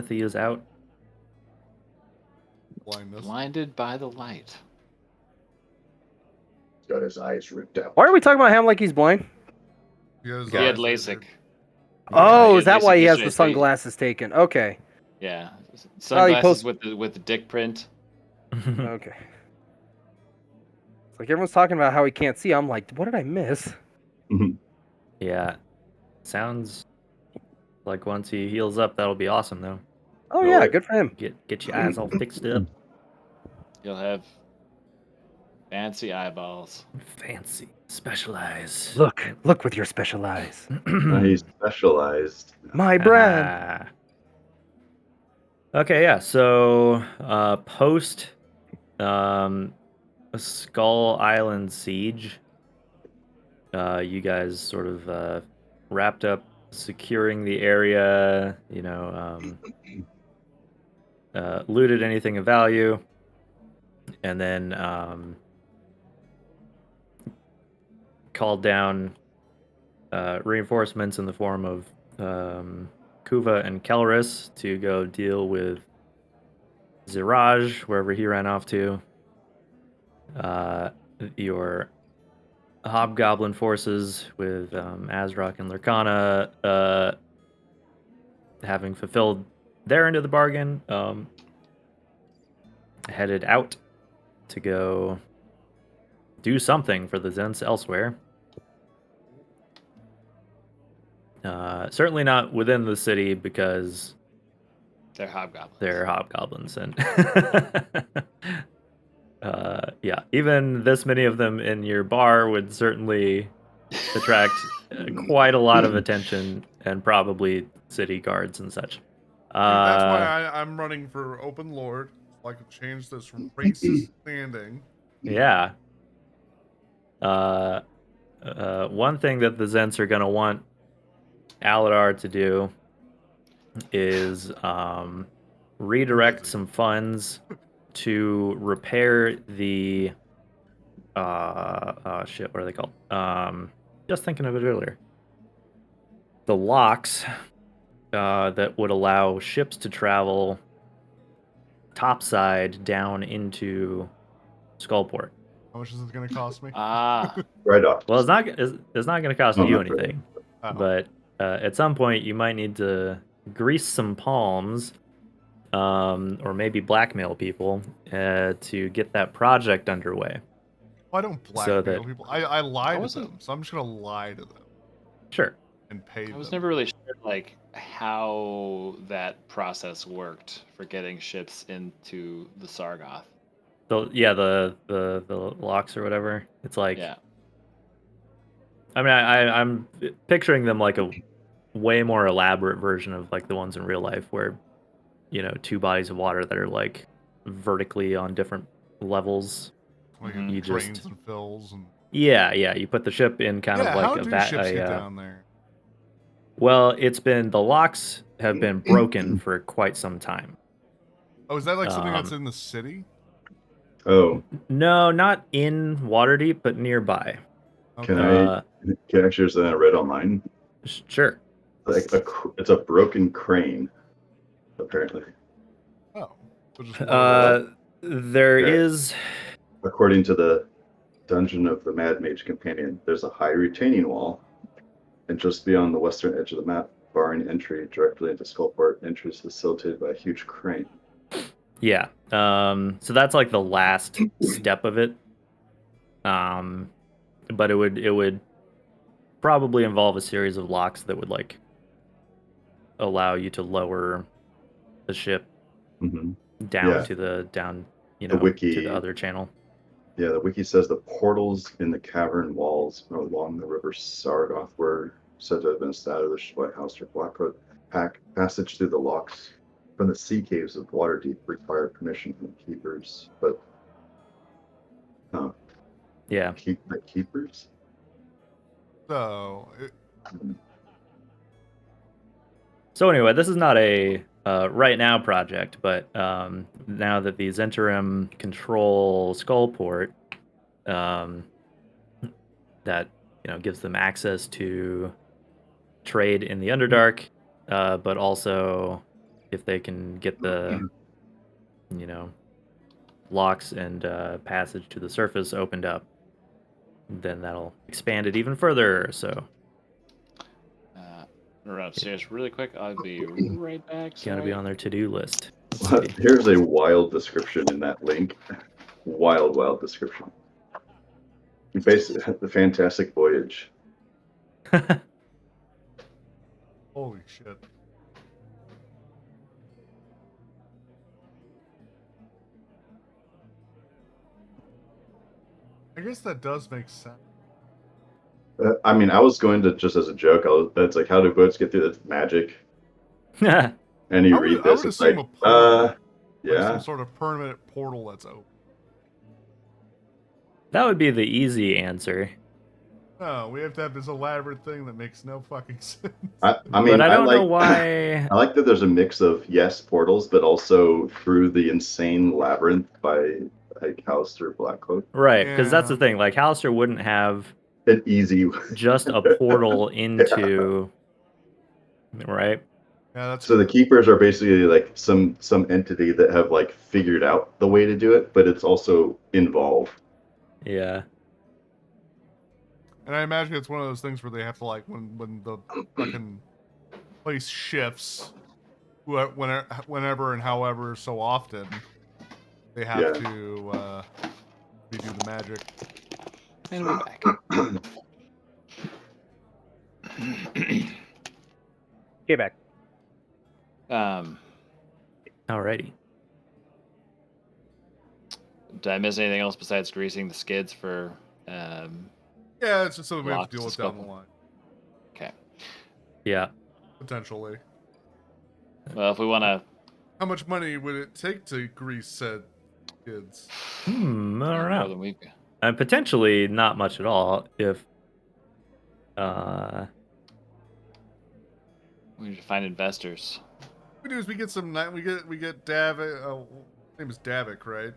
Timothy is out. Blindness. Blinded by the light. He's got his eyes ripped out. Why are we talking about him like he's blind? He has He had eyes LASIK. surgery. Oh, he is had that why LASIK he has yesterday, the so he- sunglasses taken? Okay. Yeah, sunglasses post- with the dick print. Okay. It's like everyone's talking about how he can't see. I'm like, what did I miss? Yeah. Sounds like once he heals up, that'll be awesome, though. Oh yeah, good for him. Get your eyes all fixed up. You'll have fancy eyeballs. Fancy. Specialized. Look with your special eyes. He's specialized. My brand. Okay, yeah. So post Skull Island siege, you guys sort of wrapped up securing the area. Looted anything of value, and then called down reinforcements in the form of Kuva and Kelris to go deal with Ziraj, wherever he ran off to. Your Hobgoblin forces with Azrak and Lurkana having fulfilled their end of the bargain, headed out to go do something for the Zents elsewhere. Certainly not within the city, because They're hobgoblins. they're hobgoblins, and yeah, even this many of them in your bar would certainly attract quite a lot of attention, and probably city guards and such. That's why I'm running for Open Lord, so I can change this racist standing. Yeah. One thing that the Zents are going to want Aladar to do is redirect some funds to repair the shit, what are they called? Just thinking of it earlier. The locks that would allow ships to travel topside down into Skullport. How much is it going to cost me? Right off. Well, it's not going to cost Oh, you not really. anything, Oh. but at some point you might need to grease some palms, or maybe blackmail people to get that project underway. Well, I don't blackmail people. I lie to them, so I'm just going to lie to them. Sure. And pay them. I was never really sure, like, how that process worked for getting ships into the Sargoth. The locks or whatever. It's like, Yeah. I mean, I'm picturing them like a way more elaborate version of like the ones in real life, where two bodies of water that are like vertically on different levels. Like You drains just and fills and. yeah, you put the ship in kind of like how a do vat. ships get down there? Well, the locks have been broken for quite some time. Oh, is that like something that's in the city? Oh, No, not in Waterdeep, but nearby. can I actually just read online? Sure. Like it's a broken crane, apparently. Oh. There is. According to the Dungeon of the Mad Mage Companion, there's a high retaining wall, and just beyond the western edge of the map, barring entry directly into Skullport, entry is facilitated by a huge crane. Yeah. So that's like the last step of it. But it would probably involve a series of locks that would like allow you to lower the ship down to the to the other channel. Yeah, the wiki says the portals in the cavern walls along the river Sargoth were said to have been established by House or Blackroot. Passage through the locks from the sea caves of Waterdeep required permission from the keepers, but yeah, the keepers. So. So anyway, this is not a right now project, but now that these interim control Skullport, that gives them access to trade in the Underdark, but also if they can get the, locks and passage to the surface opened up, then that'll expand it even further. So Run upstairs really quick. I'll be right back. gotta be Sorry. on their to-do list. Let's see. Here's a wild description in that link. Wild description. Basically, the Fantastic Voyage. Holy shit. I guess that does make sense. I mean, I was going to just as a joke. It's like, how do boats get through? That's magic. And you read this, it's like, a portal, like yeah. some sort of permanent portal that's open. That would be the easy answer. No, we have to have this elaborate thing that makes no fucking sense. I mean, But I don't know like, why. I like that there's a mix of portals, but also through the insane labyrinth by like Alistair Blackcloak. Right, because that's the Yeah. thing. Like, Hallister wouldn't have An easy. just a portal into. Right? Yeah, that's So the keepers are basically like some entity that have like figured out the way to do it, but it's also involved. Yeah. And I imagine it's one of those things where they have to, like, when the fucking place shifts, whenever and however so often, they have to redo the magic. And we're back. Get back. Alrighty. Did I miss anything else besides greasing the skids for? Yeah, it's just something we have Locks to deal with to down the scope. line, Okay. Yeah. potentially. Well, if we want to, How much money would it take to grease said kids? I don't more know. than we. And potentially not much at all if. We need to find investors. What we do is we get we get Davik. His name is Davik, right?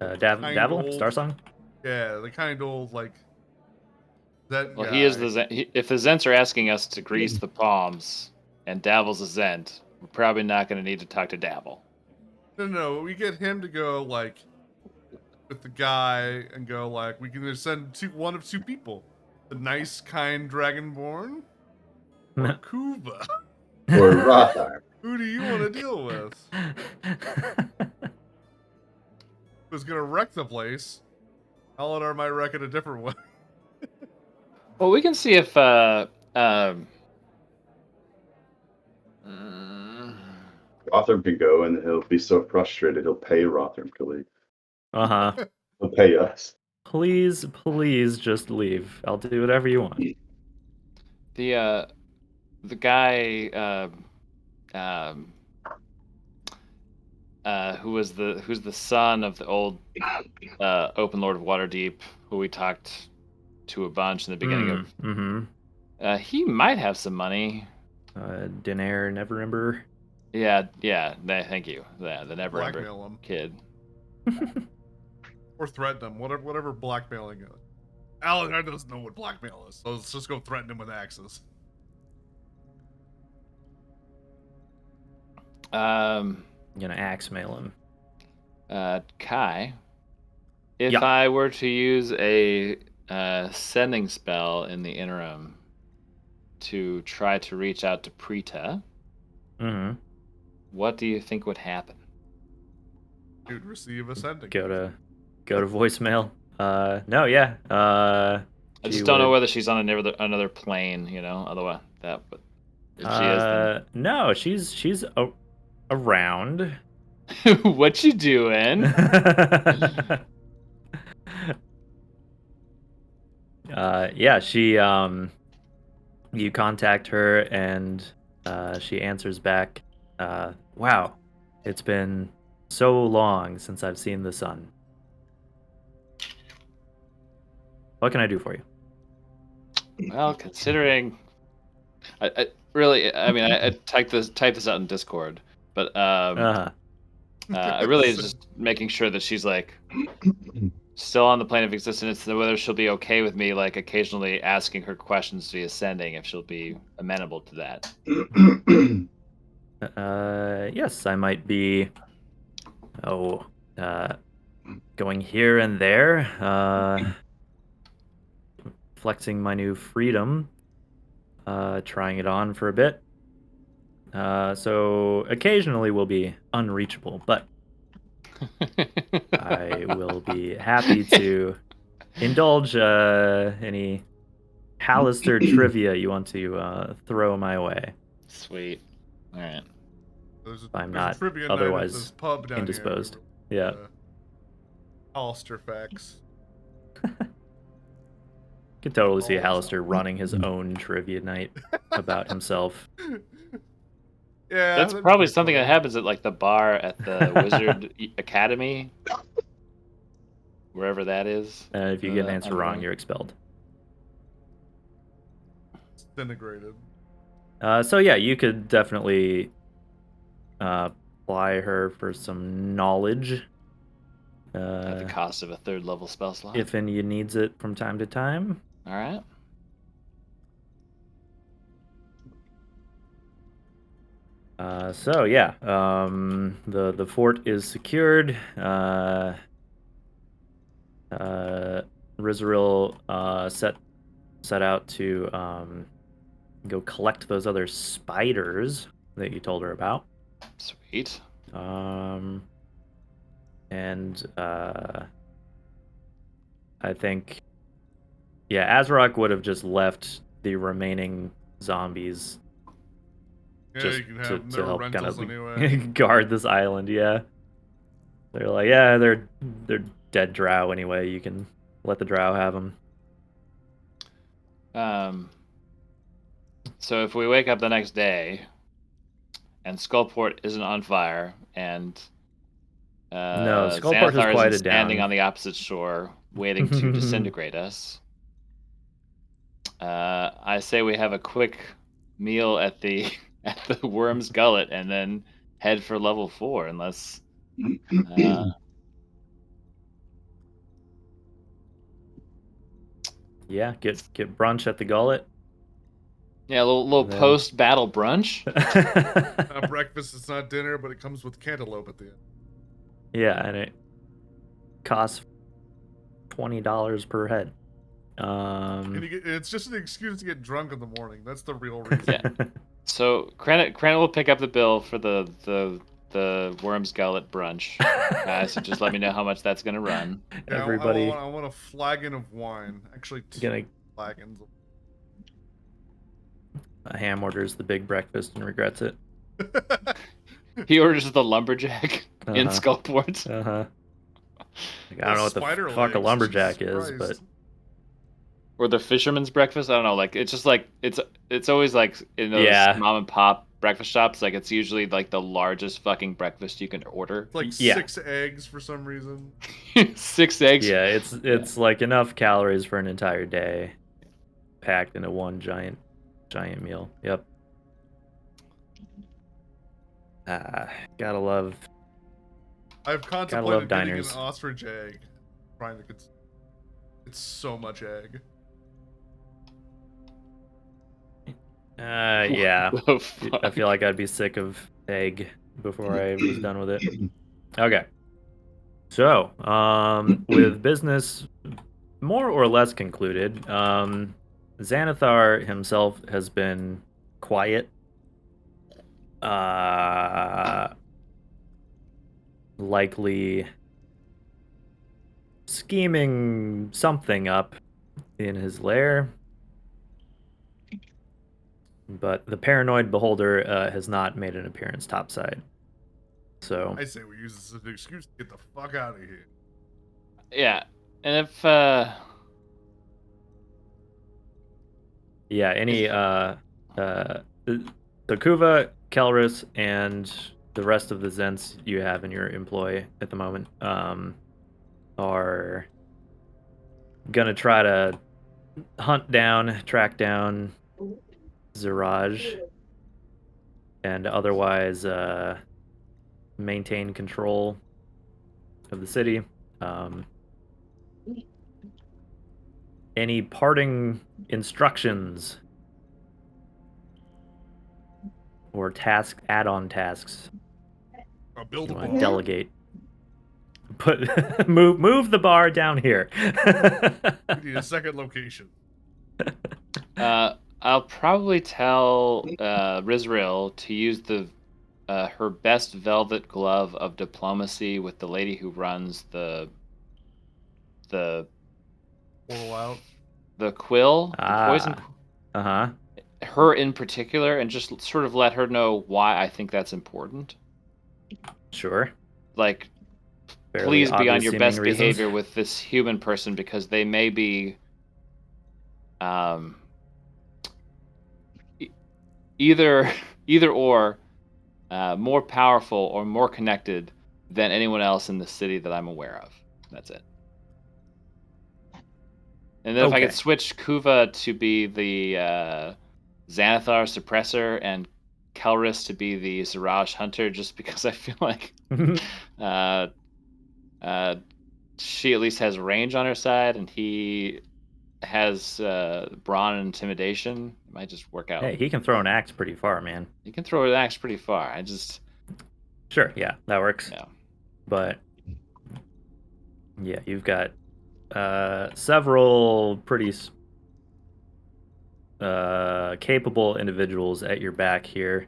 Davil? old- Starsong? Yeah, the kind old like that. Well, guy. he is if the Zents are asking us to grease the palms, and Davil's a Zent, we're probably not going to need to talk to Davil. No. We get him to go like with the guy and go like we can just send one of two people: the nice, kind Dragonborn or Kuva. Or Rothar. Who do you want to deal with? Who's gonna wreck the place? Aladar might wreck it a different way. Well, we can see if Rothar can go, and he'll be so frustrated he'll pay Rothar to leave. Uh-huh. He'll pay us. Please just leave. I'll do whatever you want. the guy who's the son of the old Open Lord of Waterdeep, who we talked to a bunch in the beginning of. Mm-hmm. He might have some money. Denair Neverember. Yeah. Thank you. Yeah, the Neverember Blackmail him kid. or threaten him. Whatever blackmailing is. Aladar doesn't know what blackmail is, so let's just go threaten him with axes. I'm gonna axe mail him. Kai, if Yeah. I were to use a sending spell in the interim to try to reach out to Prita, Mm-hmm. what do you think would happen? You'd receive a sending. Go to voicemail. No, yeah. I she just don't know would- whether she's on another plane, Otherwise, but if she is, No, she's around. then what you doing? Yeah, she you contact her and she answers back, wow, it's been so long since I've seen the sun. What can I do for you? Well, considering, I really, I mean, I typed this out in Discord, but I really is just making sure that she's like still on the plane of existence, and whether she'll be okay with me like occasionally asking her questions via sending, if she'll be amenable to that. Yes, I might be. Oh, going here and there. Flexing my new freedom. Trying it on for a bit. So occasionally we'll be unreachable, but I will be happy to indulge any Hallister trivia you want to throw my way. Sweet. All right. I'm there's not a trivia otherwise night at this pub down indisposed. here. Yeah. Hollister facts. Could totally see All the Hallister time. running his own trivia night about himself. Yeah, That's that'd be probably pretty something that funny. happens at like the bar at the Wizard Academy, wherever that is. If you get an answer wrong, underground. you're expelled. Disintegrated. So yeah, you could definitely ply her for some knowledge. At the cost of a 3rd level spell slot. If any needs it from time to time. All right. So yeah, the fort is secured. Rizaril set out to go collect those other spiders that you told her about. Sweet. And I think, yeah, Azrock would have just left the remaining zombies Yeah, just you can to have no help kind rentals of anyway. guard this island. Yeah, they're like, yeah, they're dead drow anyway. You can let the drow have them. So if we wake up the next day and Skullport isn't on fire and No, Skullport has Xanathar quieted isn't standing down. on the opposite shore waiting to disintegrate us, I say we have a quick meal at the Worm's Gullet and then head for level 4, unless Yeah, get brunch at the Gullet. yeah, a little Then- post battle brunch. Not breakfast, it's not dinner, but it comes with cantaloupe at the end. Yeah, and it costs $20 per head. And it's just an excuse to get drunk in the morning. That's the real reason. Yeah. So Cranit will pick up the bill for the Worm's Gullet brunch. So just let me know how much that's gonna run. Yeah, Everybody I want a flagon of wine. Actually, 2 gonna flagons. Ham orders the big breakfast and regrets it. He orders the lumberjack in Uh-huh. Skullport. Like, I don't know what the Spider fuck a legs, lumberjack Jesus is, but Christ. Or the fisherman's breakfast. I don't know. Like it's just like it's always like in those Yeah. mom and pop breakfast shops. Like it's usually like the largest fucking breakfast you can order. It's like Yeah. 6 eggs for some reason. 6 eggs. yeah, it's like enough calories for an entire day, packed into one giant meal. Yep. Gotta love. I've love contemplated getting an diners. ostrich egg. Trying to it's so much egg. Yeah. Oh, I fuck. feel like I'd be sick of egg before I was done with it. Okay. So, with business more or less concluded, Xanathar himself has been quiet. Likely scheming something up in his lair. But the paranoid beholder has not made an appearance topside. So I say we use this as an excuse to get the fuck out of here. Yeah, and if yeah, any Takuva, Kelris, and the rest of the Zents you have in your employ at the moment are gonna try to track down Ziraj, and otherwise maintain control of the city. Any parting instructions or add-on tasks I'll build a you want bar. to delegate. Put move the bar down here. We need a second location. I'll probably tell Rizrael to use her best velvet glove of diplomacy with the lady who runs the Portal out. the quill, the poison. Uh-huh. Her in particular, and just sort of let her know why I think that's important. Sure. Like, Fairly please be on obvious your seeming best reasons. behavior with this human person because they may be either or more powerful or more connected than anyone else in the city that I'm aware of. That's it. And then if I Okay. could switch Kuva to be the Xanathar suppressor and Kelris to be the Ziraj hunter, just because I feel like she at least has range on her side, and he has brawn and intimidation. It might just work out. Hey, he can throw an axe pretty far, man. He can throw an axe pretty far. Sure, yeah, that works. Yeah. But yeah, you've got several pretty capable individuals at your back here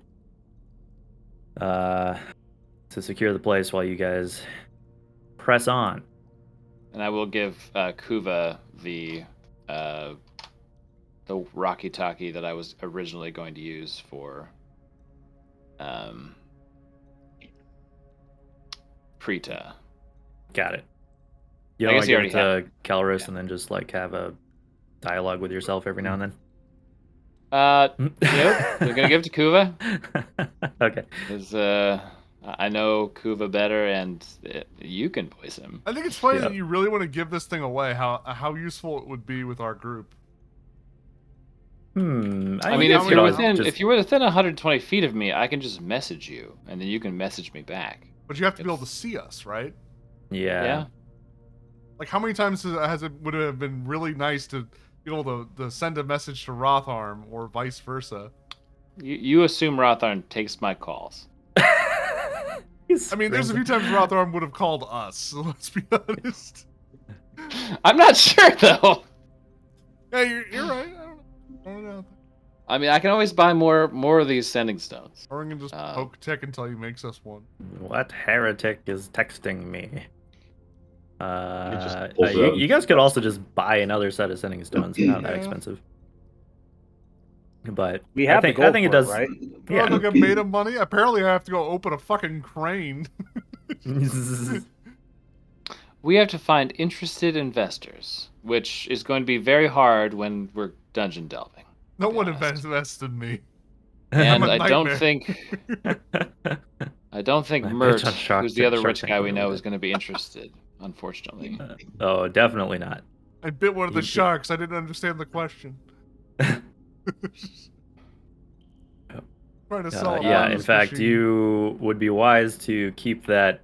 to secure the place while you guys press on. And I will give Kuva the Rocky Talkie that I was originally going to use for Prita. Got it. You I don't guess want you to give it already to Calorus and then just like have a dialogue with yourself every now and then? Nope. We're gonna give it to Kuva. Okay. Because I know Kuva better, and you can voice him. I think it's funny Yeah. that you really want to give this thing away. How useful it would be with our group. I mean, you if could you're always if you're within 120 feet of me, I can just message you, and then you can message me back. But you have to be able to see us, right? Yeah. Like, how many times would it have been really nice to be able to send a message to Rotharm or vice versa? You assume Rotharm takes my calls. I mean, there's a few times Rotharm would have called us, so let's be honest. I'm not sure, though. Yeah, you're right. I don't know. I mean, I can always buy more of these sending stones. Or we can just poke Tech until he makes us one. What heretic is texting me? just pulls it out You and guys could stuffs also it. just buy another set of sending stones. They're not that Yeah. expensive. But We have I the think gold it for does. right? Yeah. I don't get made of money. Apparently, I have to go open a fucking crane. We have to find interested investors, which is going to be very hard when we're dungeon delving. No one honest. invested in me. And I'm a I don't nightmare. think My Mert, bitch on Shark who's the Tank- other Shark rich Tank guy we would've know, been is going to be interested. Unfortunately. Oh, definitely not. I bit one of the You- sharks. I didn't understand the question. Trying to sell a Yeah, in bonus fact, machine. you would be wise to keep that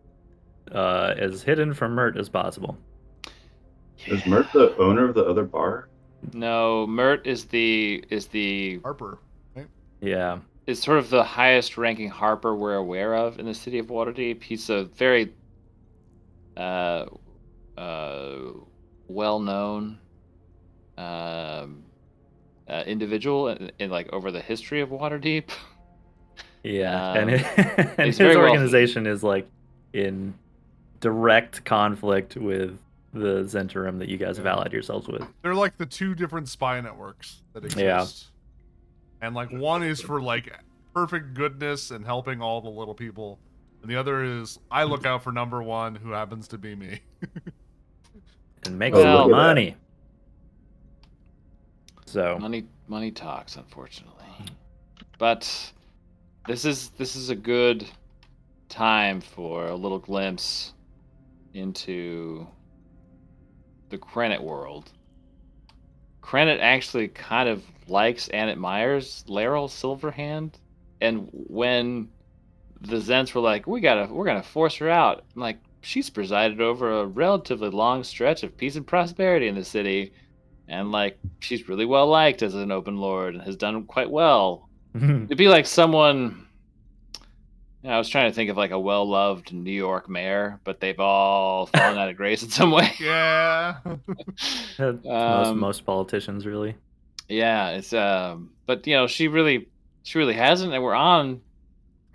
as hidden from Mert as possible. Is Mert the owner of the other bar? No, Mert is the Harper. Yeah. is sort of the highest ranking harper we're aware of in the city of Waterdeep. He's a very well known individual in like over the history of Waterdeep. Yeah, and he's his very wealthy. organization is like in direct conflict with the Zentarum that you guys have allied yourselves with. They're like the two different spy networks that exist. Yeah. And like one is for like perfect goodness and helping all the little people. And the other is I look out for number one, who happens to be me. And make Well, some look at that. money. So Money talks, unfortunately. But this is a good time for a little glimpse into the Krennet world. Krennet actually kind of likes and admires Laeral Silverhand, and when the Zents were like, we're gonna force her out, I'm like, she's presided over a relatively long stretch of peace and prosperity in the city, and like she's really well liked as an open lord and has done quite well. It'd be like someone I was trying to think of like a well-loved New York mayor, but they've all fallen out of grace in some way. Yeah. Most politicians really. Yeah, it's but she really hasn't, and we're on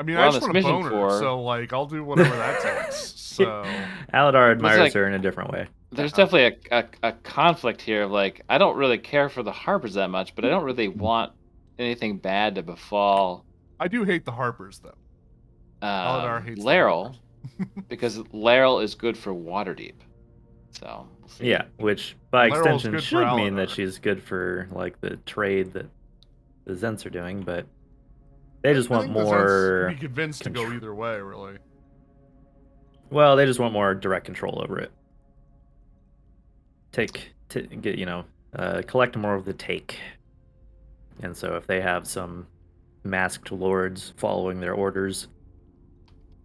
I mean, we're I on just this want to mission bone her, for. so like I'll do whatever that takes. So Aladar admires like- her in a different way. There's definitely a conflict here of like I don't really care for the Harpers that much, but I don't really want anything bad to befall I do hate the Harpers though. Aladar hates the Laryl because Laryl is good for Waterdeep. So we'll see. Yeah, which by Laryl's extension good for should mean that Aladar. she's good for like the trade that the Zents are doing, but they just I want think the Zents more. can be convinced to go either way, really. Well, they just want more direct control over it. Collect more of the take. And so if they have some masked lords following their orders,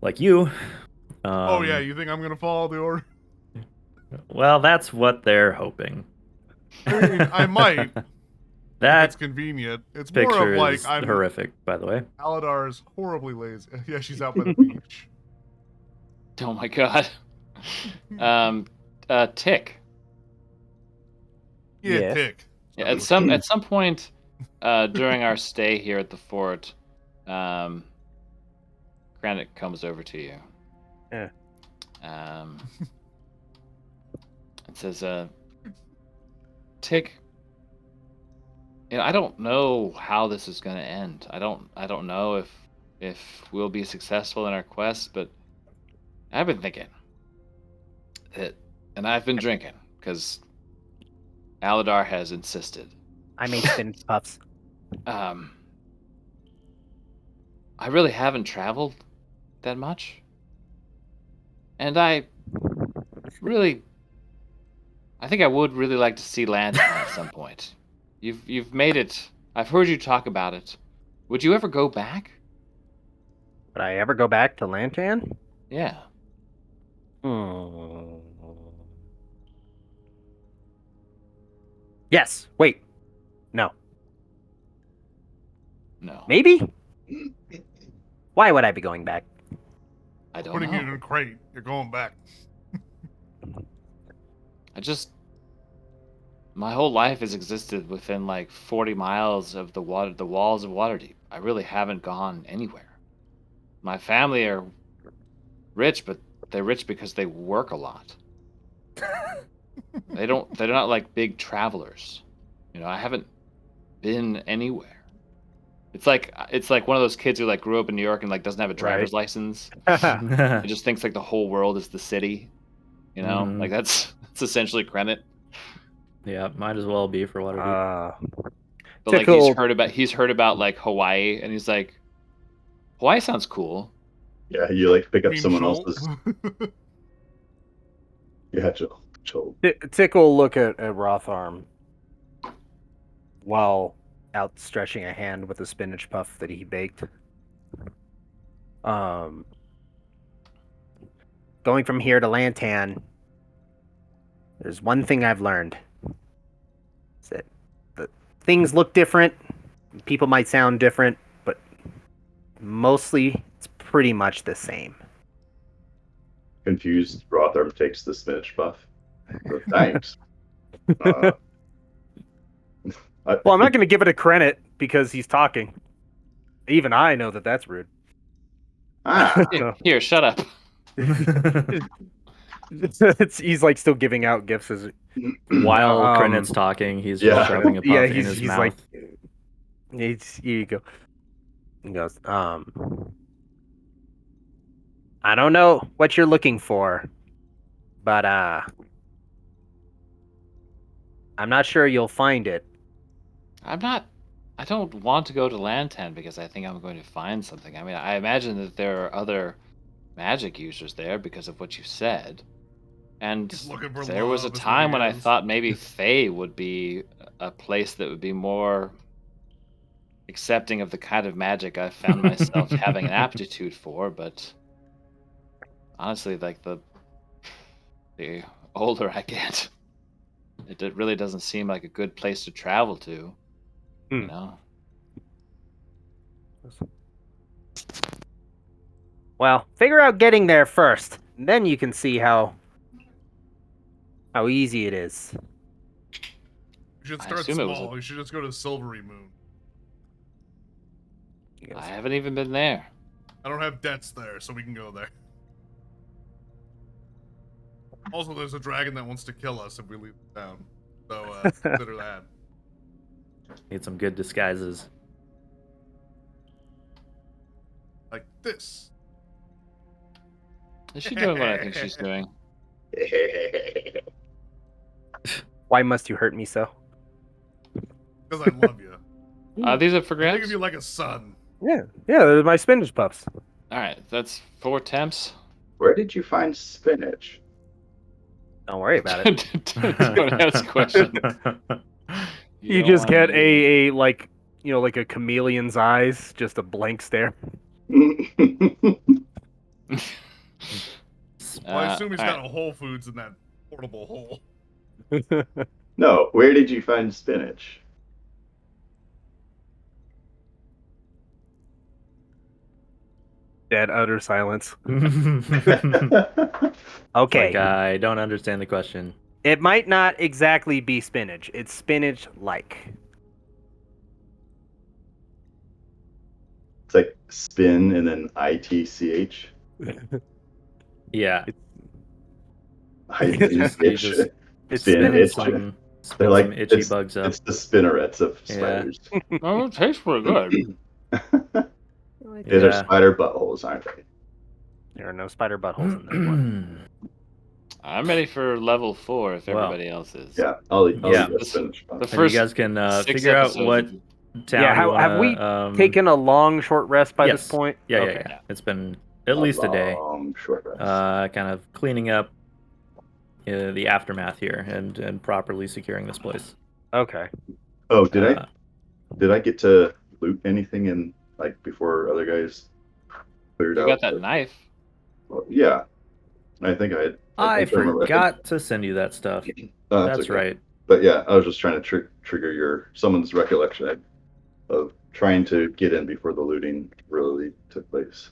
like you. Oh yeah, you think I'm gonna follow the order? Well, that's what they're hoping. I mean, I might. If That it's convenient. It's picture more of like is I'm horrific, by the way. Aladar is horribly lazy. Yeah, she's out by the beach. Oh my god. Tick. Yeah, Yeah. Tick. Yeah, at some point during our stay here at the fort, Granite comes over to you. Yeah. It says, Tick, I don't know how this is going to end. I don't know if we'll be successful in our quest, but I've been thinking that, and I've been drinking because Aladar has insisted. I made spinach puffs. I really haven't traveled that much, and I think I would really like to see Lantern at some point. You've made it. I've heard you talk about it. Would you ever go back? Would I ever go back to Lantan? Yeah. Yes. Wait. No. No. Maybe? Why would I be going back? I don't Putting know. you in a crate. You're going back. My whole life has existed within like 40 miles of the walls of Waterdeep. I really haven't gone anywhere. My family are rich, but they're rich because they work a lot. They're not like big travelers. I haven't been anywhere. It's like one of those kids who like grew up in New York and like doesn't have a driver's license. It just thinks like the whole world is the city. Like that's essentially Granite. Yeah, might as well be for Waterdeep. But like he's heard about like Hawaii, and he's like, Hawaii sounds cool. Yeah, you like pick up Queen someone Schultz. else's. Yeah, Joel. Tick will look at Rotharm while outstretching a hand with a spinach puff that he baked. Going from here to Lantan, there's one thing I've learned. It's that things look different, people might sound different, but mostly it's pretty much the same. Confused, Rotharm takes the spinach buff. So, thanks. Well, I'm not going to give it a credit because he's talking. Even I know that that's rude. Here, shut up. He's like still giving out gifts as While Krenit's talking, he's just shoving a puff in his mouth. Like, here you go. He goes, I don't know what you're looking for, but I'm not sure you'll find it. I don't want to go to Lantan because I think I'm going to find something. I mean, I imagine that there are other magic users there because of what you said. And He's looking for there was a love, is what time he when I is. thought maybe Fae would be a place that would be more accepting of the kind of magic I found myself having an aptitude for, but honestly, like the older I get, it really doesn't seem like a good place to travel to. You know? Well, figure out getting there first, and then you can see how easy it is. You should I start assume it was small. You should just go to the Silvery Moon. You I guys- haven't even been there. I don't have debts there, so we can go there. Also, there's a dragon that wants to kill us if we leave the town. So consider that. Need some good disguises. Like this. Is she doing what I think she's doing? Why must you hurt me so? Because I love you. These are for I think grabs? of you like a son. Yeah, they're my spinach puffs. Alright, that's 4 temps. Where did you find spinach? Don't worry about it. Don't ask questions. You don't just wanna get know. a like like a chameleon's eyes, just a blank stare. Well, I assume he's got alright. a Whole Foods in that portable hole. No, where did you find spinach? Dead utter silence. It's Okay. like, I don't understand the question. It might not exactly be spinach. It's spinach-like. It's like spin and then ITCH. Yeah. ITCH. You just It's Spin spin itch. some, They're spin like some itchy it's, bugs up. it's the spinnerets of Yeah. spiders. Oh, it tastes pretty good. These are Yeah. spider buttholes, aren't they? There are no spider buttholes in this one. I'm ready for level 4 if Wow. everybody else is. Yeah, I'll eat Yeah. the spinach. The And first you guys can 6 figure out episodes what of- town Yeah, you wanna, have we taken a long short rest by this yes. point? Yeah, Okay. yeah. It's been at least a day. Short rest. Kind of cleaning up the aftermath here and properly securing this place. Okay. Oh, Uh, did I get to loot anything in like before other guys cleared You out? got that knife. Well, yeah, I think I. I think remember. forgot to send you that stuff. Oh, That's okay. right. But yeah, I was just trying to trigger someone's recollection of trying to get in before the looting really took place.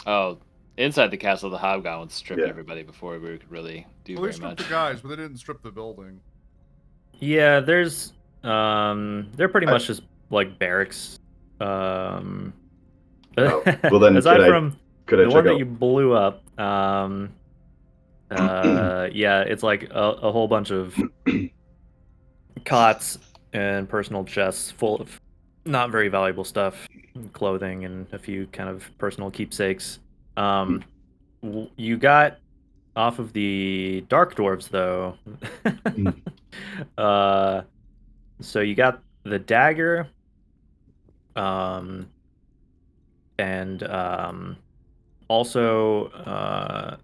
Oh, inside the castle, the hobgoblins stripped Yeah. everybody before we could really do Well, they very stripped much. the guys, but they didn't strip the building. Yeah, there's they're pretty much just like barracks. Oh, well then, aside could I from check the one that out? you blew up, yeah, it's like a whole bunch of cots and personal chests full of not very valuable stuff, clothing and a few kind of personal keepsakes. You got off of the dark dwarves though. So you got the dagger, and also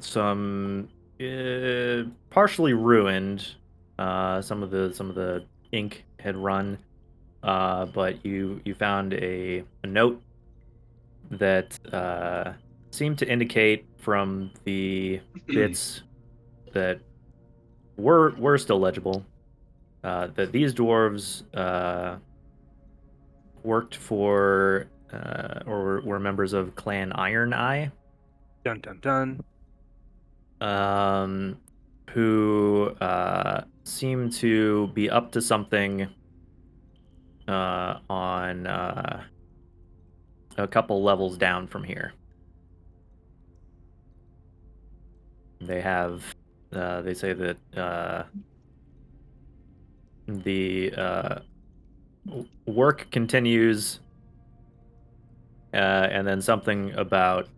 some partially ruined. Some of the ink had run, but you found a note that seemed to indicate from the bits that were still legible that these dwarves worked for or were members of Clan Iron Eye. Dun dun dun. Who seem to be up to something on a couple levels down from here. They have, they say that the work continues, and then something about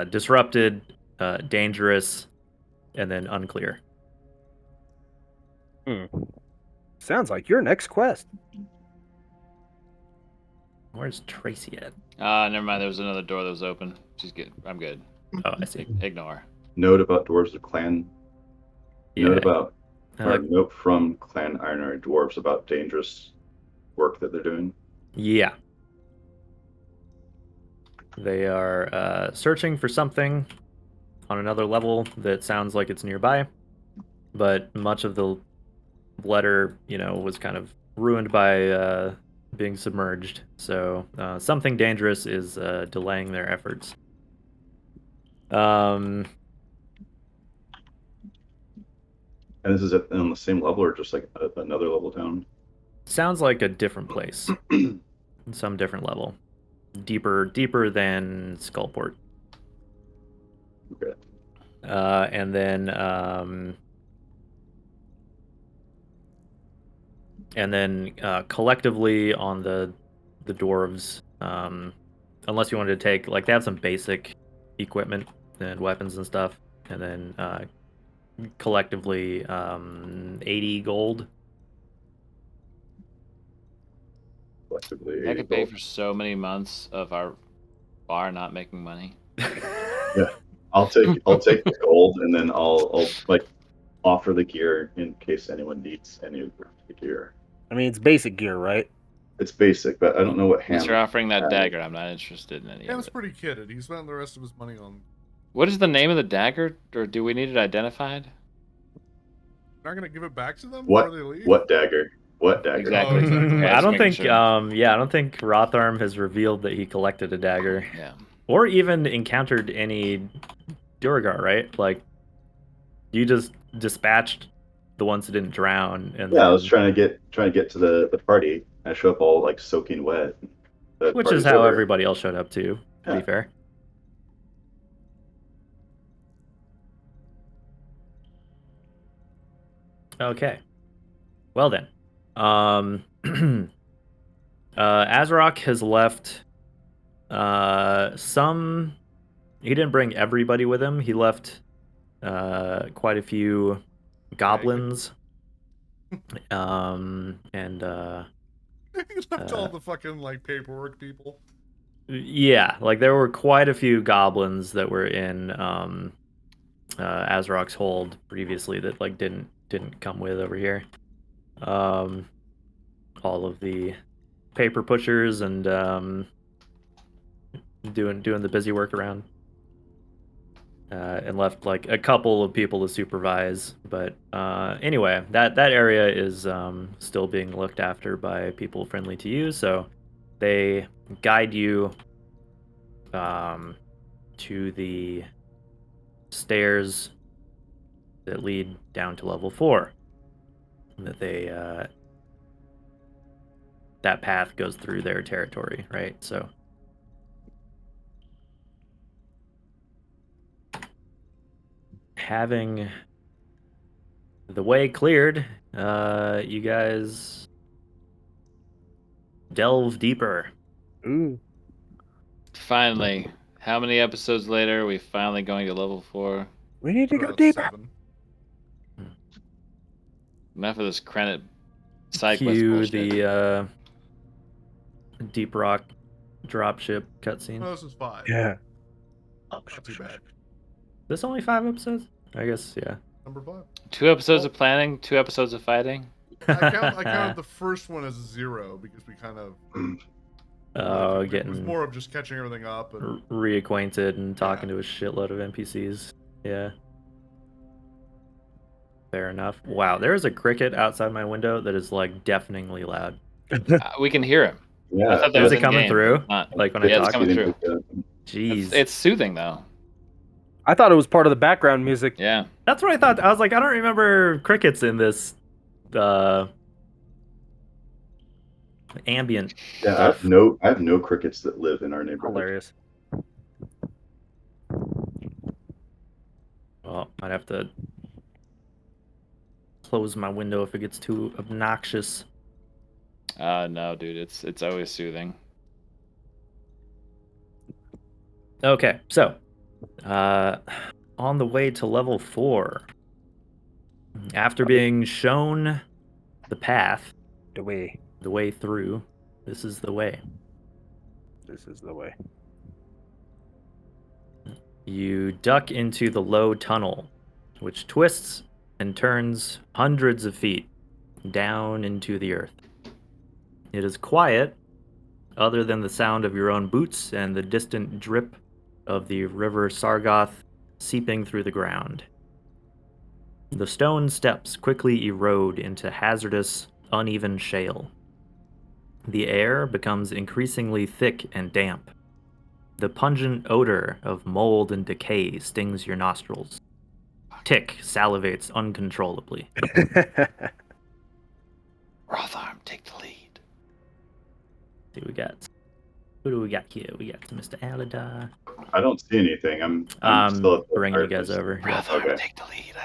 disrupted, dangerous, and then unclear. Sounds like your next quest. Where's Tracy at? Never mind. There was another door that was open. She's good. I'm good. Oh, I see. Ignore. Note about dwarves of clan. Yeah. Note about Like, note from Clan Iron Eye dwarves about dangerous work that they're doing. yeah. They are searching for something on another level that sounds like it's nearby, but much of the letter, was kind of ruined by being submerged. So something dangerous is delaying their efforts. And this is on the same level or just like another level down? Sounds like a different place. Some different level. Deeper than Skullport. Okay. And then collectively on the dwarves, unless you wanted to take, like, they have some basic equipment and weapons and stuff, and then collectively 80 gold. Collectively, I 80 could pay gold. for so many months of our bar not making money. Yeah, I'll take the gold, and then I'll like offer the gear in case anyone needs any of the gear. I mean, it's basic gear, right? It's basic, but I don't know what Unless ham. you're offering that dagger, I'm not interested in any of Ham's it. pretty kidded. He spent the rest of his money on. What is the name of the dagger, or do we need it identified? Not gonna give it back to them What? before they leave. What dagger? What dagger? Exactly. Oh, exactly. Yeah, I just don't making think sure. I don't think Rotharm has revealed that he collected a dagger. Yeah. Or even encountered any Duergar, right? Like, you just dispatched the ones that didn't drown, and Yeah, I then, was trying to get to the party. I show up all like soaking wet. The which is party's how over. everybody else showed up too. To be Yeah. fair. Okay. Well then, Azarok has left some. He didn't bring everybody with him. He left quite a few goblins. And He left all the fucking like paperwork people. yeah, like there were quite a few goblins that were in Azarok's hold previously that like didn't come with over here. All of the paper pushers and doing the busy work around. And left like a couple of people to supervise, but anyway, that area is still being looked after by people friendly to you, so they guide you to the stairs that lead down to level 4. That they that path goes through their territory, right? So having the way cleared, you guys delve deeper. Ooh. Finally, how many episodes later are we finally going to level 4? We need to go About deeper. 7. Enough of this Krennet side quest Cue bullshit. the Deep Rock dropship cutscene. No, this is 5. Yeah. Not too bad. This only 5 episodes? I guess, yeah. Number 5. 2 episodes of planning, 2 episodes of fighting. I counted the first one as 0 because we kind of. Oh, it was getting more of just catching everything up and. reacquainted and talking to a shitload of NPCs. Yeah. Fair enough. Wow, there is a cricket outside my window that is like deafeningly loud. We can hear him. Yeah. I thought that Is was it coming in-game, through? but it's not. Like when Yeah, I it's talk? coming through. Jeez. It's soothing though. I thought it was part of the background music. Yeah. That's what I thought. I was like, I don't remember crickets in this ambient Yeah, stuff. I have no crickets that live in our neighborhood. Hilarious. Well, I'd have to close my window if it gets too obnoxious. No, dude, it's always soothing. Okay, so on the way to level 4, after being shown the path, The way. the way through, this is the way. This is the way. You duck into the low tunnel, which twists and turns hundreds of feet down into the earth. It is quiet, other than the sound of your own boots and the distant drip of the river Sargoth seeping through the ground. The stone steps quickly erode into hazardous uneven shale. The air becomes increasingly thick and damp. The pungent odor of mold and decay stings your nostrils. Tick salivates uncontrollably. Rotharm, take the lead. See, we got. Who do we got here? We got Mr. Aladar. I don't see anything. I'm still at the Bringing you guys fireplace. over. Yeah. Rotharm, Okay. take the lead.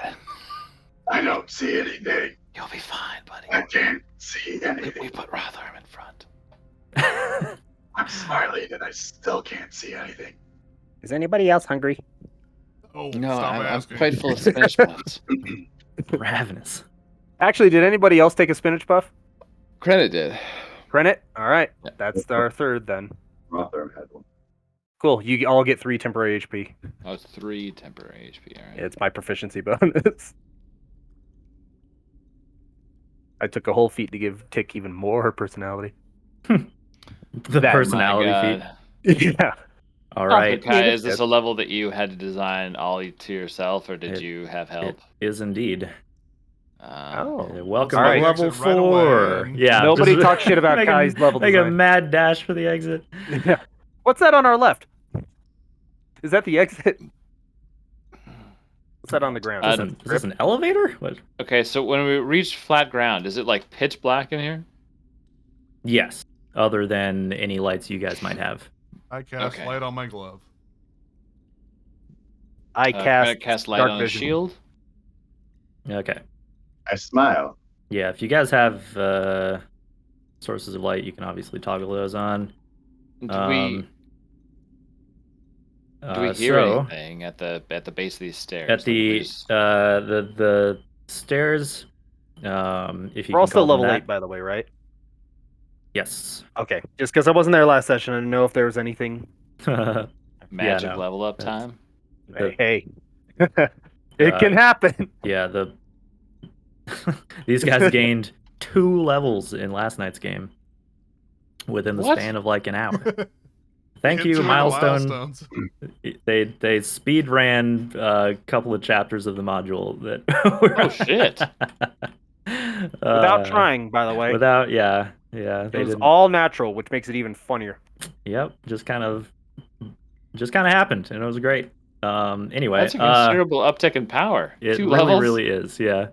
I don't see anything. You'll be fine, buddy. I can't see We anything. put Rotharm in front. I'm smiling and I still can't see anything. Is anybody else hungry? Oh, No, stop I'm asking. quite full of spinach buns. Ravenous. Actually, did anybody else take a spinach buff? Credit did. Rennet? All right. Yeah. That's our third then. Rotharm had one. Cool. You all get 3 temporary HP. Oh, 3 temporary HP. All right. It's my proficiency bonus. I took a whole feat to give Tick even more personality. The That- personality My feat. Yeah. All right. Kai, is this a level that you had to design all to yourself, or did It- you have help? It is indeed. Welcome All to right. level Exit right 4. away. Yeah. Nobody just- talk shit about make Kai's level Make a design. mad dash for the exit. Yeah. What's that on our left? Is that the exit? What's that on the ground? Is this an elevator? What? Okay, so when we reach flat ground, is it like pitch black in here? Yes. Other than any lights you guys might have. I cast Okay. light on my glove. I Cast light dark on vision. a shield. Okay. I smile. Yeah, if you guys have sources of light, you can obviously toggle those on. Do we hear anything at the base of these stairs? At Like, we the just- the stairs, if you We're can all still call them level that. 8, by the way, right? Yes. Okay. Just because I wasn't there last session, I didn't know if there was anything. magic no, level up that's- time. Hey. It can happen. Yeah, these guys gained 2 levels in last night's game within the What? span of like an hour. Thank Hit you, 2 milestone. milestones. They speed ran a couple of chapters of the module that. Were... Oh shit! Without trying, by the way. Without, yeah. It They was didn't. all natural, which makes it even funnier. Yep, just kind of happened, and it was great. Anyway, That's a considerable uptick in power. it 2 really, levels. really is. Yeah.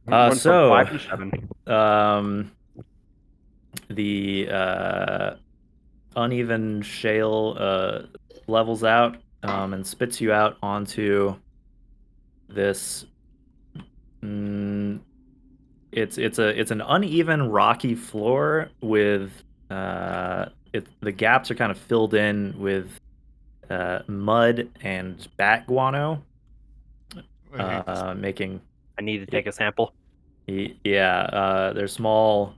Went from So, 5 to 7. The uneven shale levels out and spits you out onto this. It's an uneven rocky floor with the gaps are kind of filled in with mud and bat guano, I hate this. making I need to take a sample. there's small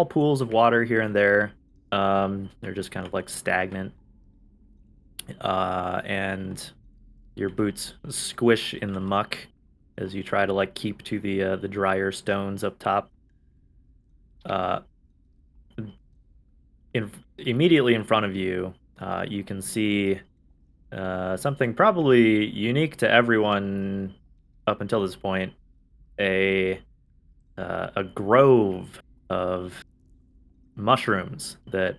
pools of water here and there. They're just kind of like stagnant, and your boots squish in the muck as you try to like keep to the drier stones up top. Immediately in front of you, you can see something probably unique to everyone up until this point: a grove of mushrooms that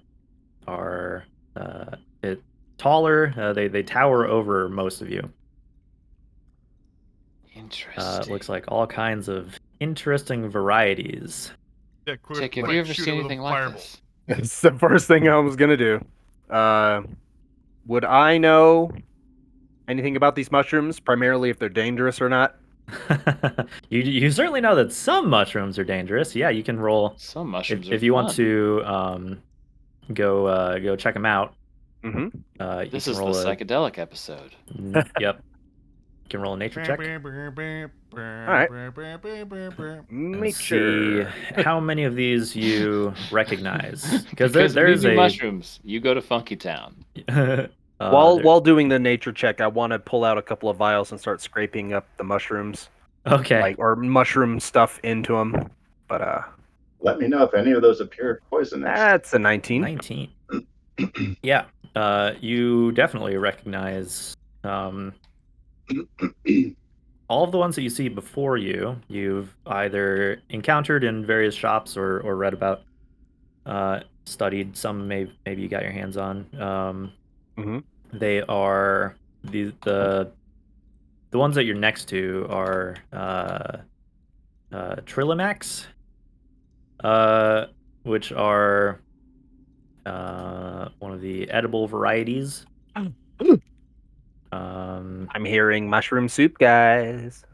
are taller. They tower over most of you. Interesting. It looks like all kinds of interesting varieties. Yeah, quick, Tick, have quick, you ever shoot seen it with a anything like fireball. this? It's the first thing I was gonna do. Would I know anything about these mushrooms, primarily if they're dangerous or not? You certainly know that some mushrooms are dangerous. Yeah, you can roll Some mushrooms if are you want fun. to go check them out. Mm-hmm. This you is can the roll psychedelic episode. Yep. You can roll a nature check. right. Make See sure. how many of these you recognize. Because there's we do a mushrooms. You go to Funky Town. While doing the nature check, I want to pull out a couple of vials and start scraping up the mushrooms, okay. or mushroom stuff into them. But Let me know if any of those appear poisonous. that's a 19. 19. Yeah. You definitely recognize all of the ones that you see before you, you've either encountered in various shops or read about, studied. Some maybe you got your hands on. Mhm. They are the ones that you're next to are Trillimax, which are one of the edible varieties. I'm hearing mushroom soup, guys.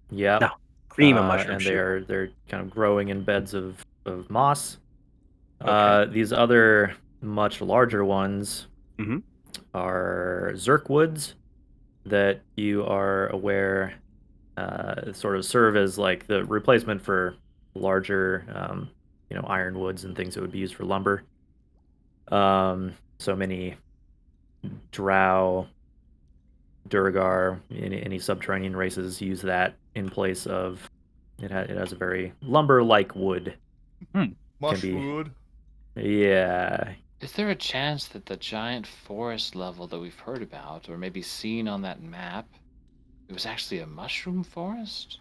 Yeah. No, cream of mushroom and soup. they're kind of growing in beds of moss. Okay. These other much larger ones Mhm. are Zerkwoods that you are aware sort of serve as like the replacement for larger, ironwoods and things that would be used for lumber. So many drow, Durgar, any subterranean races use that in place of it. It has a very lumber-like wood. Can be, Mushwood. yeah. Is there a chance that the giant forest level that we've heard about, or maybe seen on that map, it was actually a mushroom forest?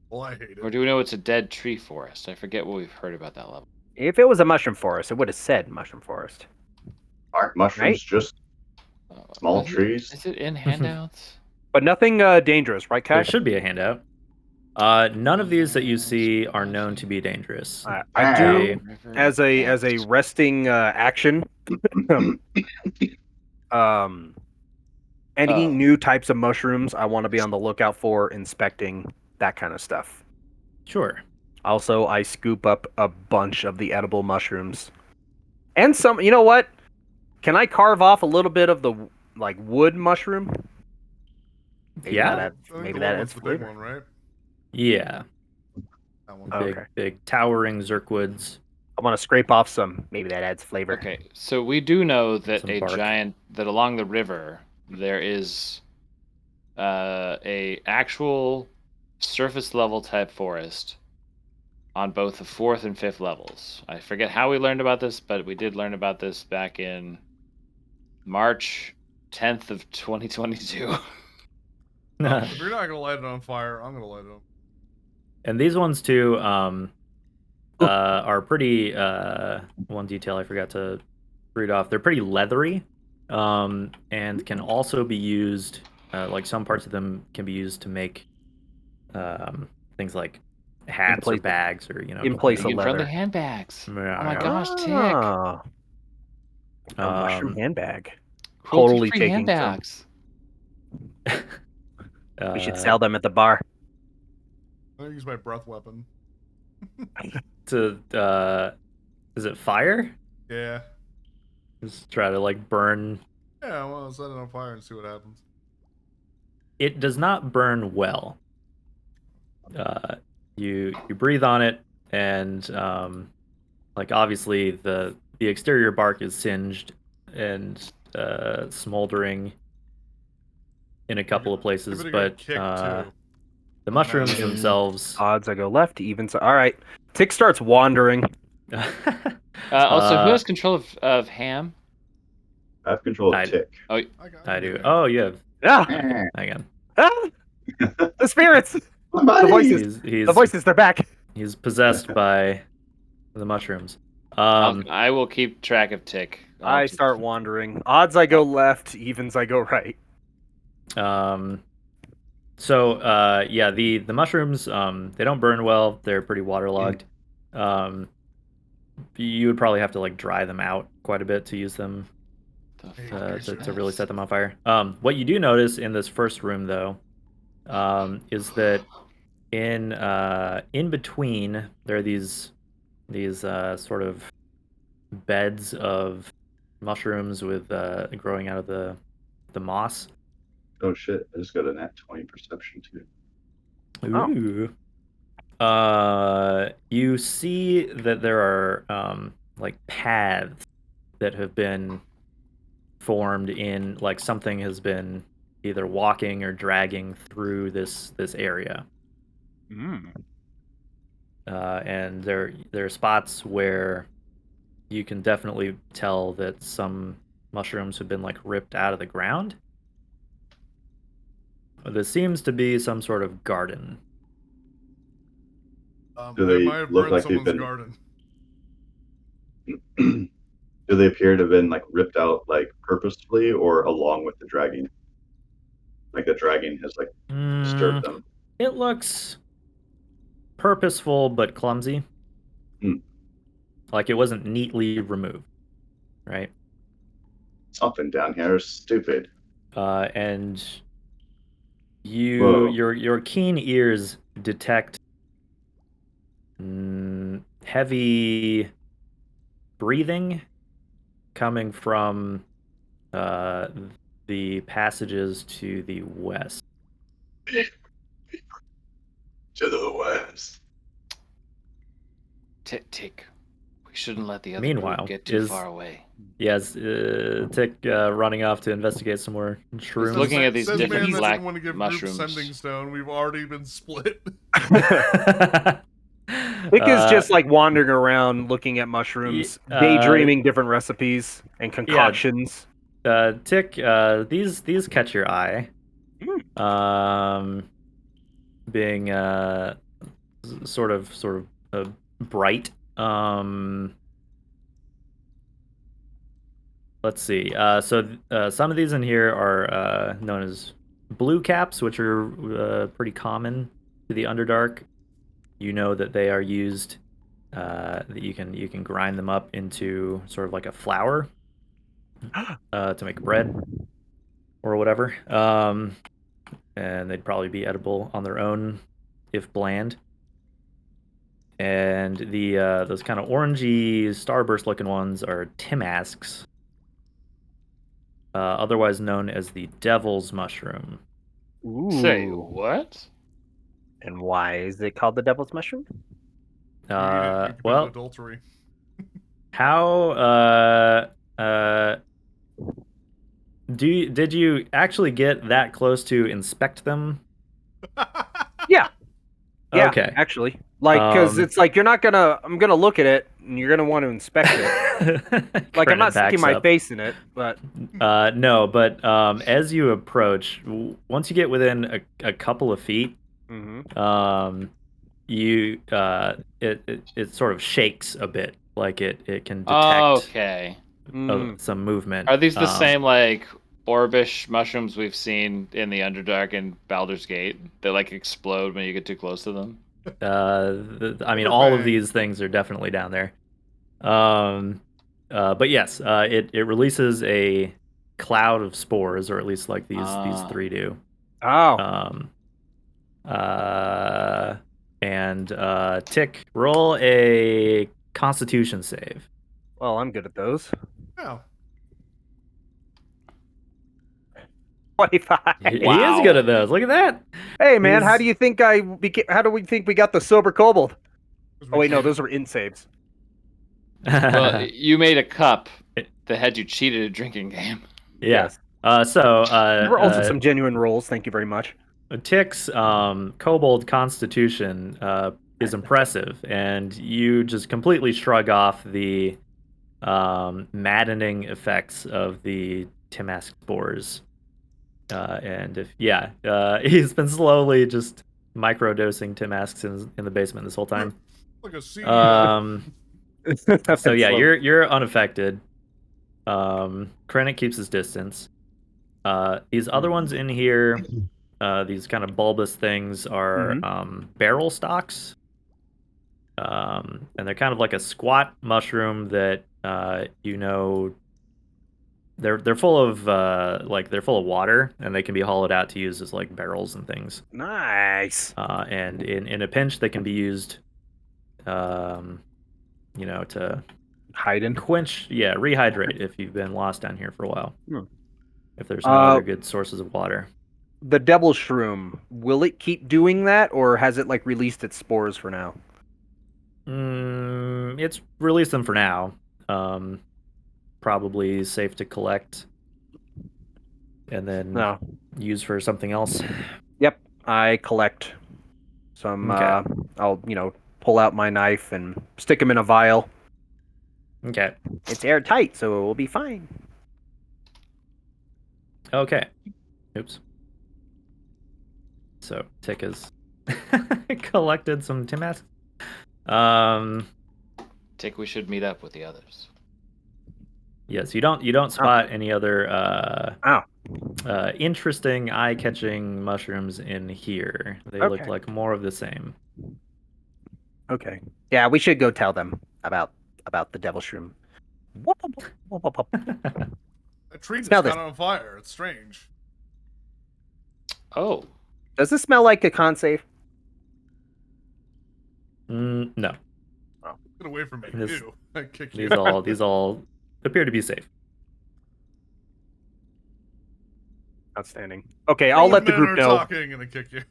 Well, I hate Or it. do we know it's a dead tree forest? I forget what we've heard about that level. If it was a mushroom forest, it would have said mushroom forest. Aren't mushrooms Right? just small Is it- trees? Is it in handouts? But nothing dangerous, right, Kai? There should be a handout. None of these that you see are known to be dangerous. I do, River as a beds. resting action, any Oh. new types of mushrooms, I want to be on the lookout for, inspecting that kind of stuff. Sure. Also, I scoop up a bunch of the edible mushrooms, and some. You know what? Can I carve off a little bit of the like wood mushroom? Maybe Yeah. that I think maybe the that one adds was the big flavor. one, right? Yeah. That one. Big, Okay. big towering Zerkwoods. I want to scrape off some. Maybe that adds flavor. Okay, so we do know that Some a bark. that along the river there is a actual surface level type forest on both the 4th and 5th levels. I forget how we learned about this, but we did learn about this back in March 10th of 2022. If you're not gonna light it on fire, I'm gonna light it on. And these ones too are pretty. One detail I forgot to read off. They're pretty leathery, and can also be used. Like some parts of them can be used to make things like hats or place of- bags, or in place of Vegan-friendly leather. handbags. Yeah, Oh my yeah. gosh, Tick! Ah, a mushroom Um, handbag. Totally Cruelty-free taking some. handbags. We should sell them at the bar. I'm gonna use my breath weapon. Is it fire? Yeah. Just try to like burn. Yeah, well, I'll set it on fire and see what happens. It does not burn well. You breathe on it, and like obviously the exterior bark is singed and smoldering in a couple of places, Give it a but good kick too. the mushrooms Imagine. themselves. Odds I go left, evens. All right. Tick starts wandering. Also, who has control of Ham? I have control of I- Tick. Oh, I do. Oh, you have. Ah, Okay, hang on. ah, the spirits, My buddy! the voices, He's the voices. They're back. he's possessed by the mushrooms. I will keep track of Tick. I start wandering. Odds I go left, evens I go right. So yeah, the mushrooms they don't burn well. They're pretty waterlogged. You would probably have to like dry them out quite a bit to use them to really set them on fire. What you do notice in this first room though, is that in between there are these sort of beds of mushrooms with growing out of the moss. Oh shit, I just got a nat 20 perception too. Oh. Ooh. You see that there are like paths that have been formed in like something has been either walking or dragging through this area. And there are spots where you can definitely tell that some mushrooms have been like ripped out of the ground. This seems to be some sort of garden. Do I they might have look burned like they've someone's been? garden. Do they appear to have been like ripped out like purposefully or along with the dragging? Like the dragging has like disturbed them. It looks purposeful but clumsy. Hmm. Like it wasn't neatly removed, right? Something down here is stupid. And Whoa. your keen ears detect heavy breathing coming from the passages to the west. To the west. Tick. We shouldn't let the other Meanwhile, group get too far away. Yes, Tick running off to investigate some more shrooms. Looking at these Says different man that black didn't want to give mushrooms. group sending stone. We've already been split. Vic is just like wandering around looking at mushrooms, daydreaming different recipes and concoctions. Tick, these catch your eye. Being sort of bright. Let's see. So some of these in here are known as blue caps, which are pretty common to the Underdark. You know that they are used. That you can grind them up into sort of like a flour to make bread or whatever. And they'd probably be edible on their own if bland. And the those kind of orangey starburst looking ones are timasks, otherwise known as the devil's mushroom. Ooh. Say what? And why is it called the devil's mushroom? Well, adultery. how did you actually get that close to inspect them? Yeah. Yeah, Okay. actually. Like, because it's like, I'm gonna look at it, and you're gonna want to inspect it. Like, I'm not sticking my face in it, but... No, but as you approach, once you get within a couple of feet, you it sort of shakes a bit, like it can detect some movement. Are these the same like orbish mushrooms we've seen in the Underdark and Baldur's Gate that like explode when you get too close to them? I mean, all of these things are definitely down there. But yes, it releases a cloud of spores, or at least like these three do. And Tick, roll a Constitution save. Well, I'm good at those. Oh. 25. He is good at those. Look at that. Hey man, how do we think we got the sober kobold? Oh wait, no, those were in saves. Well, you made a cup that had you cheated a drinking game. Yeah. Yes. We're also some genuine rolls. Thank you very much. Tick's kobold constitution is impressive, and you just completely shrug off the maddening effects of the Timask spores. And he's been slowly just microdosing Timasks in the basement this whole time. Like a seed. So yeah, you're unaffected. Krennic keeps his distance. These other ones in here, these kind of bulbous things are barrel stalks. And they're kind of like a squat mushroom that they're full of they're full of water, and they can be hollowed out to use as like barrels and things. Nice. And in a pinch, they can be used, to rehydrate if you've been lost down here for a while. If there's no other good sources of water. The devil shroom, will it keep doing that, or has it like released its spores for now? It's released them for now. Probably safe to collect and then use for something else. Yep, I collect some. Okay. I'll pull out my knife and stick them in a vial. Okay. It's airtight, so it will be fine. Okay. Oops. So Tick has collected some Timas. Tick, we should meet up with the others. Yes, you don't spot any other Oh. interesting eye-catching mushrooms in here. They look Okay. like more of the same. Okay. Yeah, we should go tell them about the devil shroom. Whoop, whoop, whoop, whoop, whoop. That tree just Smell got this. on fire. It's strange. Oh, Does this smell like a con save? No, Get away from me. This- Ew. I kick you. these all appear to be safe. Outstanding. Okay, I'll let the Men group are know. talking and I kick you.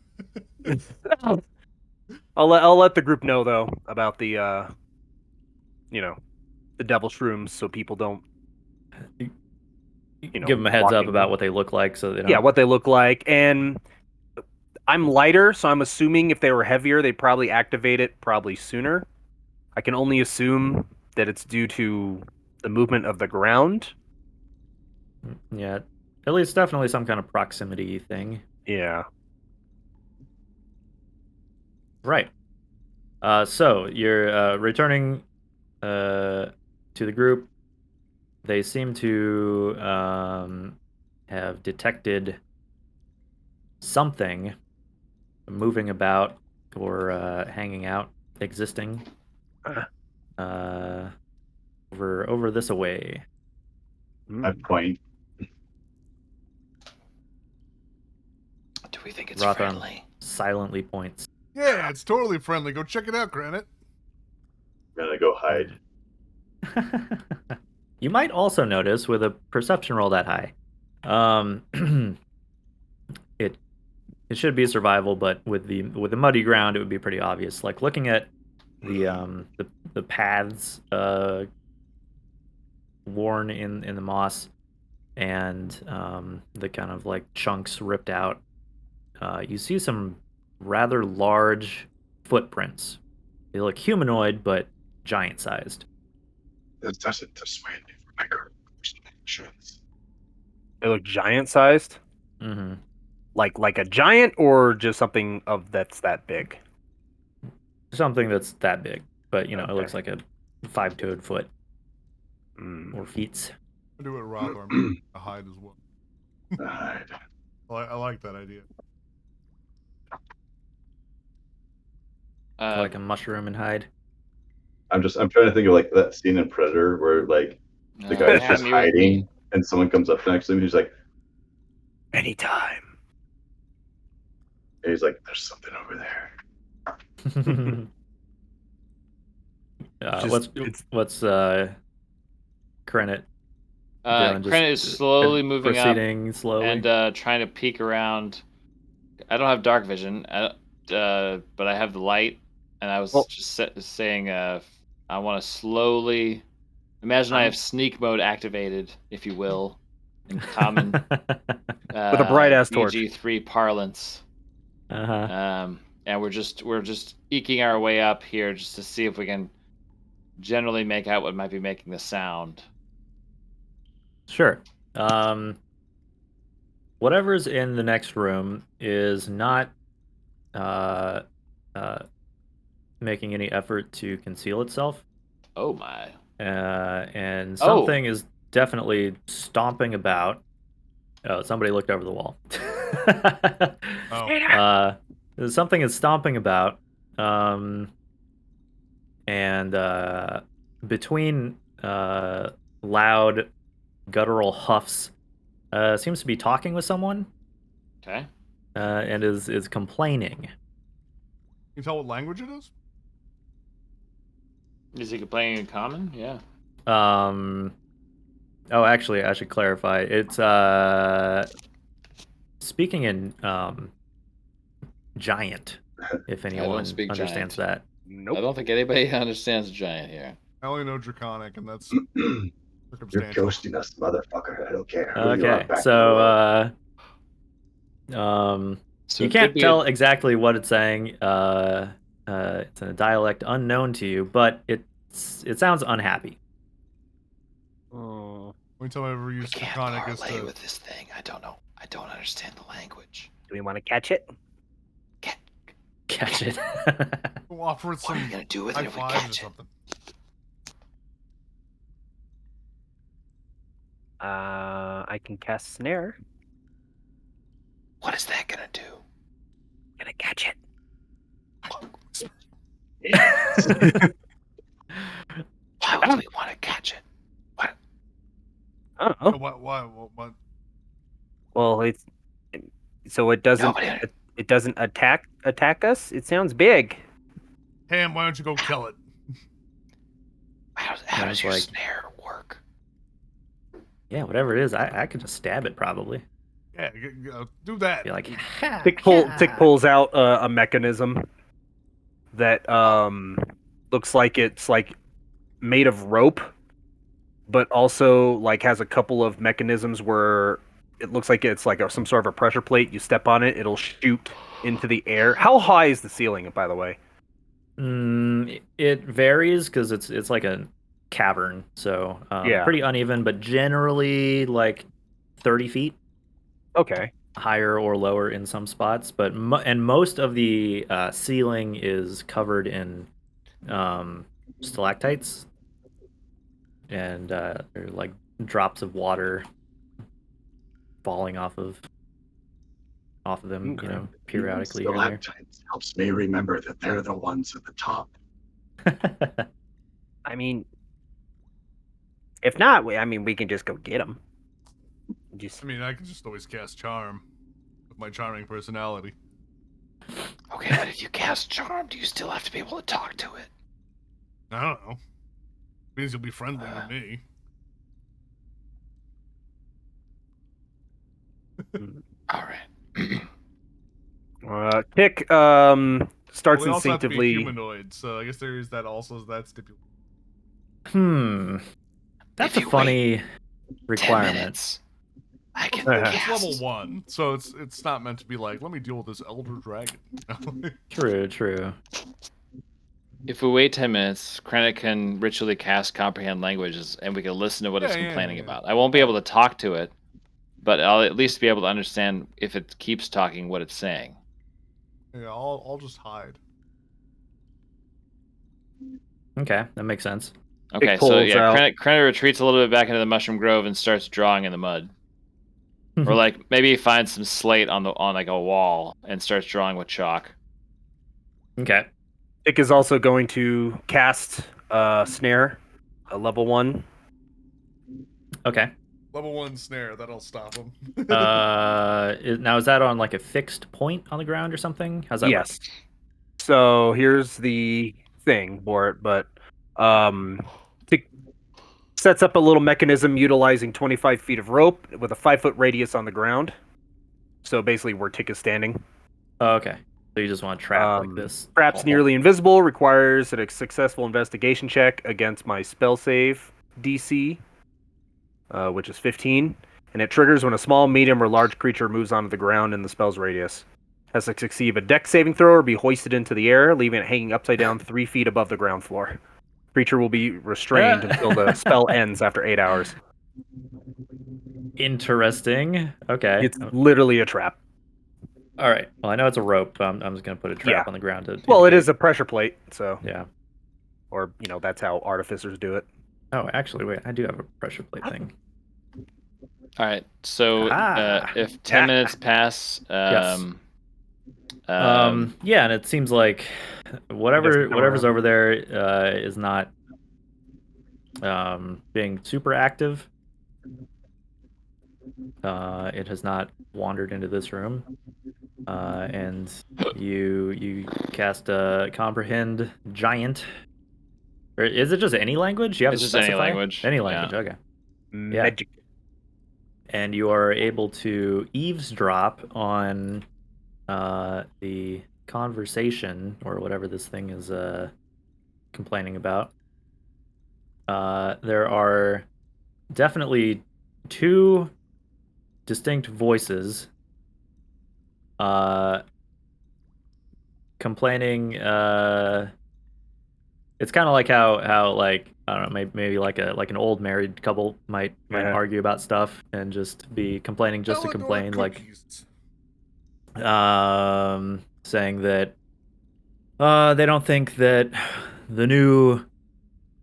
I'll let the group know though about the the devil shrooms, so people don't Give them a heads walk up in. about what they look like, so they don't. Yeah, what they look like. And I'm lighter, so I'm assuming if they were heavier, they'd probably activate it probably sooner. I can only assume that it's due to the movement of the ground. Yeah, at least definitely some kind of proximity thing. Yeah. Right. So you're returning to the group. They seem to have detected something moving about or hanging out, existing over this away. I point. do we think it's Rotham friendly? silently points. Yeah, it's totally friendly. Go check it out, Granite. I'm gonna go hide. You might also notice with a perception roll that high, it should be survival, but with the muddy ground, it would be pretty obvious. Like looking at the paths worn in the moss and the kind of like chunks ripped out, you see some rather large footprints. They look humanoid, but giant-sized. That doesn't dissuade me from my current actions. They look giant sized? Mm-hmm. Like a giant, or just something of that's that big? Something that's that big, but it Okay. looks like a 5-toed foot Mm. or feet. I do it Rotham. I'm going to hide as well. Hide. I like that idea. Like a mushroom and hide. I'm trying to think of like that scene in Predator where like the guy's have just me with me. hiding and someone comes up next to him. He's like, Anytime. there's something over there. What's Krenit doing? Krenit is slowly moving up proceeding slowly. and trying to peek around. I don't have dark vision, but I have the light, and I was saying I want to slowly imagine I have sneak mode activated, if you will, in common With a bright-ass torch. BG3 parlance. And we're just eking our way up here just to see if we can generally make out what might be making the sound. Sure. Whatever's in the next room is not making any effort to conceal itself. Oh my. And something is definitely stomping about. Oh, somebody looked over the wall. Something is stomping about. And between loud guttural huffs, seems to be talking with someone. Okay. And is complaining. Can you tell what language it is? Is he complaining in common? Yeah. Oh, actually, I should clarify. It's speaking in giant, if anyone understands that. Nope. I don't think anybody understands giant here. I only know Draconic, and that's You're circumstantial. ghosting us, motherfucker. I don't care. Who you are, Okay, back so So you it can't could be tell exactly what it's saying. It's in a dialect unknown to you, but it sounds unhappy. Only time I ever We used can't Draconic is parlay to. with this thing. I don't know. I don't understand the language. Do we want to catch it? catch it. We'll offer it What are some you gonna do with high it if we fives or catch it? something. I can cast snare. What is that gonna do? Gonna catch it. Why would we want to catch it? What? I don't know. What? Well, so it doesn't Nobody. it doesn't attack us. It sounds big. Ham, why don't you go kill it? How does your snare work? Yeah, whatever it is, I could just stab it probably. Yeah, do that. Be like, Tick pulls out a mechanism that looks like it's like made of rope, but also like has a couple of mechanisms where it looks like it's like some sort of a pressure plate. You step on it, it'll shoot into the air. How high is the ceiling, by the way? It varies because it's like a cavern, so Yeah. pretty uneven, but generally like 30 feet. Okay. Higher or lower in some spots, but most of the ceiling is covered in stalactites, and there are like drops of water falling off of them, Okay. you know, periodically here and Stalactites helps me remember that they're the ones at the top. there. I mean, if not, we can just go get them. I mean, I can just always cast charm with my charming personality. Okay, but if you cast charm, do you still have to be able to talk to it? I don't know. Means you'll be friendly with me. All right. Tick starts Well, they also have to be instinctively. humanoid, so I guess there is that also as that stipulation. That's If a you funny 10 requirement. minutes, I can It's cast. level 1, so it's not meant to be like, let me deal with this elder dragon. True. If we wait 10 minutes, Krennic can ritually cast comprehend languages, and we can listen to what it's Yeah, complaining yeah. about. I won't be able to talk to it, but I'll at least be able to understand if it keeps talking what it's saying. Yeah, I'll just hide. Okay, that makes sense. Okay, so yeah, Krennic retreats a little bit back into the mushroom grove and starts drawing in the mud. Or like maybe he finds some slate on like a wall and starts drawing with chalk. Okay. Tick is also going to cast snare, a level 1. Okay. Level 1 snare, that'll stop him. Now is that on like a fixed point on the ground or something? How's that work? Yes. So here's the thing for it, but Tick sets up a little mechanism utilizing 25 feet of rope with a 5-foot radius on the ground. So basically, where Tick is standing. Oh, okay. So you just want to trap like this. Traps nearly invisible, requires a successful investigation check against my spell save DC, which is 15, and it triggers when a small, medium, or large creature moves onto the ground in the spell's radius. Has to succeed a dex saving throw or be hoisted into the air, leaving it hanging upside down 3 feet above the ground floor. Creature will be restrained until the spell ends after 8 hours. Interesting. Okay. It's literally a trap. All right. Well, I know it's a rope. But I'm just gonna put a trap on the ground to. Well, it is a pressure plate, so yeah. Or that's how artificers do it. Oh, actually, wait. I do have a pressure plate thing. All right. So if 10 minutes pass, yes. Yeah, and it seems like whatever's over there is not being super active. It has not wandered into this room, and you cast a comprehend giant. Or is it just any language? You have it's to just specify? any language. Any language. Yeah. Okay. Magic. And you are able to eavesdrop on the conversation or whatever this thing is complaining about. There are definitely 2 distinct voices complaining. It's kind of like how like I don't know, maybe like an old married couple might argue about stuff and just be complaining just to complain, like saying that They don't think that the new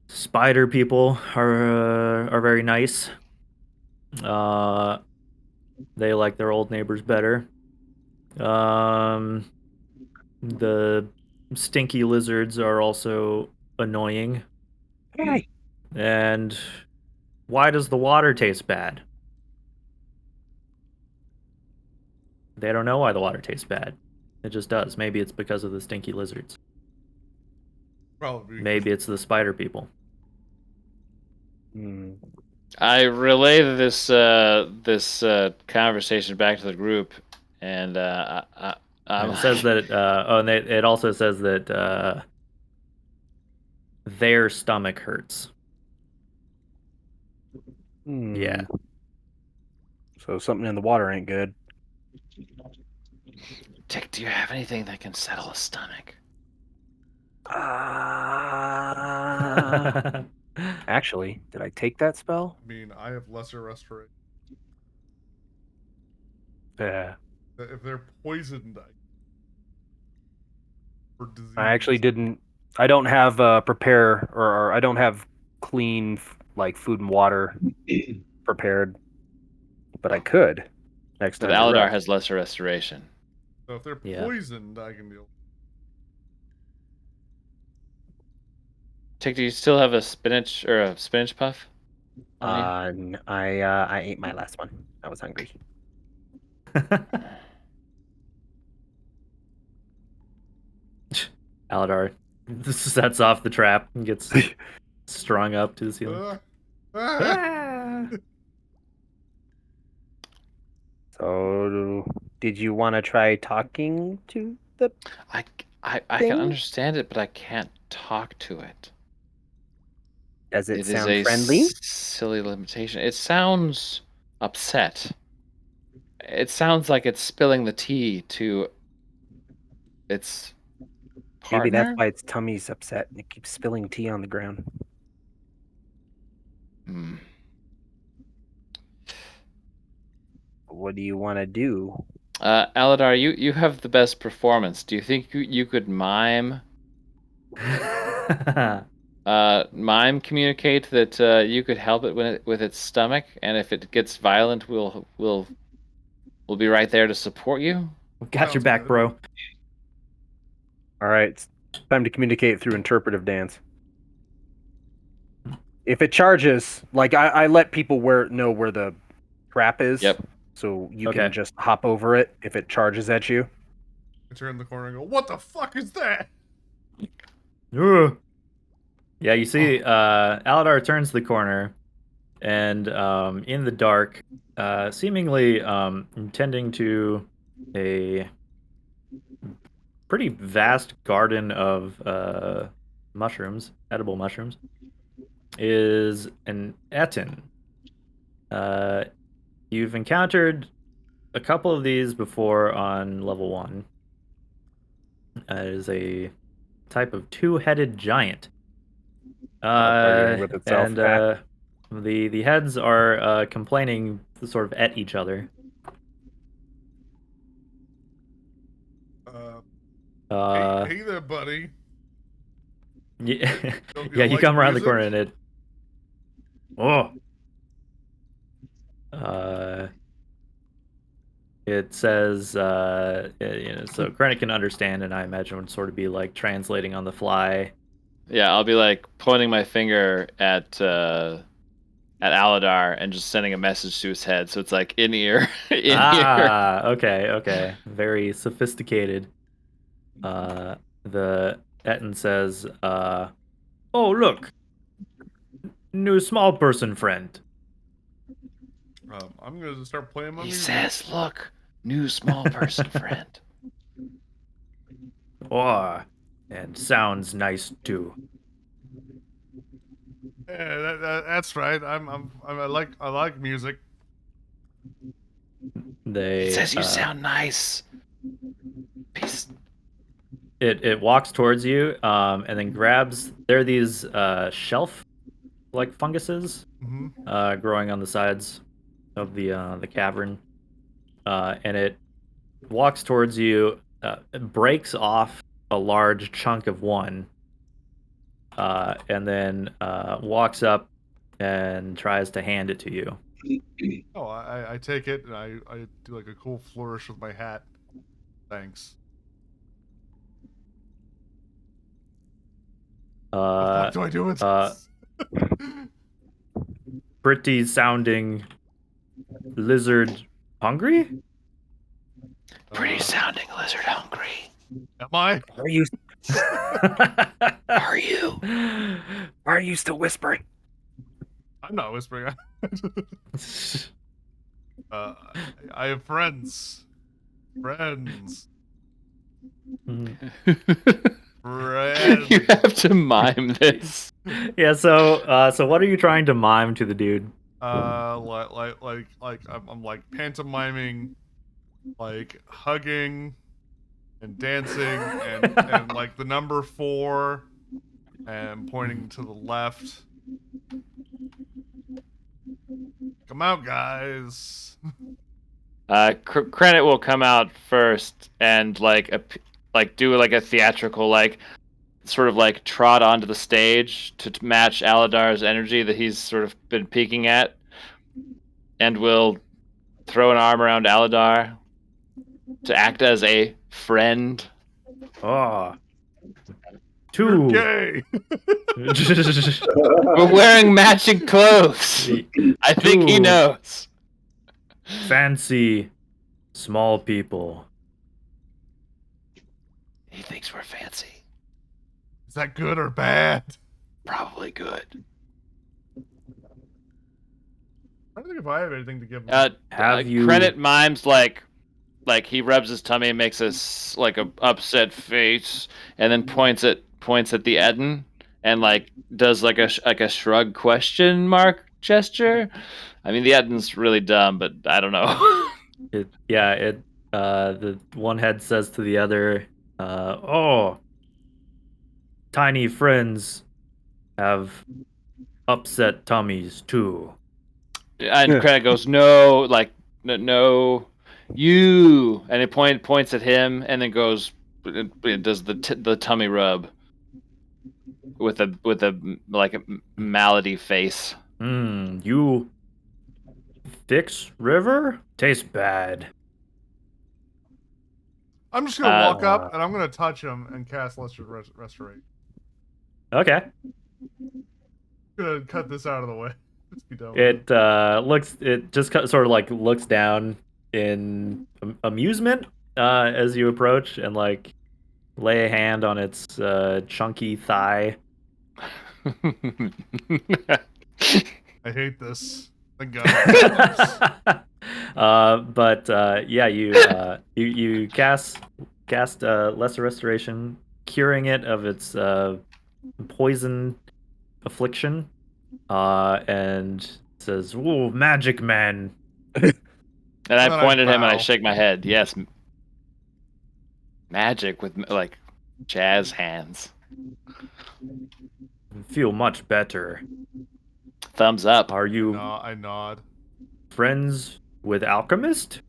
spider people are very nice. Uh, they like their old neighbors better. Um, the stinky lizards are also annoying. Hey. And why does the water taste bad? They don't know why the water tastes bad. It just does. Maybe it's because of the stinky lizards. Probably. Maybe it's the spider people. Hmm. I relay this conversation back to the group, and And it says that and it also says that their stomach hurts. Yeah. So something in the water ain't good. Tick, do you have anything that can settle a stomach? Actually, did I take that spell? I mean, I have lesser restoration. Yeah. If they're poisoned for disease, I actually didn't. I don't have prepare or I don't have clean like food and water prepared, but I could next But time. we Aladar rest. has lesser restoration. So if they're Yeah. poisoned, I can deal. Tick, do you still have a spinach puff? I ate my last one. I was hungry. Aladar sets off the trap and gets strung up to the ceiling. Ah! So, did you want to try talking to the? I can Thing? understand it, but I can't talk to it. Does it It is sound a friendly? silly limitation. It sounds upset. It sounds like it's spilling the tea to its Maybe that's partner. why its tummy's upset and it keeps spilling tea on the ground. Hmm. What do you want to do? Aladar, you have the best performance. Do you think you could mime communicate that you could help it with its stomach, and if it gets violent, we'll be right there to support you? Got your Sounds back, good. bro. All right, it's time to communicate through interpretive dance. If it charges, like I let people know where the trap is. Yep. So you Okay. can just hop over it if it charges at you. I turn the corner and go, "What the fuck is that?" Ugh. Yeah, you see, Aladar turns the corner, and in the dark, seemingly intending to a pretty vast garden of mushrooms, edible mushrooms, is an Etin. You've encountered a couple of these before on level 1. It is a type of two-headed giant. Targeting with itself. And the heads are complaining sort of at each other. Hey there, buddy. Yeah, You yeah. You like come around the music? corner and it. Oh. It says, so Krennic can understand, and I imagine would sort of be like translating on the fly. Yeah, I'll be like pointing my finger at Aladar and just sending a message to his head. So it's like in ear, in ear. Okay. Very sophisticated. The Etin says, "Oh, look, new small person friend." I'm gonna just start playing my He music. says, "Look, new small person friend." Oh, and sounds nice too. Yeah, that's right. I like music. They He says you sound nice. Peace. it walks towards you, and then grabs. There are these shelf like funguses growing on the sides of the cavern, and it walks towards you, breaks off a large chunk of one, and then walks up and tries to hand it to you. Oh, I take it and I do like a cool flourish with my hat. Thanks. What the fuck do I do with this? Pretty sounding lizard hungry? Pretty sounding lizard hungry. Am I? Are you Are you? are you still whispering? I'm not whispering. I have friends. Friends. Friends. You have to mime this. Yeah, so what are you trying to mime to the dude? Like I'm like pantomiming, like hugging and dancing and like the number 4 and pointing to the left. Come out, guys. Credit will come out first and like do like a theatrical like sort of like trot onto the stage to match Aladar's energy that he's sort of been peeking at, and will throw an arm around Aladar to act as a friend. Oh. You're Two. gay. We're wearing matching clothes. I think he Two. knows. Fancy small people. He thinks we're fancy. Is that good or bad? Probably good. I don't think if I have anything to give him. Have you- Credit mimes like he rubs his tummy and makes like a upset face, and then points at the Eden and like does like a shrug question mark gesture. I mean, the Eden's really dumb, but I don't know. The one head says to the other, oh, tiny friends have upset tummies too. And Credit goes, no, like no, you, and it points at him, and then goes, it does the tummy rub with a like a malady face. You fix river? Tastes bad. I'm just gonna walk up and I'm gonna touch him and cast Lesser Restoration. Okay. I'm gonna cut this out of the way. Let's be done with It just sort of like looks down in amusement as you approach and like lay a hand on its chunky thigh. I hate this. Thank God. You cast Lesser Restoration, curing it of its poison affliction, and says, "Ooh, magic man." And I Then I point at him and I bow. shake my head. Yes, magic with like jazz hands. Feel much better. Thumbs up. Are you No, I nod. friends with Alchemist?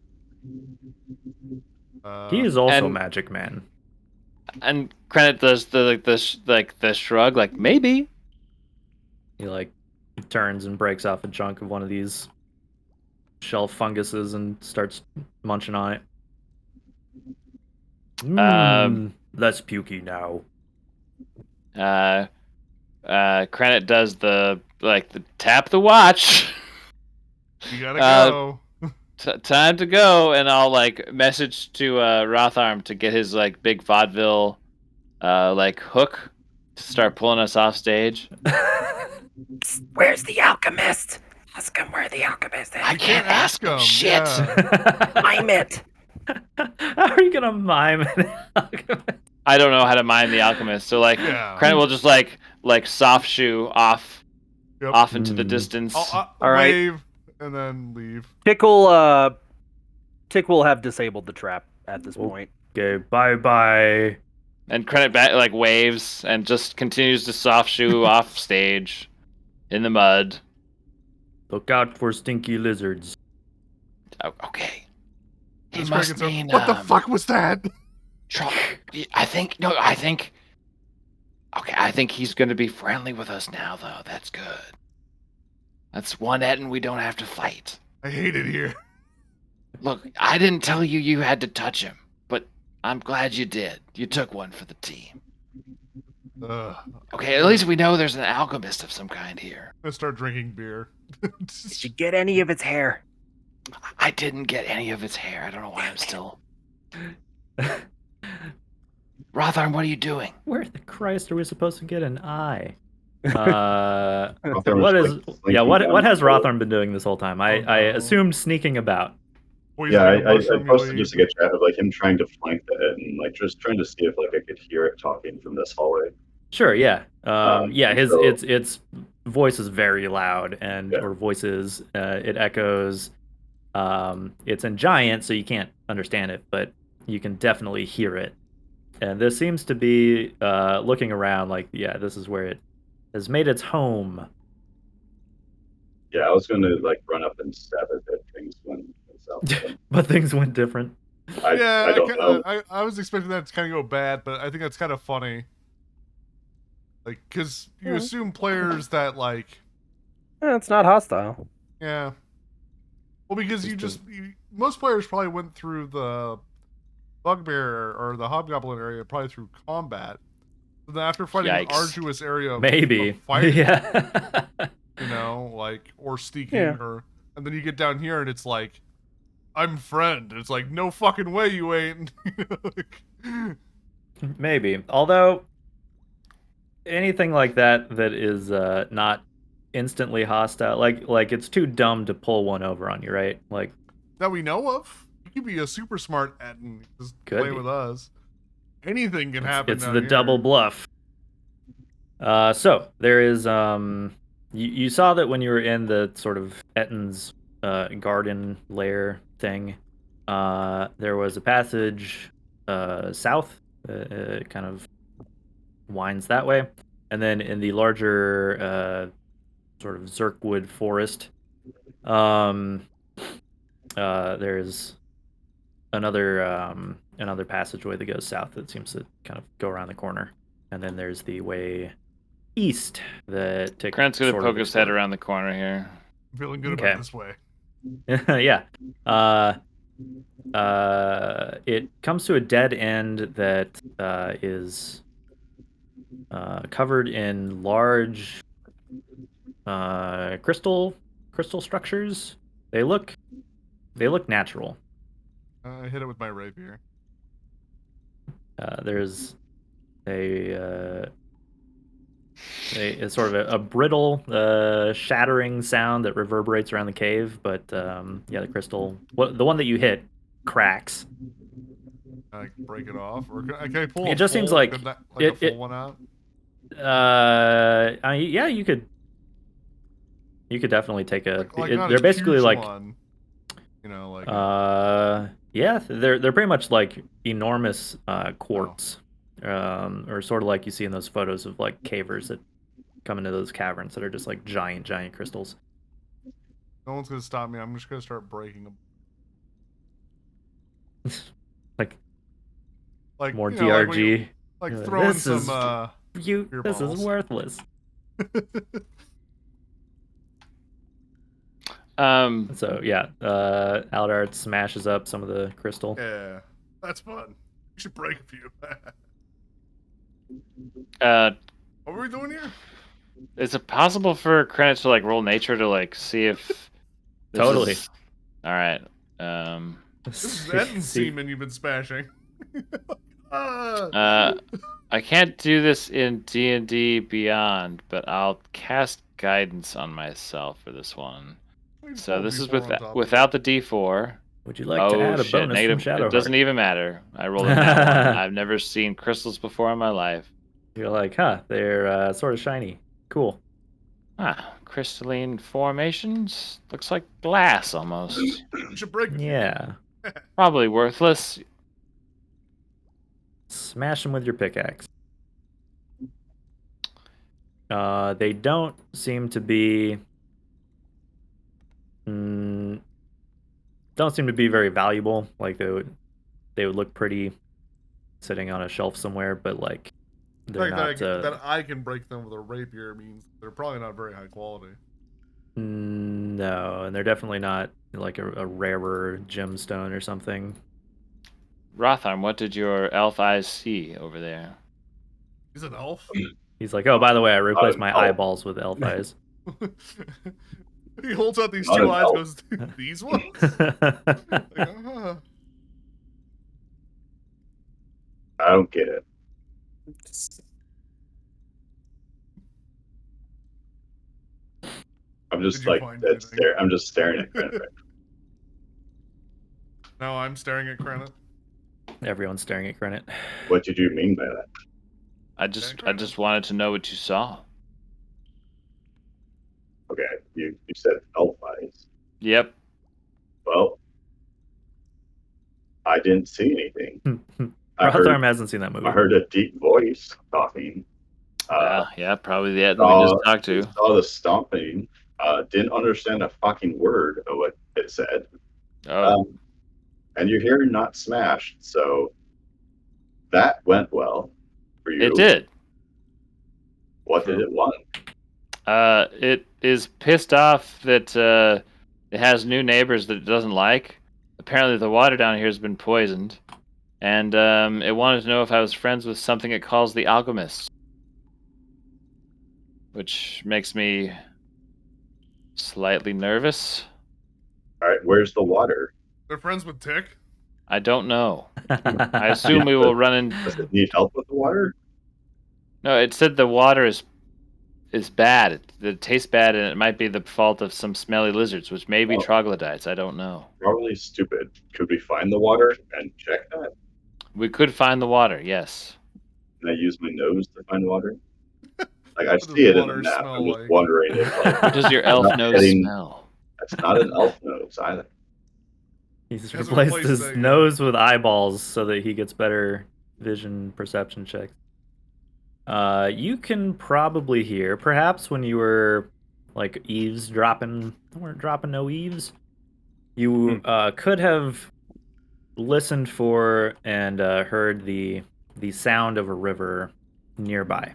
He is also magic man. And Credit does the shrug, like maybe. He turns and breaks off a chunk of one of these shell funguses and starts munching on it. Less pukey now. Credit does the tap the watch. You gotta go. Time to go, and I'll like message to Rotharm to get his like big vaudeville hook to start pulling us off stage. Where's the alchemist? Ask him where the alchemist is. I can't ask him shit. Yeah. Mime it. How are you gonna mime an alchemist? I don't know how to mime the alchemist, so Yeah. Credit will just like soft shoe off Yep. into the distance. I'll All right. wave and then leave. Tick will have disabled the trap at this point. Okay, bye. And Credit back waves and just continues to soft shoe off stage in the mud. Look out for stinky lizards. Okay. He This must cricket's mean, what the fuck was that? I think no. I think. Okay, I think he's going to be friendly with us now, though. That's good. That's one Etten we don't have to fight. I hate it here. Look, I didn't tell you you had to touch him, but I'm glad you did. You took one for the team. Okay, at least we know there's an alchemist of some kind here. I'm gonna start drinking beer. Did you get any of its hair? I didn't get any of its hair. I don't know why I'm still... Rotharm, what are you doing? Where the Christ are we supposed to get an eye? What has Rotharm been doing this whole time? I assumed sneaking about. Yeah, I posted just like a chat of like him trying to flank the head and like just trying to see if like I could hear it talking from this hallway. Sure, yeah. Its voice is very loud or voices it echoes. It's in giant, so you can't understand it, but you can definitely hear it. And this seems to be looking around like, this is where it has made its home. Yeah, I was gonna like run up and stab it, but things went south. But things went different. I don't know. I was expecting that to kind of go bad, but I think that's kind of funny. Like, because you assume players that like, it's not hostile. Yeah. Well, because most players probably went through the bugbear or the hobgoblin area probably through combat. So then after fighting an arduous area of fighting, you know, like or sneaking and then you get down here and it's like, I'm friend. It's like, no fucking way you ain't. Maybe. Although anything like that is not instantly hostile, like it's too dumb to pull one over on you, right? Like that we know of. You could be a super smart and just play with us. Anything can happen. It's the double bluff. So there is you saw that when you were in the sort of Etten's garden lair thing. There was a passage south, kind of winds that way, and then in the larger sort of Zerkwood forest, there's another passageway that goes south that seems to kind of go around the corner, and then there's the way east that takes. Grant's gonna poke his head around the corner here. I'm feeling good about this way. Yeah. It comes to a dead end that is covered in large crystal structures. They look natural. I hit it with my rapier. There's a sort of a brittle shattering sound that reverberates around the cave, but the crystal, the one that you hit, cracks. I break it off, or can I pull? It just seems like a full one out. You could definitely take a. They're basically like, one, you know, like. They're pretty much like enormous quartz. Or sort of like you see in those photos of like cavers that come into those caverns that are just like giant crystals. No one's gonna stop me. I'm just gonna start breaking them. like more you know, DRG. Like throwing some. This is worthless. So yeah, Aldart smashes up some of the crystal. Yeah, that's fun. You should break a few. What were we doing here? Is it possible for Krennic to like roll nature to like see if totally all right? This is Etten's semen you've been smashing. I can't do this in D&D Beyond, but I'll cast guidance on myself for this one. So this is without the D4. Would you like to add a bonus negative, from Shadowheart? It doesn't even matter. I rolled a nat 1. I've never seen crystals before in my life. You're like, they're sort of shiny. Cool. Crystalline formations. Looks like glass almost. You should break. Yeah. Probably worthless. Smash them with your pickaxe. They don't seem to be. Don't seem to be very valuable. Like they would look pretty sitting on a shelf somewhere, but like The they're fact not. that I can break them with a rapier means they're probably not very high quality. No, and they're definitely not like a rarer gemstone or something. Rotharm, what did your elf eyes see over there? He's an elf. He's like, oh, by the way, I replaced my elf. eyeballs with elf eyes. He holds out these Not two an eyes, elf. goes, these ones? Like, I don't get it. I'm just Did you like find dead anything? stare. I'm just staring at Krennic. Now I'm staring at Krennic. Everyone's staring at Krennic. What did you mean by that? I just wanted to know what you saw. Okay, you said elf eyes. Yep. Well, I didn't see anything. Rotharm hasn't seen that movie. I heard a deep voice talking. Yeah, probably the that we just talked to. Saw the stomping. Didn't understand a fucking word of what it said. Oh, And your hearing not smashed, so that went well for you. it did. What did it want? It is pissed off that it has new neighbors that it doesn't like. Apparently, the water down here has been poisoned, and it wanted to know if I was friends with something it calls the alchemists, which makes me slightly nervous. All right, where's the water? They're friends with Tick. I don't know. I assume we will run in. Does it need help with the water? No, it said the water is bad. It tastes bad, and it might be the fault of some smelly lizards, which may be troglodytes. I don't know. Probably stupid. Could we find the water and check that? We could find the water, yes. Can I use my nose to find water? Like I What does see it in the water map. smell I'm just like? wondering if like What does your elf not nose getting- smell? that's not an elf nose either. He's Has replaced replaced his that, yeah. nose with eyeballs so that he gets better vision perception checks. You can probably hear, perhaps when you were like eavesdropping, weren't dropping no eaves. You could have listened for and heard the sound of a river nearby.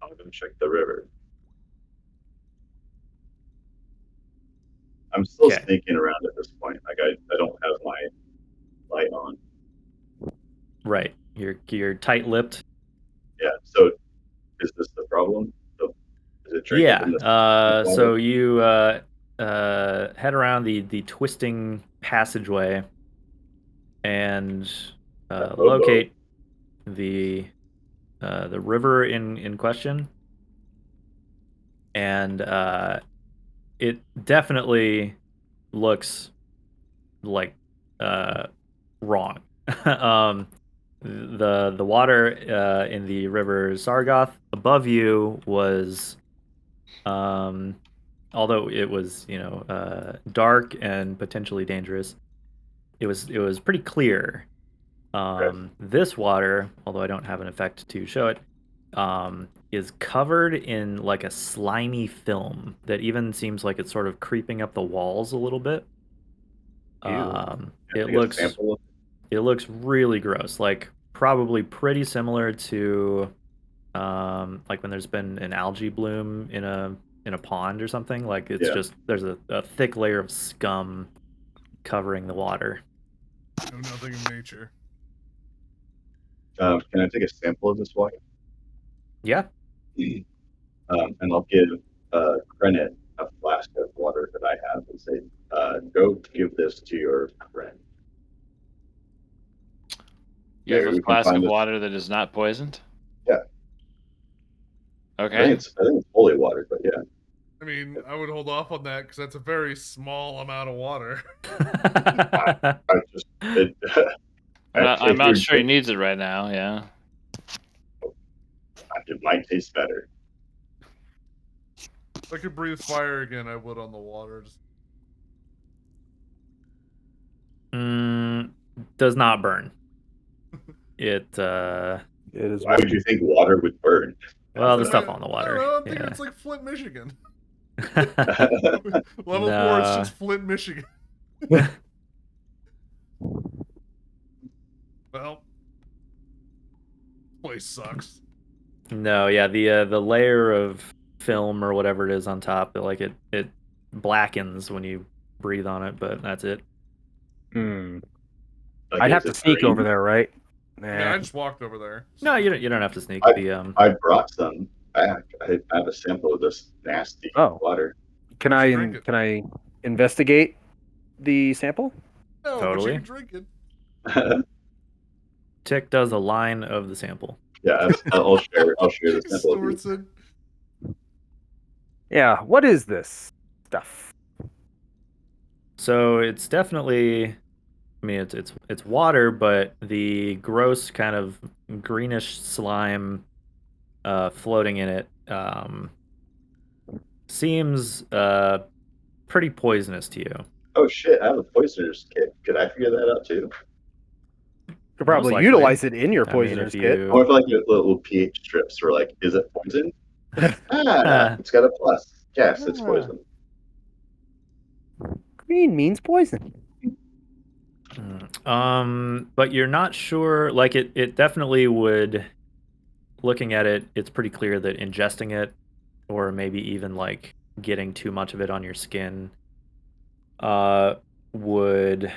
I'm gonna check the river. I'm still Okay. sneaking around at this point. Like I don't have my light on. Right, you're tight-lipped. Yeah. So is this the problem? So, is it drinking from the Yeah. So water? you head around the twisting passageway and locate the river in question, and it definitely looks like wrong. The water in the river Sargoth above you was, although it was dark and potentially dangerous, it was pretty clear. This water, although I don't have an effect to show it, is covered in like a slimy film that even seems like it's sort of creeping up the walls a little bit. It looks really gross, like probably pretty similar to like when there's been an algae bloom in a pond or something. Like it's just there's a thick layer of scum covering the water. No, nothing in nature. Can I take a sample of this water? Yeah. And I'll give Krennic a flask of water that I have and say, go give this to your friend. You have Maybe a we can flask find of this- water that is not poisoned? Yeah. I Okay. think it's holy water, but yeah. I mean, I would hold off on that because that's a very small amount of water. I'm not sure he needs it right now, yeah. It might taste better. If I could breathe fire again, I would on the water. Just... Does not burn. It is. Why would you think water would burn? well, the stuff on the I water. don't know, I'm thinking it's like Flint, Michigan. Level 4, it's just Flint, Michigan. Well, place sucks. No, yeah, the layer of film or whatever it is on top, it blackens when you breathe on it, but that's it. Hmm. Like, I'd have is to it sneak green? over there, right? Yeah, I Nah. just walked over there. No, you don't have to sneak. I brought some back. I have a sample of this nasty Oh. water. Can You I should drink it. can I investigate the sample? No, Totally. but you can drink it. Tick does a line of the sample. Yeah, I'll share. I'll share the He sample with you. snorts it. Yeah. What is this stuff? So it's definitely, I mean, it's water, but the gross kind of greenish slime floating in it seems pretty poisonous to you. Oh shit! I have a poisoner's kit. Could I figure that out too? Could Most probably likely. utilize it in your I mean, poisoner's if kit. Or you if like little pH strips were like, is it poison? It's got a plus. Yes, it's poison. Green means poison. But you're not sure. Like it definitely would. Looking at it, it's pretty clear that ingesting it, or maybe even like getting too much of it on your skin, would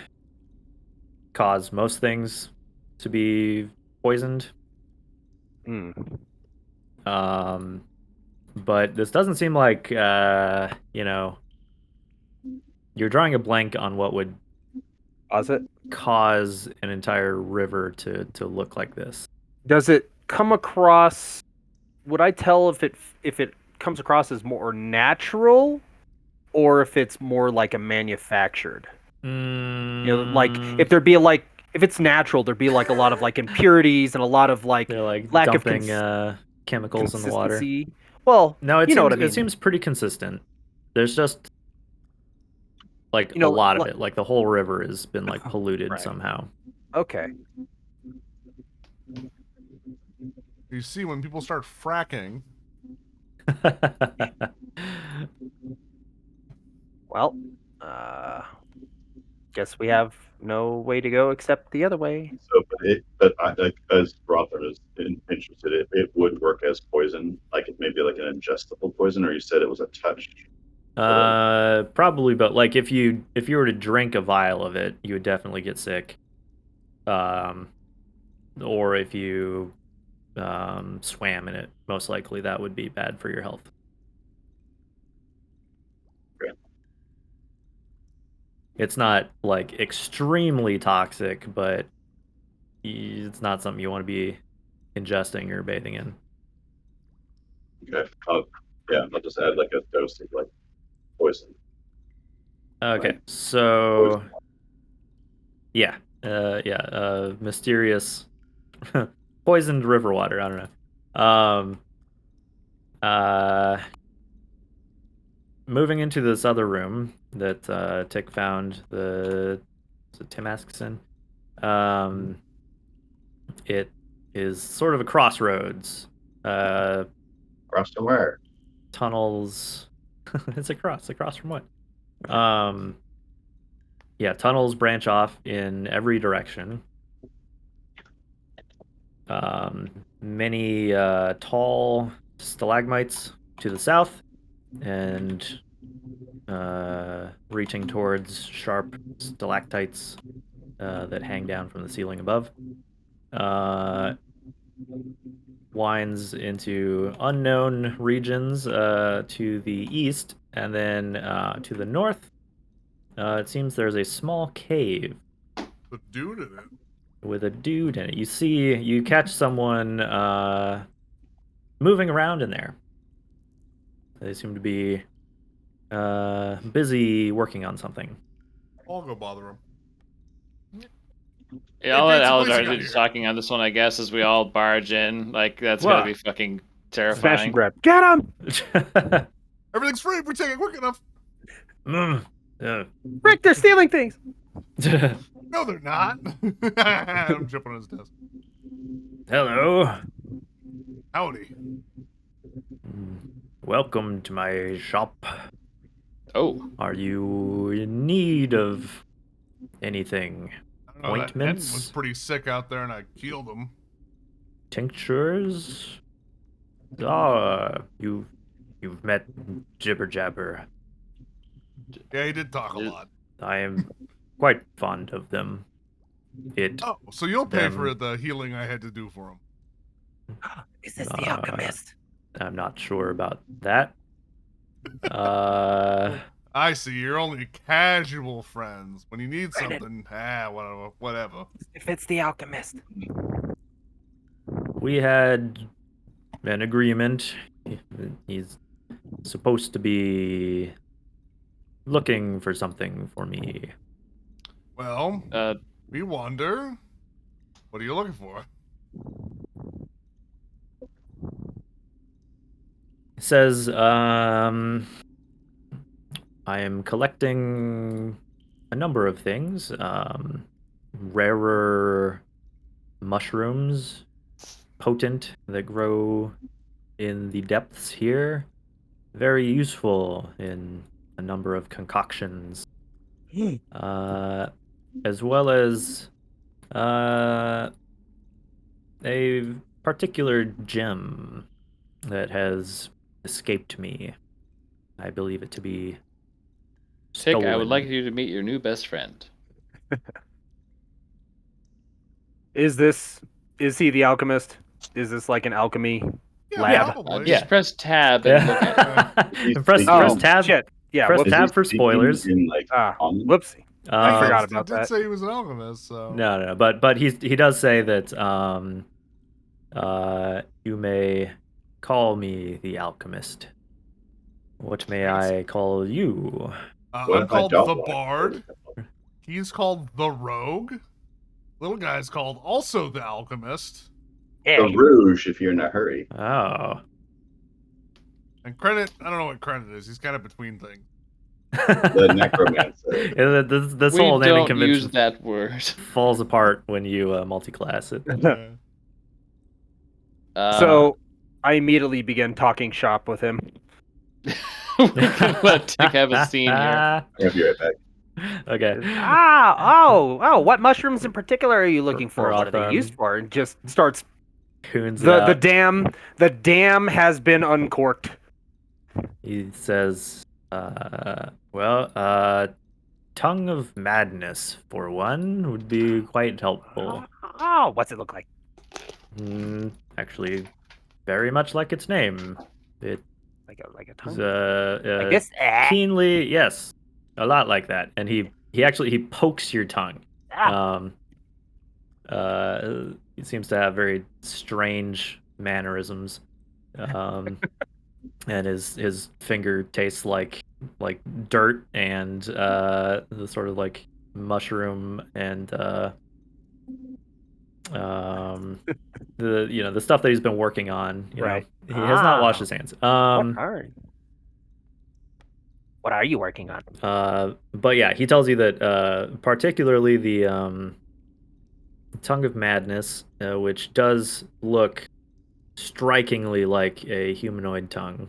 cause most things to be poisoned. Hmm. But this doesn't seem like you're drawing a blank on what would Does it? cause an entire river to look like this. Does it come across? Would I tell if it comes across as more natural, or if it's more like a manufactured? You know, like if it's natural, there'd be like a lot of like impurities and a lot of like They're like lack of dumping chemicals in the water. consistency. Well, No, you know what I mean. it seems pretty consistent. There's just like You know, a lot of it. Like the whole river has been like polluted Right. somehow. Okay. You see, when people start fracking, Well, guess we have no way to go except the other way. So, but I, like, as Rother is interested, it would work as poison, like it may be like an ingestible poison, or you said it was a touch. Probably, but like if you were to drink a vial of it, you would definitely get sick. Or if you swam in it, most likely that would be bad for your health. Okay. It's not like extremely toxic, but it's not something you want to be ingesting or bathing in. Okay. Yeah, I'll just add like a dose of like poison. Okay, Right. so yeah, mysterious poisoned river water. I don't know. Moving into this other room that Tick found, is it Tim Askson? It is sort of a crossroads. Cross to where? Tunnels. It's across from what? Yeah, tunnels branch off in every direction. Many tall stalagmites to the south, and reaching towards sharp stalactites that hang down from the ceiling above. Winds into unknown regions to the east, and then to the north, it seems there's a small cave the dude in it. with a dude in it. You catch someone moving around in there. They seem to be busy working on something. I'll go bother him. Yeah, I'll let Hey, Aladar Pizza, do what the you got talking on this one, I guess, as we all barge in. Like, that's Whoa. gonna be fucking Smash and terrifying. grab. Get him! Everything's free if we take it quick enough. Rick, they're stealing things. No, they're not. I'm jumping on his desk. Hello. Howdy. Welcome to my shop. Oh, Are you in need of anything? Not That hen was ointments, pretty sick out there, and I killed him. tinctures. Ah, you've met Jibber Jabber. Yeah, he did talk a Is- lot. I am quite fond of them. Oh, so you'll pay for them- the healing I had to do for him. Is this the alchemist? I'm not sure about that. I see. You're only casual friends. When you need Granted. something, whatever. If it's the alchemist. We had an agreement. He's supposed to be looking for something for me. Well, Uh, we wonder. What are you looking for? It says, I am collecting a number of things. Rarer mushrooms, potent, that grow in the depths here. Very useful in a number of concoctions. As well as a particular gem that has escaped me. I believe it to be Tick, stolen. I would like you to meet your new best friend. Is he the alchemist? Is this like an alchemy Yeah, lab? probably. Just press tab and look at it. And press Oh, tab. shit. Yeah, Press whoops. tab Is he for speaking spoilers. In, like, common? Whoopsie. I Yeah, forgot he about did that. say he was an alchemist, so. No, but he does say that you may call me the alchemist. What may I call you? What I'm if I called don't the want to Bard. call it? He's called the Rogue. Little guy's called also the Alchemist. Yeah. The Rouge, if you're in a hurry. Oh. And Credit, I don't know what Credit is. He's kind of between things. The Necromancer. Yeah, this We whole naming don't convention use that word. falls apart when you multi-class it. Yeah. So I immediately begin talking shop with him. we can let Tick have a scene here. I'll be right back. Okay. What mushrooms in particular are you looking for? What are they Rotham used for? And just starts Coons it the out. dam has been uncorked. He says, Tongue of Madness, for one, would be quite helpful. Oh, what's it look like? Actually, very much like its name. It Like a is, tongue? Like this? keenly, yes, a lot like that. And he pokes your tongue. He seems to have very strange mannerisms. And his finger tastes like dirt and the sort of like mushroom and the stuff that he's been working on. You Right. know, he has not washed his hands. What are you working on? But yeah, he tells you that particularly the Tongue of Madness, which does look strikingly like a humanoid tongue.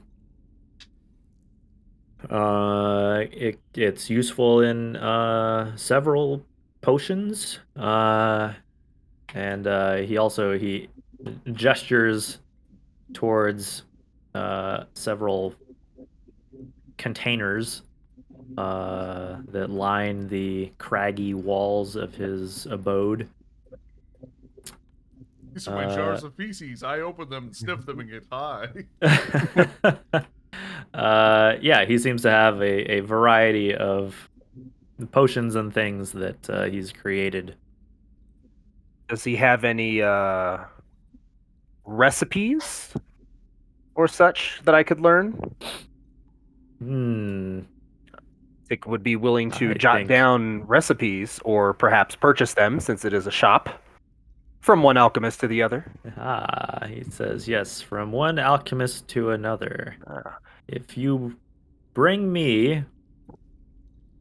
It's useful in several potions, and he gestures towards several containers that line the craggy walls of his abode. These are my jars of feces. I open them, sniff them, and get high. Yeah, he seems to have a variety of potions and things that he's created. Does he have any recipes or such that I could learn? It would be willing to jot down recipes or perhaps purchase them, since it is a shop, from one alchemist to the other. He says, yes, from one alchemist to another. If you bring me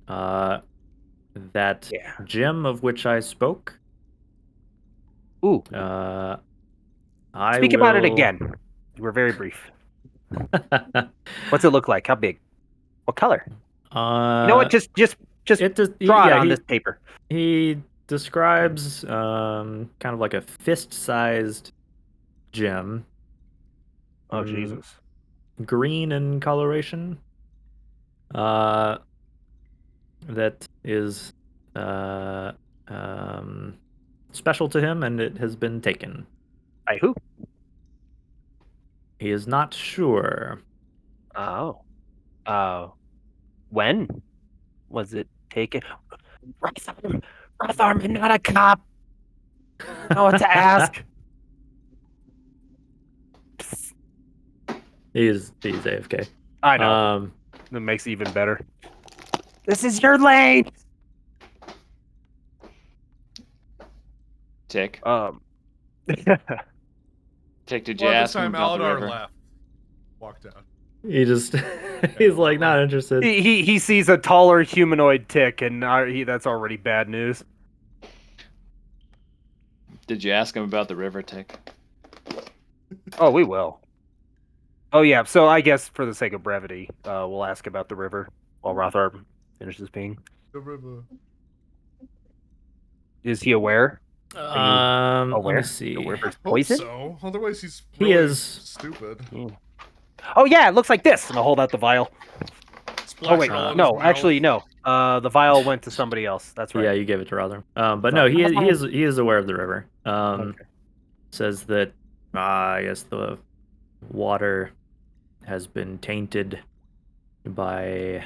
that gem of which I spoke, Ooh. I Speak about it again. You were very brief. What's it look like? How big? What color? You know what? Just draw it on this paper. He describes kind of like a fist-sized gem. Oh Jesus! Green in coloration. That is special to him, and it has been taken. By who? He is not sure. Oh. When was it taken? Rothorm, I'm not a cop. I know what to ask. He's AFK. I know. That makes it even better. This is your lane. Tick. Tick, did you Well, at ask this him time, about the Aladar river? left. Walked out. He just he's like not interested. He sees a taller humanoid Tick, and that's already bad news. Did you ask him about the river, Tick? Oh, we will. Oh yeah, so I guess for the sake of brevity, we'll ask about the river while Rothorm finishes peeing. The river. Is he aware? Let Aware? me see. The river's Hope poison? so. Otherwise, he's He really is. stupid. Oh yeah, it looks like this. And I'll hold out the vial. Splash Oh wait, all in his no, mouth. actually no. The vial went to somebody else. That's right. Yeah, you gave it to Rotherham. But no, he is aware of the river. Okay. Says that I guess the water has been tainted by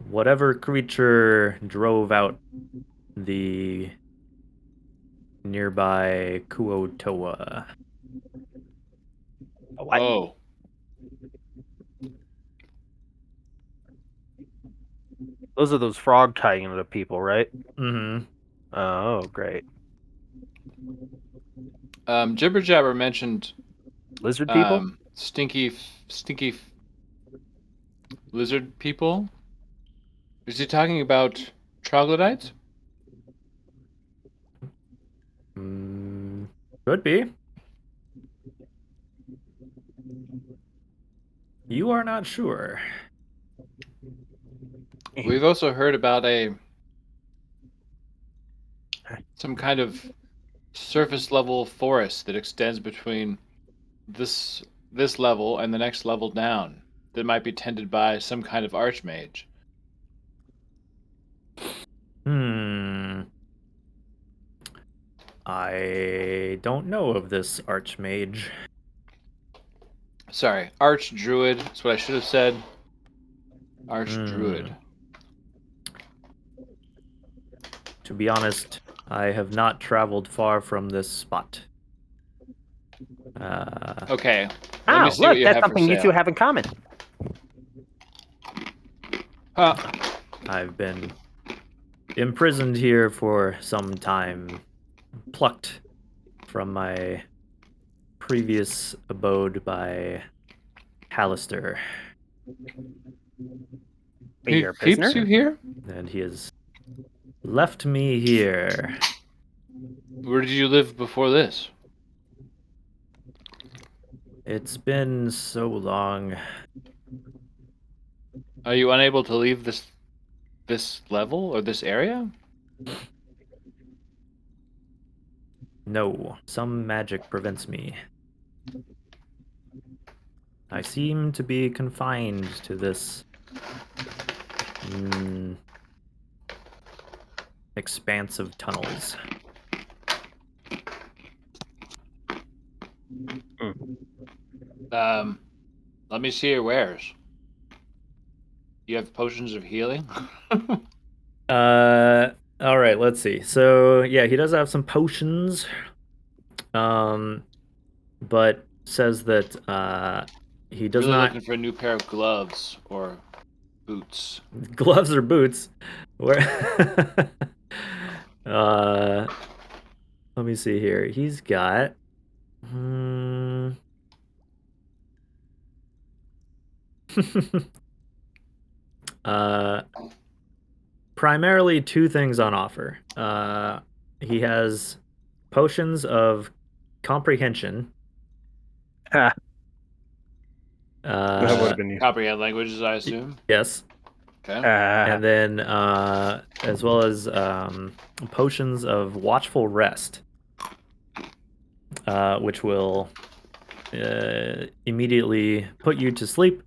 whatever creature drove out the nearby Kuotoa. What? Oh. Those are those frog tying into people, right? Mm-hmm. Oh, great. Jibber Jabber mentioned Lizard people? stinky lizard people. Is he talking about troglodytes? Could be. You are not sure. We've also heard about some kind of surface level forest that extends between this level and the next level down that might be tended by some kind of archmage. I don't know of this archmage. Sorry, arch druid. That's what I should have said. Arch druid. To be honest, I have not traveled far from this spot. Okay. Oh, look, that's something you two have in common. I've been imprisoned here for some time, plucked from my previous abode by Hallister. He keeps you here? And he has left me here. Where did you live before this? It's been so long. Are you unable to leave this level or this area? No, some magic prevents me. I seem to be confined to this expanse of tunnels. Let me see your wares. You have potions of healing? All right, let's see. So, yeah, he does have some potions. But says that he does really not looking for a new pair of gloves or boots. Gloves or boots? Where let me see here. He's got primarily two things on offer. He has potions of comprehension. That would have been comprehend languages, I assume. Yes. Okay. And then as well as potions of watchful rest, which will immediately put you to sleep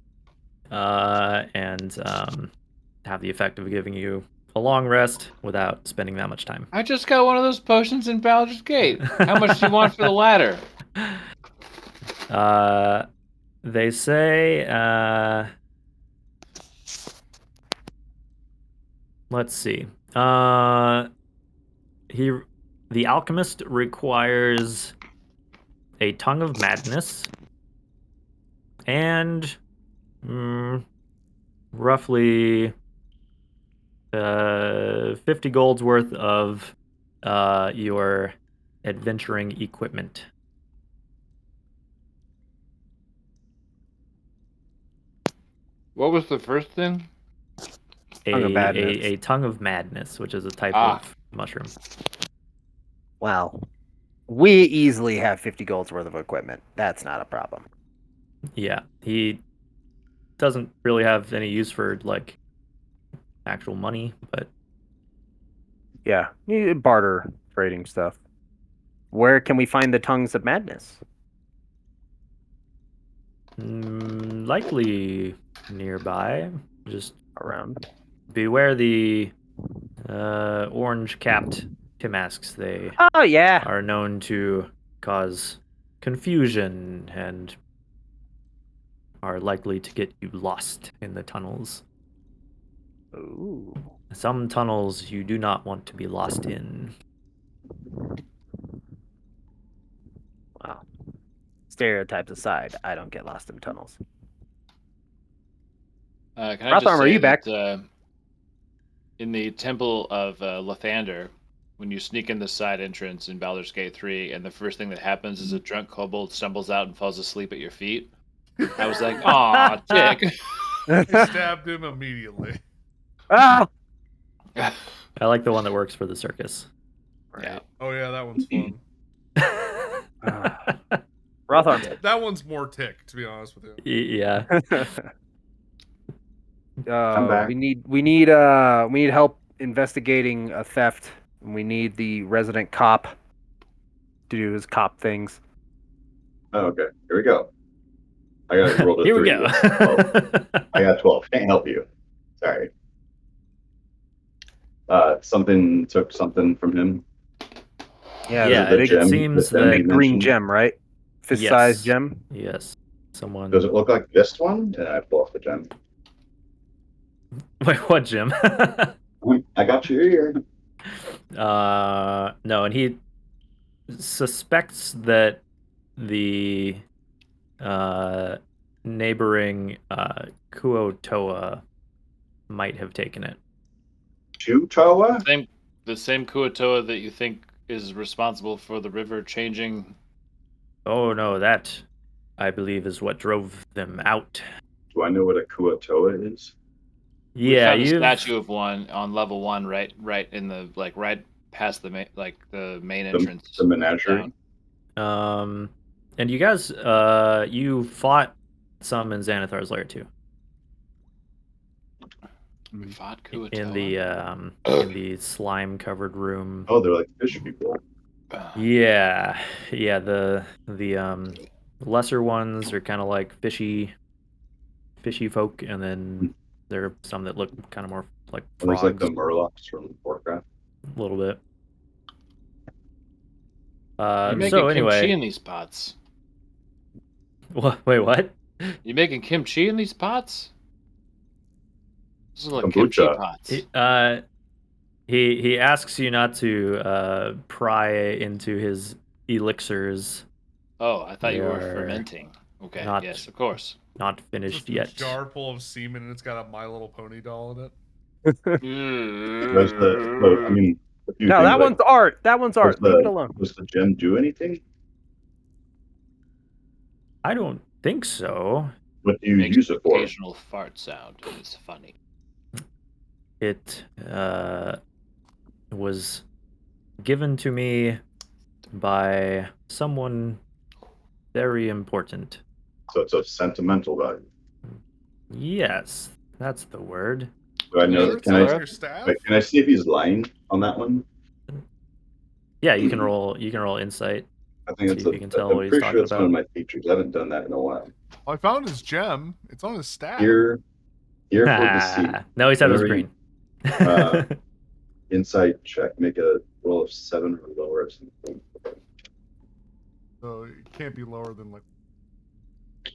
and have the effect of giving you a long rest without spending that much time. I just got one of those potions in Baldur's Gate. How much do you want for the latter? They say, let's see. The alchemist requires a tongue of madness and roughly 50 gold's worth of your adventuring equipment. What was the first thing? Tongue of madness. A tongue of madness, which is a type Ah. of mushroom. Well, we easily have 50 gold's worth of equipment. That's not a problem. Yeah, he doesn't really have any use for like actual money, but Yeah, you barter trading stuff. Where can we find the tongues of madness? likely nearby. Just Around. beware the orange-capped Timasks. They Oh yeah. are known to cause confusion and are likely to get you lost in the tunnels. Ooh. Some tunnels you do not want to be lost in. Wow. Stereotypes aside, I don't get lost in tunnels. Can I just Rothorm, say are you back? that in the Temple of Lathander, when you sneak in the side entrance in Baldur's Gate 3, and the first thing that happens is a drunk kobold stumbles out and falls asleep at your feet, I was like, aw, dick. I stabbed him immediately. Ah! I like the one that works for the circus. Yeah. Oh yeah, that one's fun. Rothorm. That one's more tick, to be honest with you. Yeah. I'm back. We need help investigating a theft. And we need the resident cop to do his cop things. Oh, okay. Here we go. I got rolled a Here we 3. go. I got 12. Can't help you. Sorry. Something took something from him. Yeah, Yeah, the it big, seems the gem that you green mentioned. gem, right? Fist-sized gem. Yes. Someone. Does it look like this one? And I pull off the gem. Wait, what, Jim? I got your ear. No, and he suspects that the neighboring Kuotoa might have taken it. Chutoa? The same Kuotoa that you think is responsible for the river changing. Oh no, that I believe is what drove them out. Do I know what a Kuotoa is? We Yeah, found a you've statue of one on level 1, right in the right past the main entrance. The menagerie. down. And you guys you fought some in Xanathar's lair too. We fought Kuotoa. In the slime covered room. Oh, they're like fish people. Yeah. The lesser ones are kind of like fishy folk, and then there are some that look kind of more like frogs. There's like the Murlocs from Warcraft. A little bit. You're making So anyway, kimchi in these pots. what? Wait, what? You making kimchi in these pots? These are like Kombucha. kimchi pots. He asks you not to pry into his elixirs. Oh, I thought you were They are fermenting. Okay, not- yes, of course. Not finished Just a yet. jar full of semen and it's got a My Little Pony doll in it. Does the, I mean, a few No, things, that like, one's art. That one's art. Leave it alone. Does the gem do anything? I don't think so. What do you Makes use an it for? occasional fart sound. It's funny. It was given to me by someone very important. So it's of sentimental value. Yes, that's the word. Do I know? Sure, Can I? it's your staff? Wait, can I see if he's lying on that one? Yeah, you can roll. You can roll insight. I think See it's if you can tell I'm what he's pretty sure talking it's one of about. my features. I haven't done that in a while. I found his gem. It's on his staff. Here for the sea. No, he said it was Whenever green. Insight check. Make a roll of 7 or lower. Or something. So it can't be lower than like.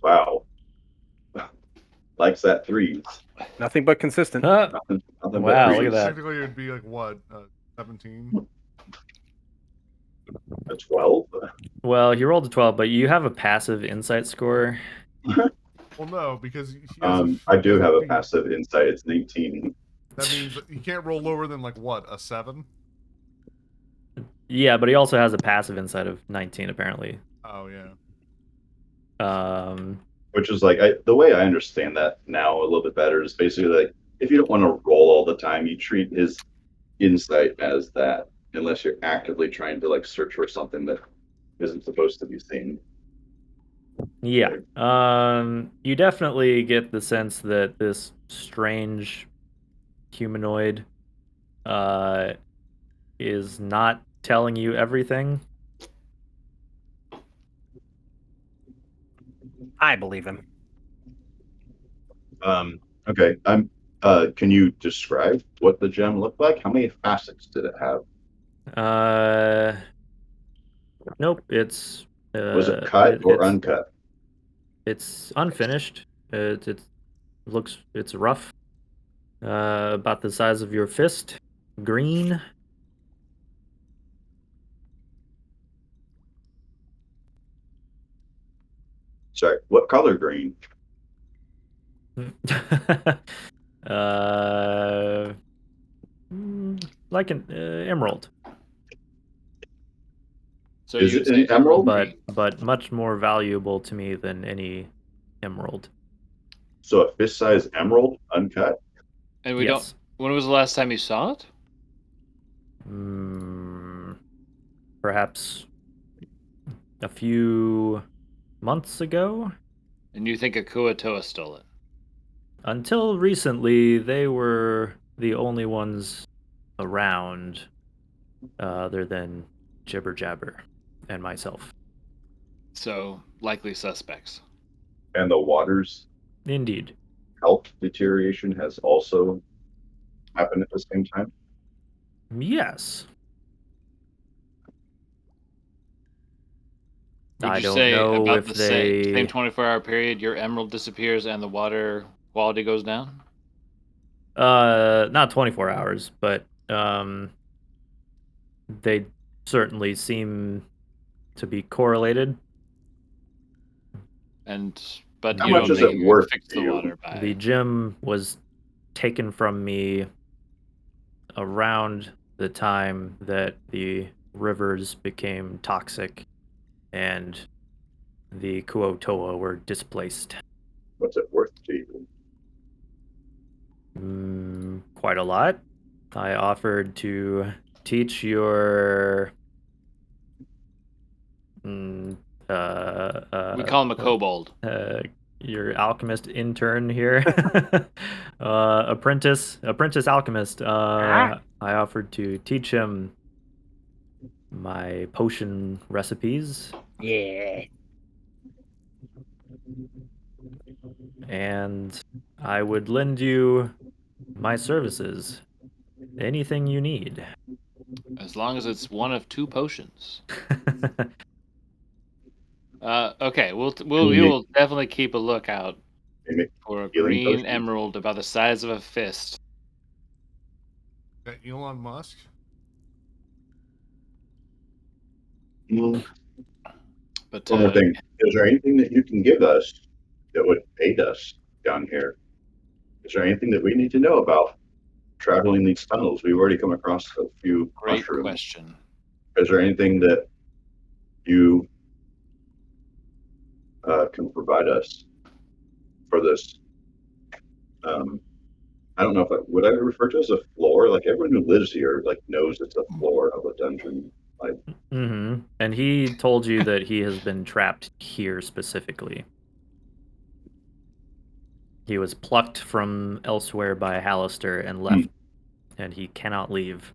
Wow. Likes that 3s. Nothing but consistent. Nothing but Wow, look 3s. at that. Technically, it'd be like what? 17. A 12. Well, he rolled a 12, but you have a passive insight score. Well, no, because he has I do have a feat. passive insight. It's 19. That means he can't roll lower than like what? A 7? Yeah, but he also has a passive insight of 19, apparently. Oh yeah. Which is like the way I understand that now a little bit better is basically like if you don't want to roll all the time, you treat his insight as that, unless you're actively trying to like search for something that isn't supposed to be seen. Yeah. You definitely get the sense that this strange humanoid is not telling you everything. I believe him. Okay. Can you describe what the gem looked like? How many facets did it have? Nope. It's Was it cut or uncut? It's unfinished. It looks, it's rough. About the size of your fist. Green. Sorry, what color green? Like an emerald. So Is you it would an say emerald? But much more valuable to me than any emerald. So a fist size emerald, uncut? And we Yes. don't. When was the last time you saw it? Perhaps a few months ago. And you think Akuatoa stole it? Until recently, they were the only ones around, other than Jibber Jabber and myself. So likely suspects. And the water's Indeed. health deterioration has also happened at the same time? Yes. Would I you don't say know about if the they... same 24-hour period your emerald disappears and the water quality goes down? Not 24 hours, but they certainly seem to be correlated. But How you much don't is think it you worth can fix to the you? water by The gem was taken from me around the time that the rivers became toxic and the Kuotoa were displaced. What's it worth to you? Quite a lot. I offered to teach your we call him a kobold. Your alchemist intern here, apprentice alchemist. I offered to teach him my potion recipes. Yeah. And I would lend you my services. Anything you need. As long as it's one of 2 potions. Okay, we will definitely keep a lookout for a Healing green potions? emerald about the size of a fist. That Elon Musk. But One more thing. Is there anything that you can give us that would aid us down here? Is there anything that we need to know about traveling these tunnels? We've already come across a few great mushrooms. question. Is there anything that you can provide us for this? I don't know if would I refer to it as a floor? Like everyone who lives here like knows it's a floor of a dungeon. Like, And he told you that he has been trapped here specifically. He was plucked from elsewhere by Hallister and left, and he cannot leave.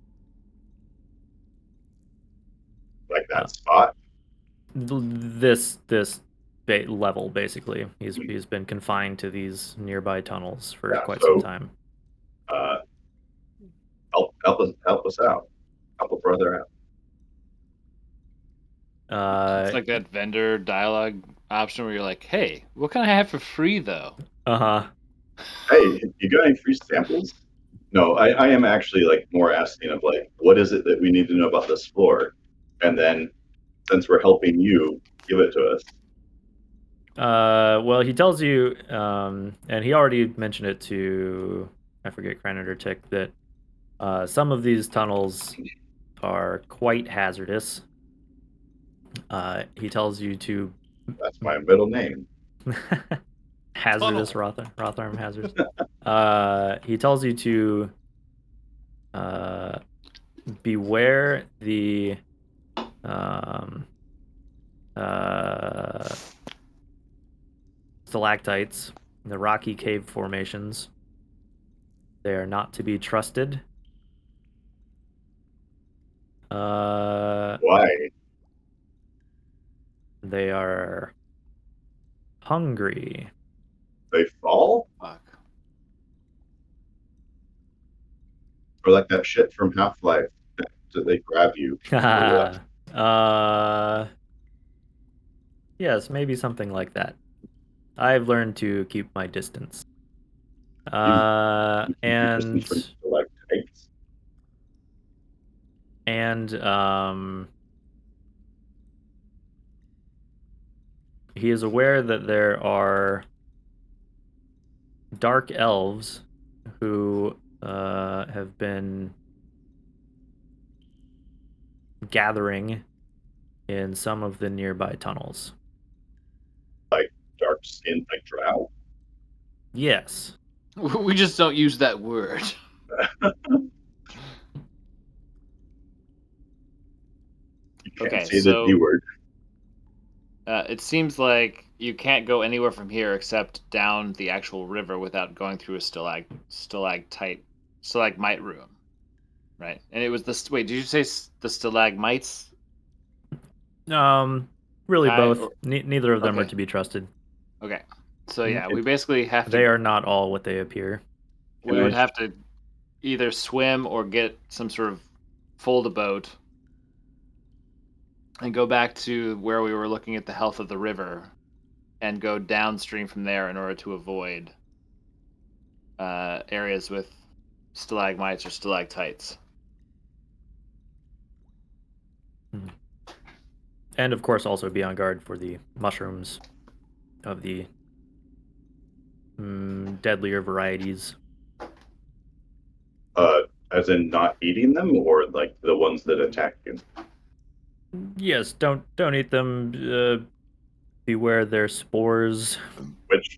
Like that spot. This level, basically. He's been confined to these nearby tunnels for quite some time. Help us out. Help a brother out. It's like that vendor dialogue option where you're like, "Hey, what can I have for free, though?" Hey, you got any free samples? No, I am actually like more asking of like, what is it that we need to know about this floor? And then, since we're helping you, give it to us. Well, he tells you, and he already mentioned it to, I forget, Cranard or Tick, that some of these tunnels are quite hazardous. He tells you to... That's my middle name. Hazardous, Rotharm Hazardous. He tells you to beware the stalactites, the rocky cave formations. They are not to be trusted. Why? They are hungry. They fall? Fuck. Or like that shit from Half-Life that they grab you. Yes, maybe something like that. I've learned to keep my distance. And he is aware that there are dark elves who have been gathering in some of the nearby tunnels. Like dark skin, like drow? Yes. We just don't use that word. You can't Okay, say so the D word. It seems like you can't go anywhere from here except down the actual river without going through a stalagmite room, right? And it was the wait. Did you say the stalagmites? Really both. Neither of them are to be trusted. Okay, so yeah, we basically have to. They are not all what they appear. We would have to either swim or get some sort of fold a boat and go back to where we were looking at the health of the river and go downstream from there in order to avoid areas with stalagmites or stalactites. And of course also be on guard for the mushrooms of the deadlier varieties. As in not eating them, or like the ones that attack you? Yes, don't eat them. Beware their spores.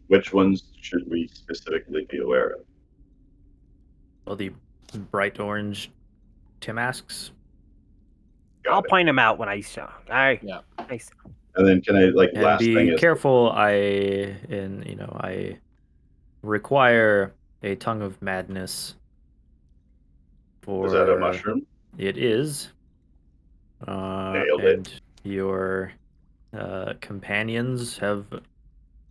Which ones should we specifically be aware of? Well, the bright orange Timasks. I'll point them out when I saw. Yeah. And then can I and last thing be is careful. I require a tongue of madness. Is that a mushroom? It is. Nailed and it. Your companions have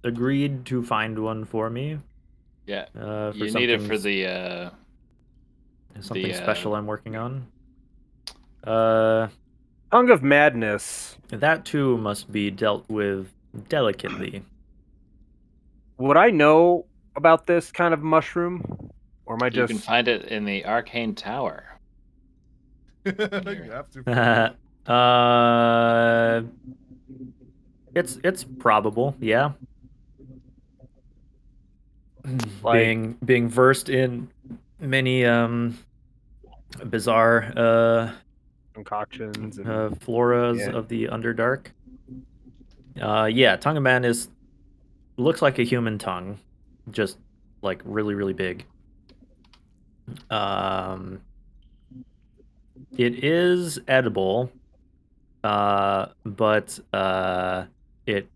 agreed to find one for me. Yeah. For you need it for the something special I'm working on. Tongue of madness. That too must be dealt with delicately. Would I know about this kind of mushroom, or am I just? You can find it in the arcane tower. You have to. It's probable, yeah. Like, being versed in many bizarre concoctions and floras of the Underdark. Yeah, Tongue of Madness looks like a human tongue, just like really, really big. It is edible, but it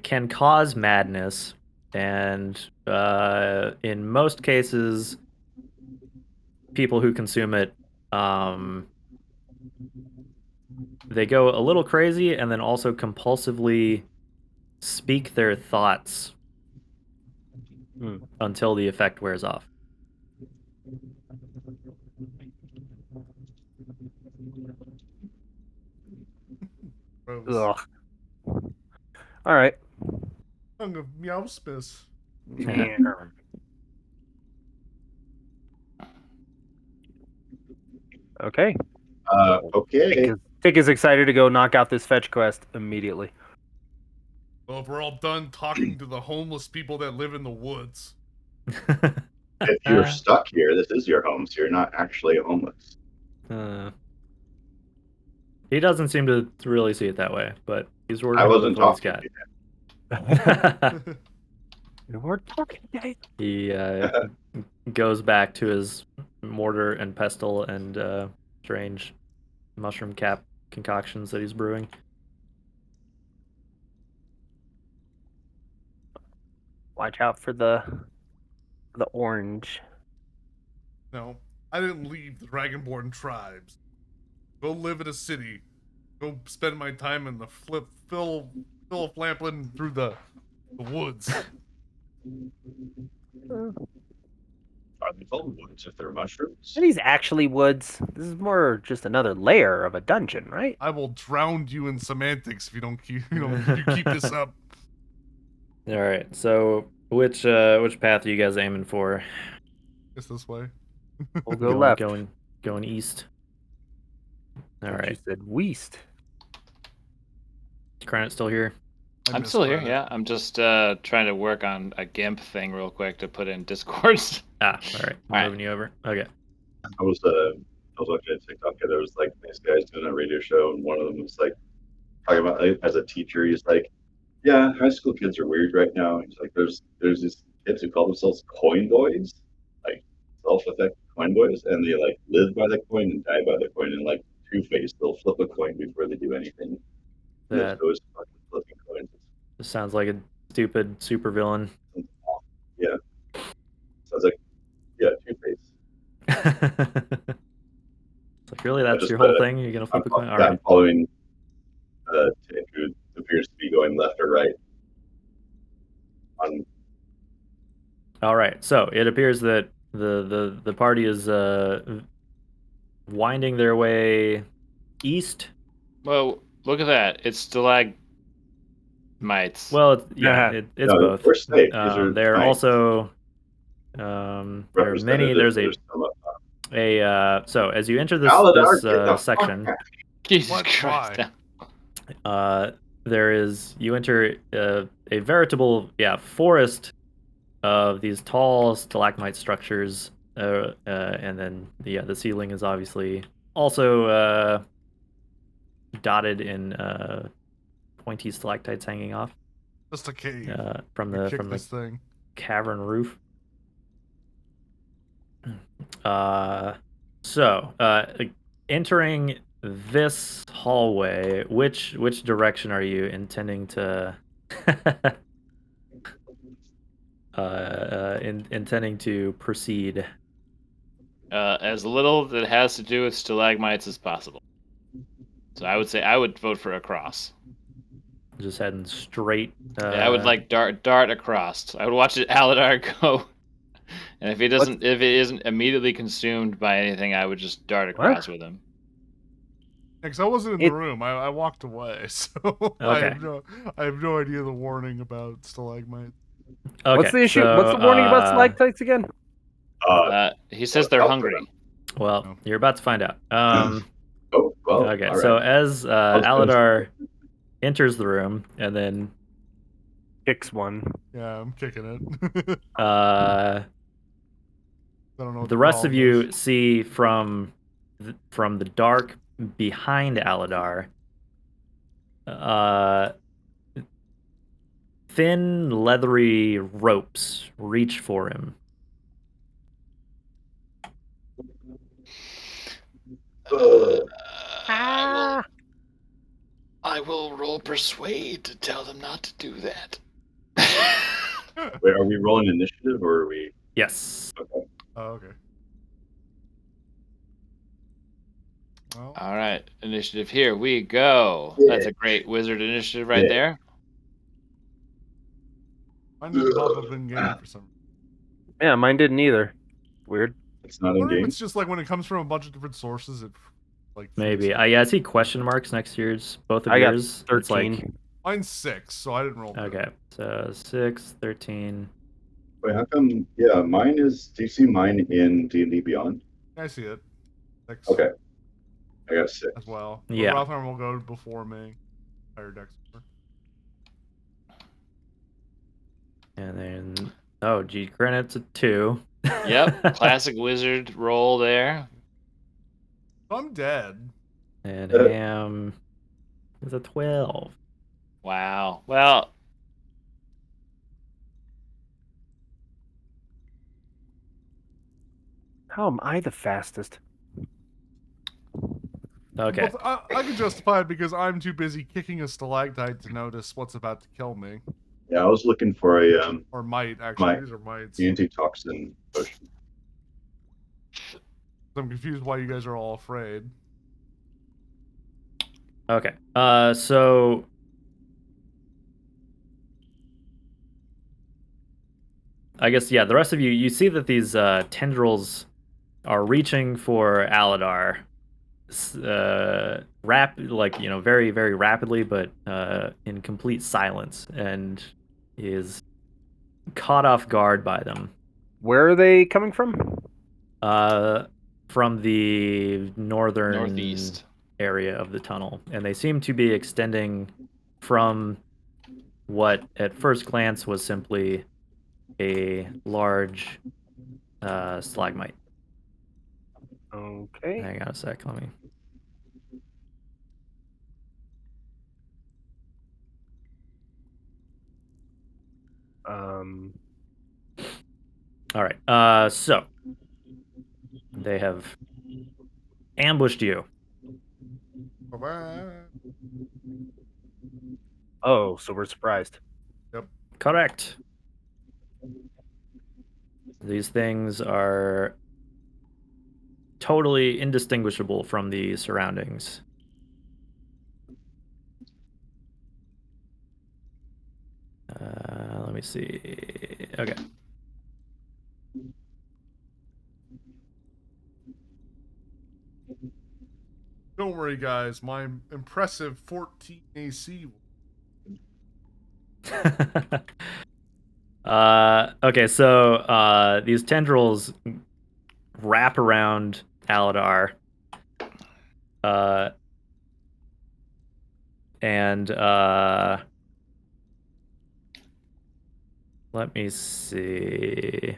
can cause madness and in most cases, people who consume it, they go a little crazy and then also compulsively speak their thoughts until the effect wears off. Gross. Ugh. All right. Tongue of Meowspas. Yeah. Okay. Okay. Tick is excited to go knock out this fetch quest immediately. Well, if we're all done talking to the homeless people that live in the woods. If you're stuck here, this is your home, so you're not actually homeless. He doesn't seem to really see it that way, but he's I working wasn't with what he's talking got. to We're talking, guys. He goes back to his mortar and pestle and strange mushroom cap concoctions that he's brewing. Watch out for the orange. No, I didn't leave the Dragonborn tribes. Go live in a city. Go spend my time in the Phil Flamplin through the woods. Are they called woods if they're mushrooms? Are these actually woods? This is more just another layer of a dungeon, right? I will drown you in semantics if you don't keep you keep this up. All right, so which path are you guys aiming for? It's this way. We'll go left. Going east. All right. You said west. Is Credit still here? I'm still here, yeah. I'm just trying to work on a GIMP thing real quick to put in Discords. All right. I'm moving you over. Okay. I was watching a TikTok. There was like these guys doing a radio show, and one of them was like talking about, like, as a teacher, he's like, "Yeah, high school kids are weird right now." He's like, "There's these kids who call themselves coin boys, like self-effect coin boys, and they like live by the coin and die by the coin, and like Two-Face, they'll flip a coin before they do anything. That Always fucking flipping coins." sounds like a stupid supervillain. Yeah, sounds like Two-Face. It's like, really, that's your whole thing? You're gonna flip a coin? All right. I'm following Tick, who appears to be going left or right. All right. So it appears that the party is winding their way east. Well, look at that. It's stalagmites. Well, it's No, both. we're safe. These are They're nice. also there are many. There's so as you enter this section, Jesus Christ. you enter a veritable forest of these tall stalagmite structures, and then the ceiling is obviously also dotted in pointy stalactites hanging off Just a cave. from the thing. cavern roof. So entering this hallway, which direction are you intending to intending to proceed? As little that has to do with stalagmites as possible. So I would say I would vote for across. Just heading straight. I would like dart across. I would watch it Aladar go. And if it isn't immediately consumed by anything, I would just dart across with him. Because I wasn't in the room. I walked away, so okay. I have no idea the warning about stalagmites. Okay, what's the issue? So, what's the warning about stalactites again? He says they're hungry. Well, you're about to find out. Okay, right. so as Aladar enters the room and then kicks one. Yeah, I'm kicking it. I don't know. The rest of you see from the dark behind Aladar, thin, leathery ropes reach for him. I will roll persuade to tell them not to do that. Wait, are we rolling initiative or are we? Yes. Okay. Oh, okay. Well, All right, initiative. Here we go. That's a great wizard initiative right Yeah. there. mine didn't pop up in game for some reason. Yeah, mine didn't either. Weird. It's not I in wonder if game. it's just like when it comes from a bunch of different sources, it like Maybe. flips. I see question marks next to yours. Both of I got yours. 13. It's like Mine's 6, so I didn't roll good. okay. So 6, 13. Wait, how come? Yeah, mine is. Do you see mine in D&D Beyond? I see it. 6 Okay, I got 6. as well. But Yeah. Ralph will go before me. Higher dex score. And then oh, G credits a 2. Yep, classic wizard roll there. I'm dead. And Ham is a 12. Wow. Well, How am I the fastest? Okay. Well, I can justify it because I'm too busy kicking a stalactite to notice what's about to kill me. Yeah, I was looking for a Or might, actually. Might. These are mites. antitoxin potion. I'm confused why you guys are all afraid. Okay. So I guess yeah, the rest of you see that these tendrils are reaching for Aladar, very very rapidly, but in complete silence, and is caught off guard by them. Where are they coming from? From the northeast area of the tunnel, and they seem to be extending from what at first glance was simply a large stalagmite. Okay. Hang on a sec, let me. All right. So they have ambushed you. Bye-bye. Oh, so we're surprised. Correct. These things are totally indistinguishable from the surroundings. Let me see. Okay. Don't worry, guys. My impressive 14 AC. Okay, so these tendrils wrap around Aladar. And let me see.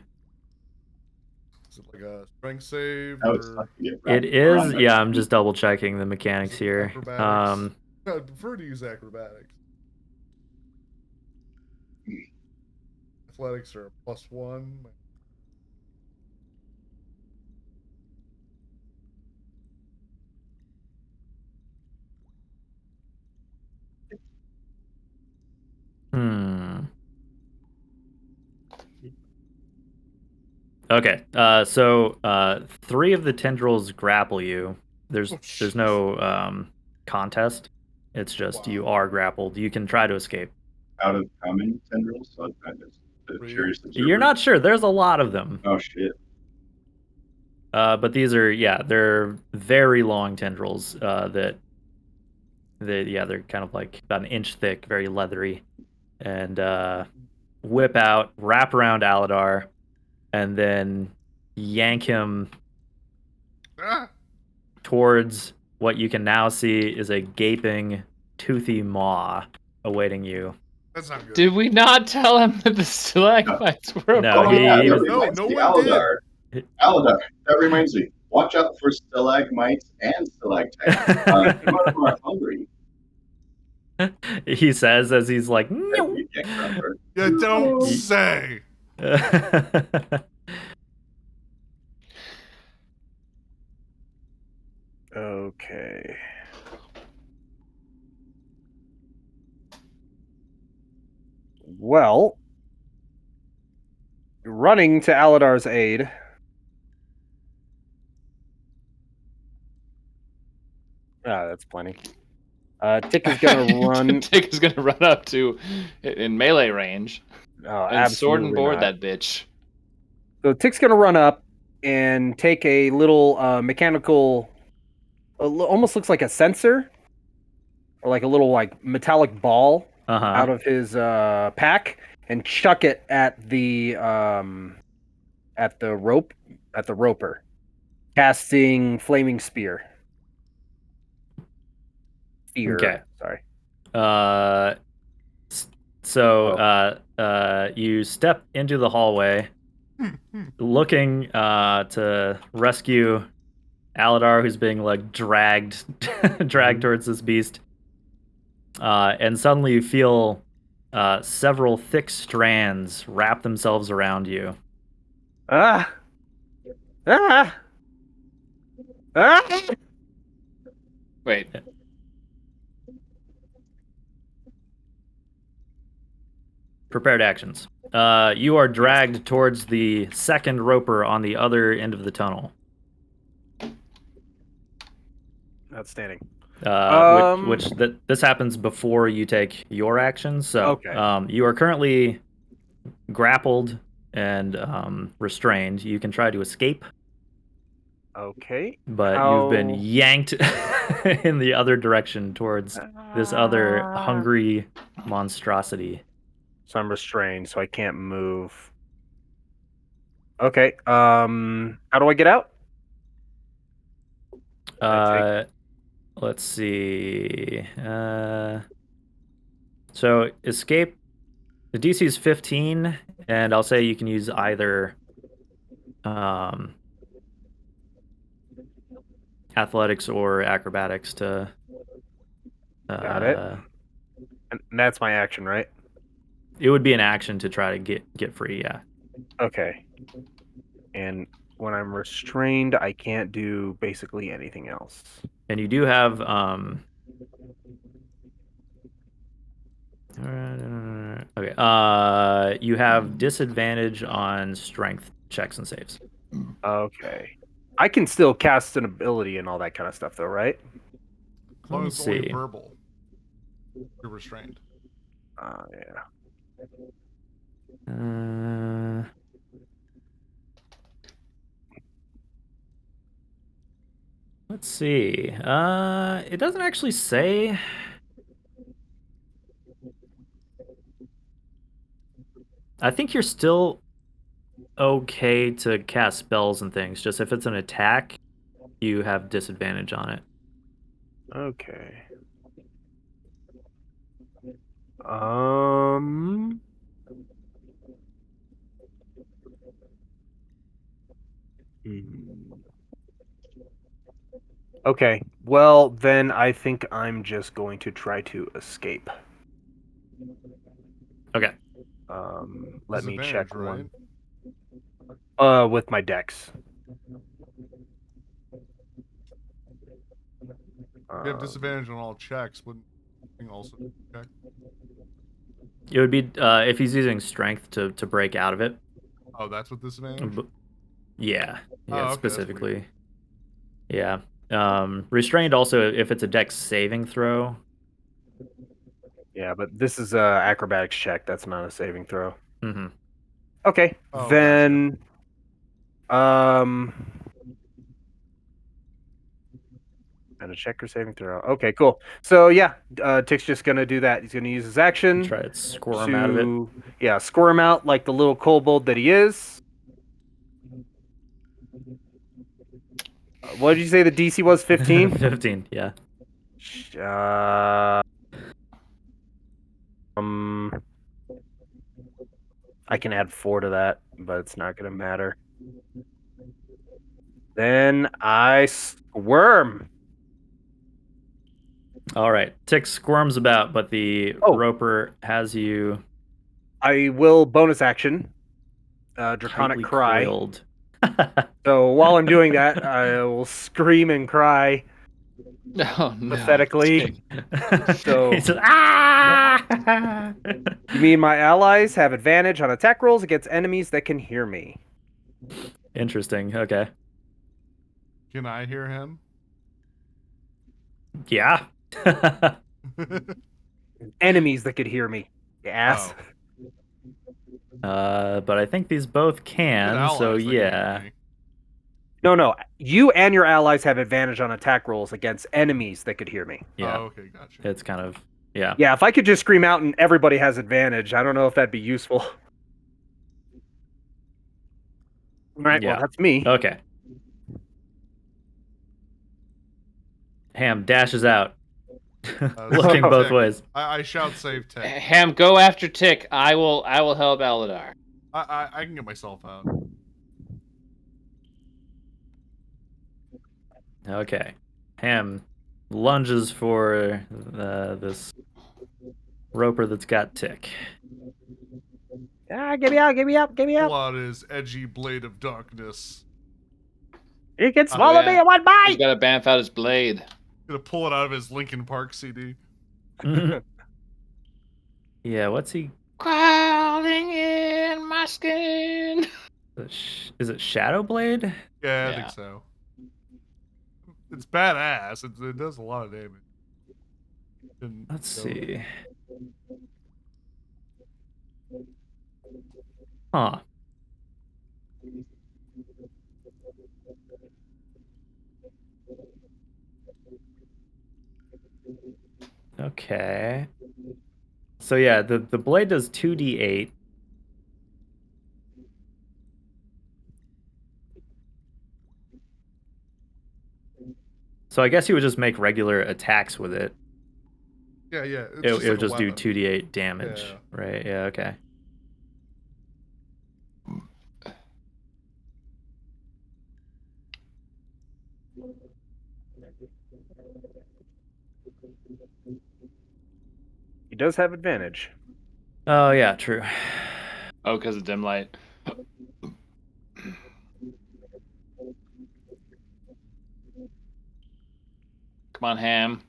Is it like a strength save? Now it's Or... not to get It wrapped is, around yeah, us. I'm just double checking the mechanics Is it here. acrobatics? I'd prefer to use acrobatics. Athletics are a +1. Okay, so 3 of the tendrils grapple you. There's no contest. It's just you are grappled. You can try to escape. Out of how many tendrils? So I'm just a Three. curious observer. You're not sure. There's a lot of them. Oh shit. But these are, yeah, they're very long tendrils they're kind of like about an inch thick, very leathery, and whip out, wrap around Aladar, and then yank him Ah! towards what you can now see is a gaping, toothy maw awaiting you. That's not good. Did we not tell him that the stalagmites were No, a he- problem? he was- No, reminds no me, one did. Aladar. Aladar. That reminds me. Watch out for stalagmites and stalactites. Some of them are hungry. He says as he's like, And "Meow." we get around her. You don't No. say. Okay. Well, running to Aladar's aid. That's plenty. Tick is gonna run. Tick is gonna run up to in melee range and sword and Absolutely board not. that bitch. So Tick's gonna run up and take a little mechanical, almost looks like a sensor, or like a little like metallic ball out of his pack, and chuck it at the roper, casting flaming spear. Okay. Sorry. So you step into the hallway, looking to rescue Aladar, who's being like dragged towards this beast, and suddenly you feel several thick strands wrap themselves around you. Ah! Ah! Ah! Wait. Prepared actions. You are dragged towards the second roper on the other end of the tunnel. Outstanding. This happens before you take your actions. So Okay. you are currently grappled and restrained. You can try to escape, Okay. but you've been yanked in the other direction towards this other hungry monstrosity. So I'm restrained, so I can't move. Okay. How do I get out? Let's see. So escape. The DC is 15, and I'll say you can use either athletics or acrobatics to. Got it. And that's my action, right? It would be an action to try to get free. Yeah. Okay. And when I'm restrained, I can't do basically anything else. And you do have okay. You have disadvantage on strength checks and saves. Okay. I can still cast an ability and all that kind of stuff, though, right? As long as it's only verbal, you're restrained. Yeah. Let's see. It doesn't actually say. I think you're still okay to cast spells and things. Just if it's an attack, you have disadvantage on it. Okay. Okay. Well, then I think I'm just going to try to escape. Okay. Let me check right? one. With my dex. You have disadvantage on all checks. Wouldn't you also check? It would be if he's using strength to break out of it. Oh, that's what disadvantage? Yeah. Yeah, okay, specifically. Yeah. Restrained also if it's a dex saving throw. Yeah, but this is a acrobatics check. That's not a saving throw. Mm-hmm. Okay. Then and a check or saving throw. Okay, cool. So yeah, Tick's just gonna do that. He's gonna use his action. Try to squirm out of it. Yeah, squirm out like the little kobold that he is. What did you say the DC was? 15? 15, yeah. I can add 4 to that, but it's not gonna matter. Then I squirm. All right. Tick squirms about, but the roper has you. I will bonus action. Draconic Cry. Coiled. So while I'm doing that, I will scream and cry. Oh, no. Pathetically. So he says, ah! You mean my allies have advantage on attack rolls against enemies that can hear me? Interesting. Okay. Can I hear him? Yeah. Enemies that could hear me. You ass. But I think these both Good can, so allies that can hear yeah. me. No. You and your allies have advantage on attack rolls against enemies that could hear me. Yeah. Oh, okay, gotcha. It's kind of, yeah. Yeah, if I could just scream out and everybody has advantage, I don't know if that'd be useful. All right, Yeah. well, that's me. Okay. Ham dashes out, looking save both tick. ways. I shout save tech. Ham, go after Tick. I will help Aladar. I can get myself out. Okay. Ham lunges for this roper that's got tick. Ah, get me out, get me out, get me Pull out. out his edgy blade of darkness. You can swallow yeah. me in one He's bite! got to bamf out his blade. Gonna pull it out of his Linkin Park CD. Yeah, what's he? Crawling in my skin. Is it Shadow Blade? Yeah, I Yeah. think so. It's badass. It does a lot of damage. Let's see. Huh. Okay. So yeah, the blade does 2d8. So I guess you would just make regular attacks with it. Yeah. It It's would just do weapon. 2d8 damage. Yeah. Right, yeah, okay. He does have advantage. Oh yeah, true. Oh, because of dim light. Come on, Ham.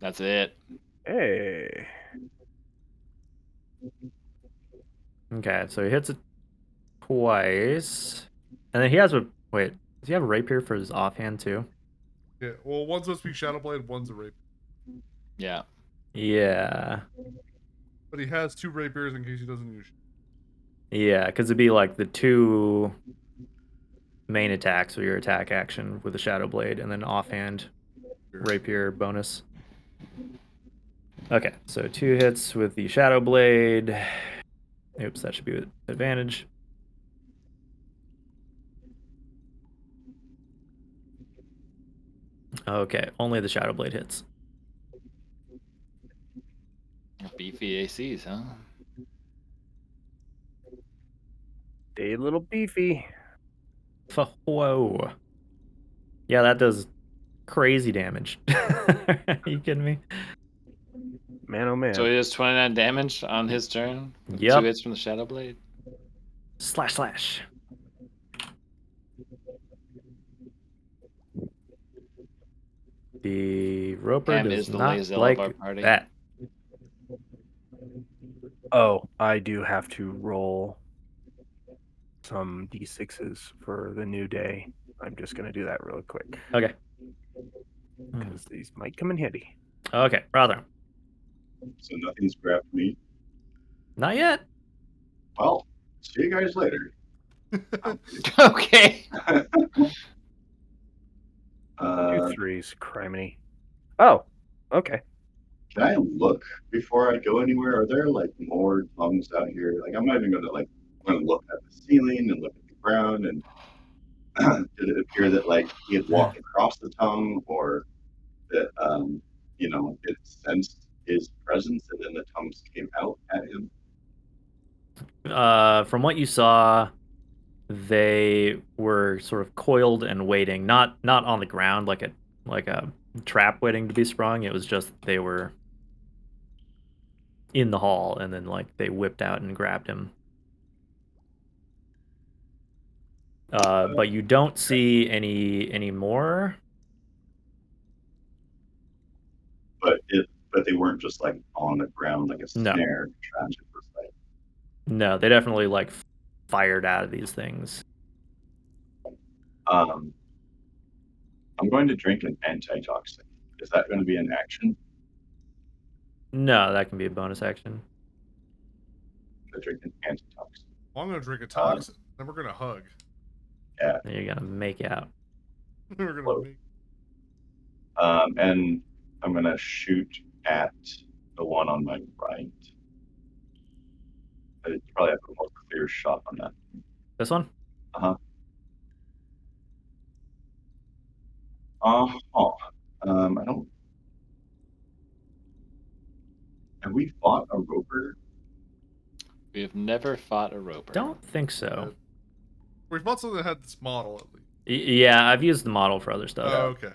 That's it. Hey. Okay, so he hits it twice. And then he has a... Wait, does he have a rapier for his offhand too? Yeah. Well, one's supposed to be Shadowblade, one's a rapier. Yeah. Yeah. But he has two rapiers in case he doesn't use. Yeah, because it'd be like the two main attacks with your attack action with the Shadow Blade, and then offhand rapier bonus. Okay, so 2 hits with the Shadow Blade. Oops, that should be with advantage. Okay, only the Shadow Blade hits. Beefy ACs, huh? A little beefy. Whoa. Yeah, that does crazy damage. Are you kidding me? Man, oh man. So he does 29 damage on his turn. With Yep. 2 hits from the Shadow Blade. Slash. The roper Ham does is the not Lazel like of our party. that. Oh, I do have to roll some d6s for the new day. I'm just going to do that real quick. Okay. Because these might come in handy. Okay, brother. So nothing's grabbed me. Not yet. Well, see you guys later. Okay. 2 threes, criminy. Oh, okay. Can I look before I go anywhere? Are there like more tongues out here? Like I'm not even gonna I'm gonna look at the ceiling and look at the ground and did it appear that like he had walked across the tongue or that it sensed his presence and then the tongues came out at him? From what you saw, they were sort of coiled and waiting, not on the ground like a trap waiting to be sprung. It was just they were in the hall, and then like they whipped out and grabbed him. But you don't see any more. But but they weren't just like on the ground like a No. snare trapped at first sight. No, they definitely like fired out of these things. I'm going to drink an antitoxin. Is that going to be an action? No, that can be a bonus action. To drink an antitoxin. Well, I'm gonna drink a toxin. Then we're gonna hug. Yeah. Then you're gonna make out. We're gonna Close. make. And I'm going to shoot at the one on my right. I probably have a more clear shot on that. This one? Uh-huh. Uh-huh. I don't... Have we fought a roper? We have never fought a roper. Don't think so. We fought something that had this model at least. Yeah, I've used the model for other stuff. Oh, okay.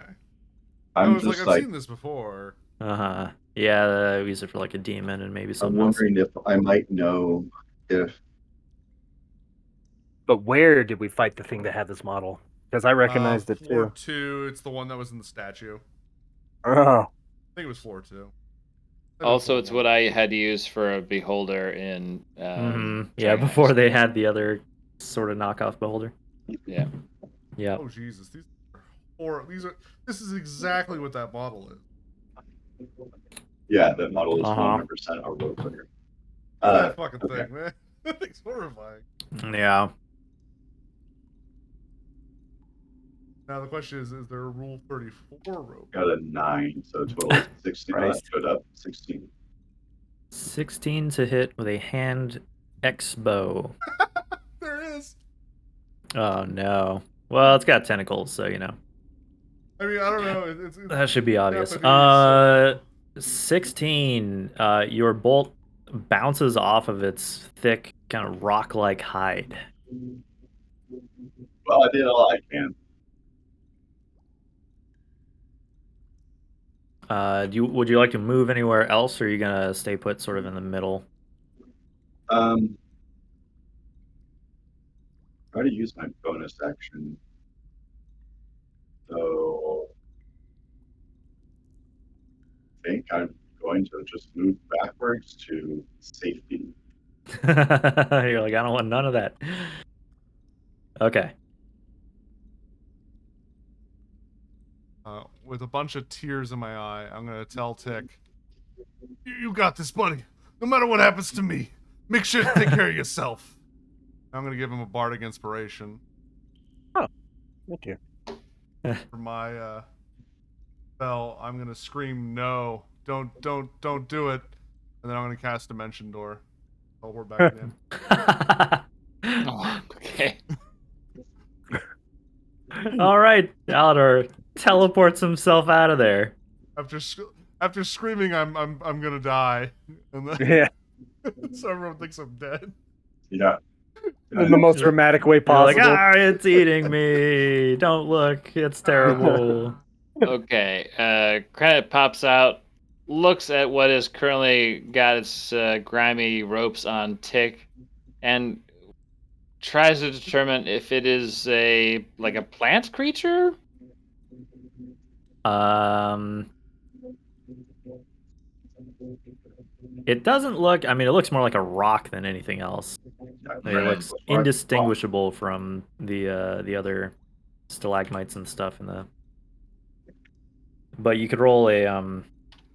I I'm was just like, I've seen this before. Uh-huh. Yeah, I use it for like a demon and maybe I'm something else. wondering if I might know if... But where did we fight the thing that had this model? Because I recognized it Floor too. 2, it's the one that was in the statue. Oh. I think it was floor 2. Also, it's what I had used for a beholder in. Yeah, before they had the other sort of knockoff beholder. Yeah. Yeah. Oh Jesus, these are horrible. This is exactly what that model is. Yeah, that model is Uh-huh. 100% a roper. Look at that fucking okay. thing, man. That thing's horrifying. Yeah. Now the question is there a Rule 34 rope? Got a 9, so total is 16. Oh, that's good up. 16. 16 to hit with a hand X bow. There it is. Oh no. Well, it's got tentacles, so you know. I mean, I don't know. It's That should be obvious. Japanese, 16. Your bolt bounces off of its thick, kind of rock-like hide. Well, I did all I can. Would you like to move anywhere else, or are you gonna stay put sort of in the middle? Try to use my bonus action. So I think I'm going to just move backwards to safety. You're like, I don't want none of that. Okay. with a bunch of tears in my eye, I'm gonna tell Tick, "You got this, buddy. No matter what happens to me, make sure to take care of yourself." I'm gonna give him a bardic inspiration. Oh, thank you. For my spell, I'm gonna scream, "No! Don't do it!" And then I'm gonna cast Dimension Door. I'll ward back again. Oh, okay. All right, Alador teleports himself out of there. After screaming, I'm gonna die, and then Yeah. so everyone thinks I'm dead. Yeah. In the most dramatic way You're possible. like, it's eating me. Don't look. It's terrible. Okay. Credit pops out, looks at what is currently got its grimy ropes on Tick, and tries to determine if it is a plant creature. It doesn't look. I mean, it looks more like a rock than anything else. It looks indistinguishable from the other stalagmites and stuff in the. But you could roll a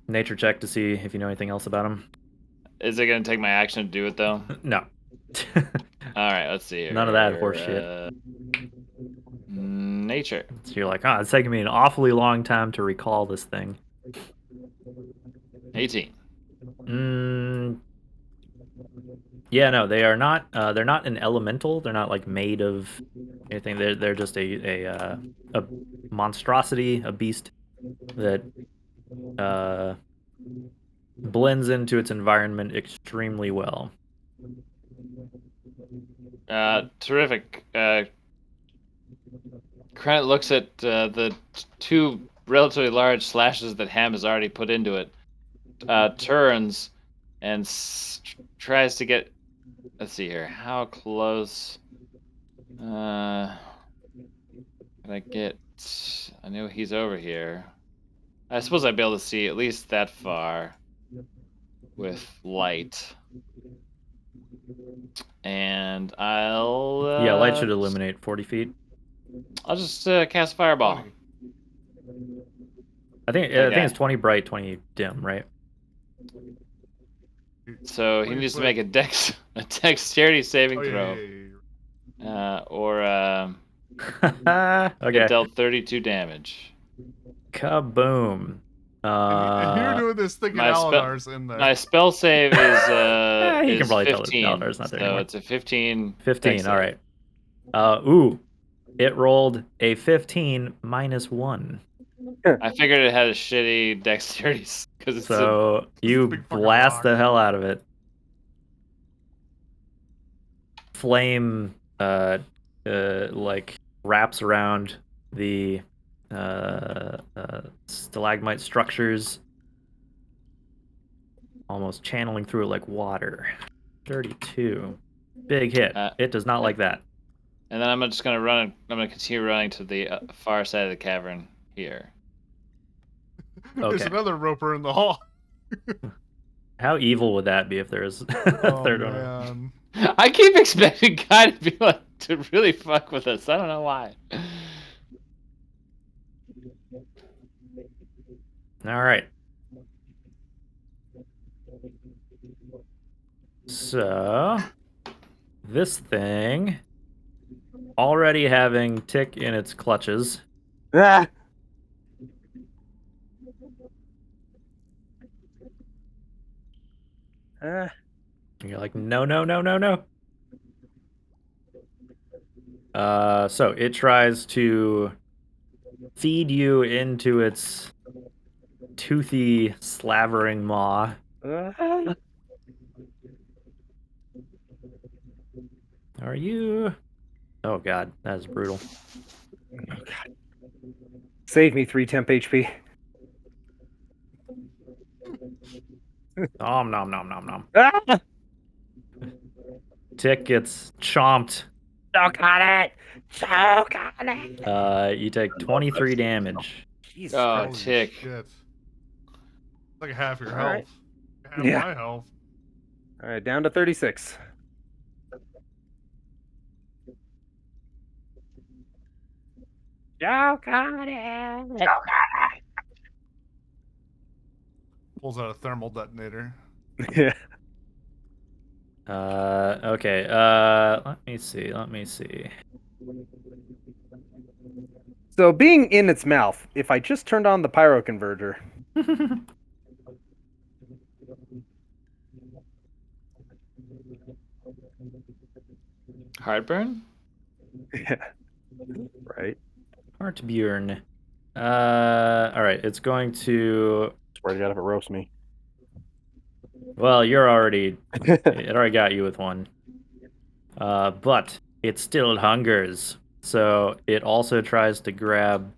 nature check to see if you know anything else about them. Is it gonna take my action to do it though? No. All right, let's see here. None of that horse shit. Nature. So you're like, it's taking me an awfully long time to recall this thing. 18. Yeah, no, they are not. They're not an elemental. They're not like made of anything. They're just a monstrosity, a beast that blends into its environment extremely well. Terrific. Krent looks at the two relatively large slashes that Ham has already put into it, turns, and tries to get... Let's see here. How close... can I get... I know he's over here. I suppose I'd be able to see at least that far with light. And I'll Yeah, light should illuminate 40 feet. I'll just cast fireball. 20. I think Okay. it's 20 bright, 20 dim, right? So he 20 needs to foot. make a dexterity saving Oh, yeah, throw, yeah, yeah. or Okay. get dealt 32 damage. Kaboom. And you're doing this thinking my spe- Alinar's in there. My spell save He can is probably tell that 15. Alinar's not there So anymore. it's a 15. 15. dex All save. right. Ooh, it rolled a 15 minus 1. I figured it had a shitty dexterity because it's So you big fucking blast rock. the hell out of it. Flame, like wraps around the stalagmite structures, almost channeling through it like water. 32. Big hit. It does not like that. And then I'm just gonna run. I'm gonna continue running to the far side of the cavern here. There's Okay. another roper in the hall. How evil would that be if there is a Oh, third one? man. I keep expecting Guy to be like to really fuck with us. I don't know why. All right. So this thing already having Tick in its clutches. Ah! And you're like, no, no, no, no, no. So it tries to feed you into its toothy, slavering maw. Are you? Oh god, that is brutal. Oh, God. Save me 3 temp HP. Nom nom nom nom nom. Ah! Tick gets chomped. Choke on it! Choke on it! You take 23 damage. Jesus Oh, Holy Christ. Tick. shit. Like half your All health. right. Half Yeah. my health. All right, down to 36. Choke on it! Pulls out a thermal detonator. Yeah. Okay. Let me see. So, being in its mouth, if I just turned on the pyro converter. Heartburn? Yeah. Right. Heartburn. All right. It's going to. Swear to God, if it roasts me. Well, you're already. It already got you with one. But it still hungers, so it also tries to grab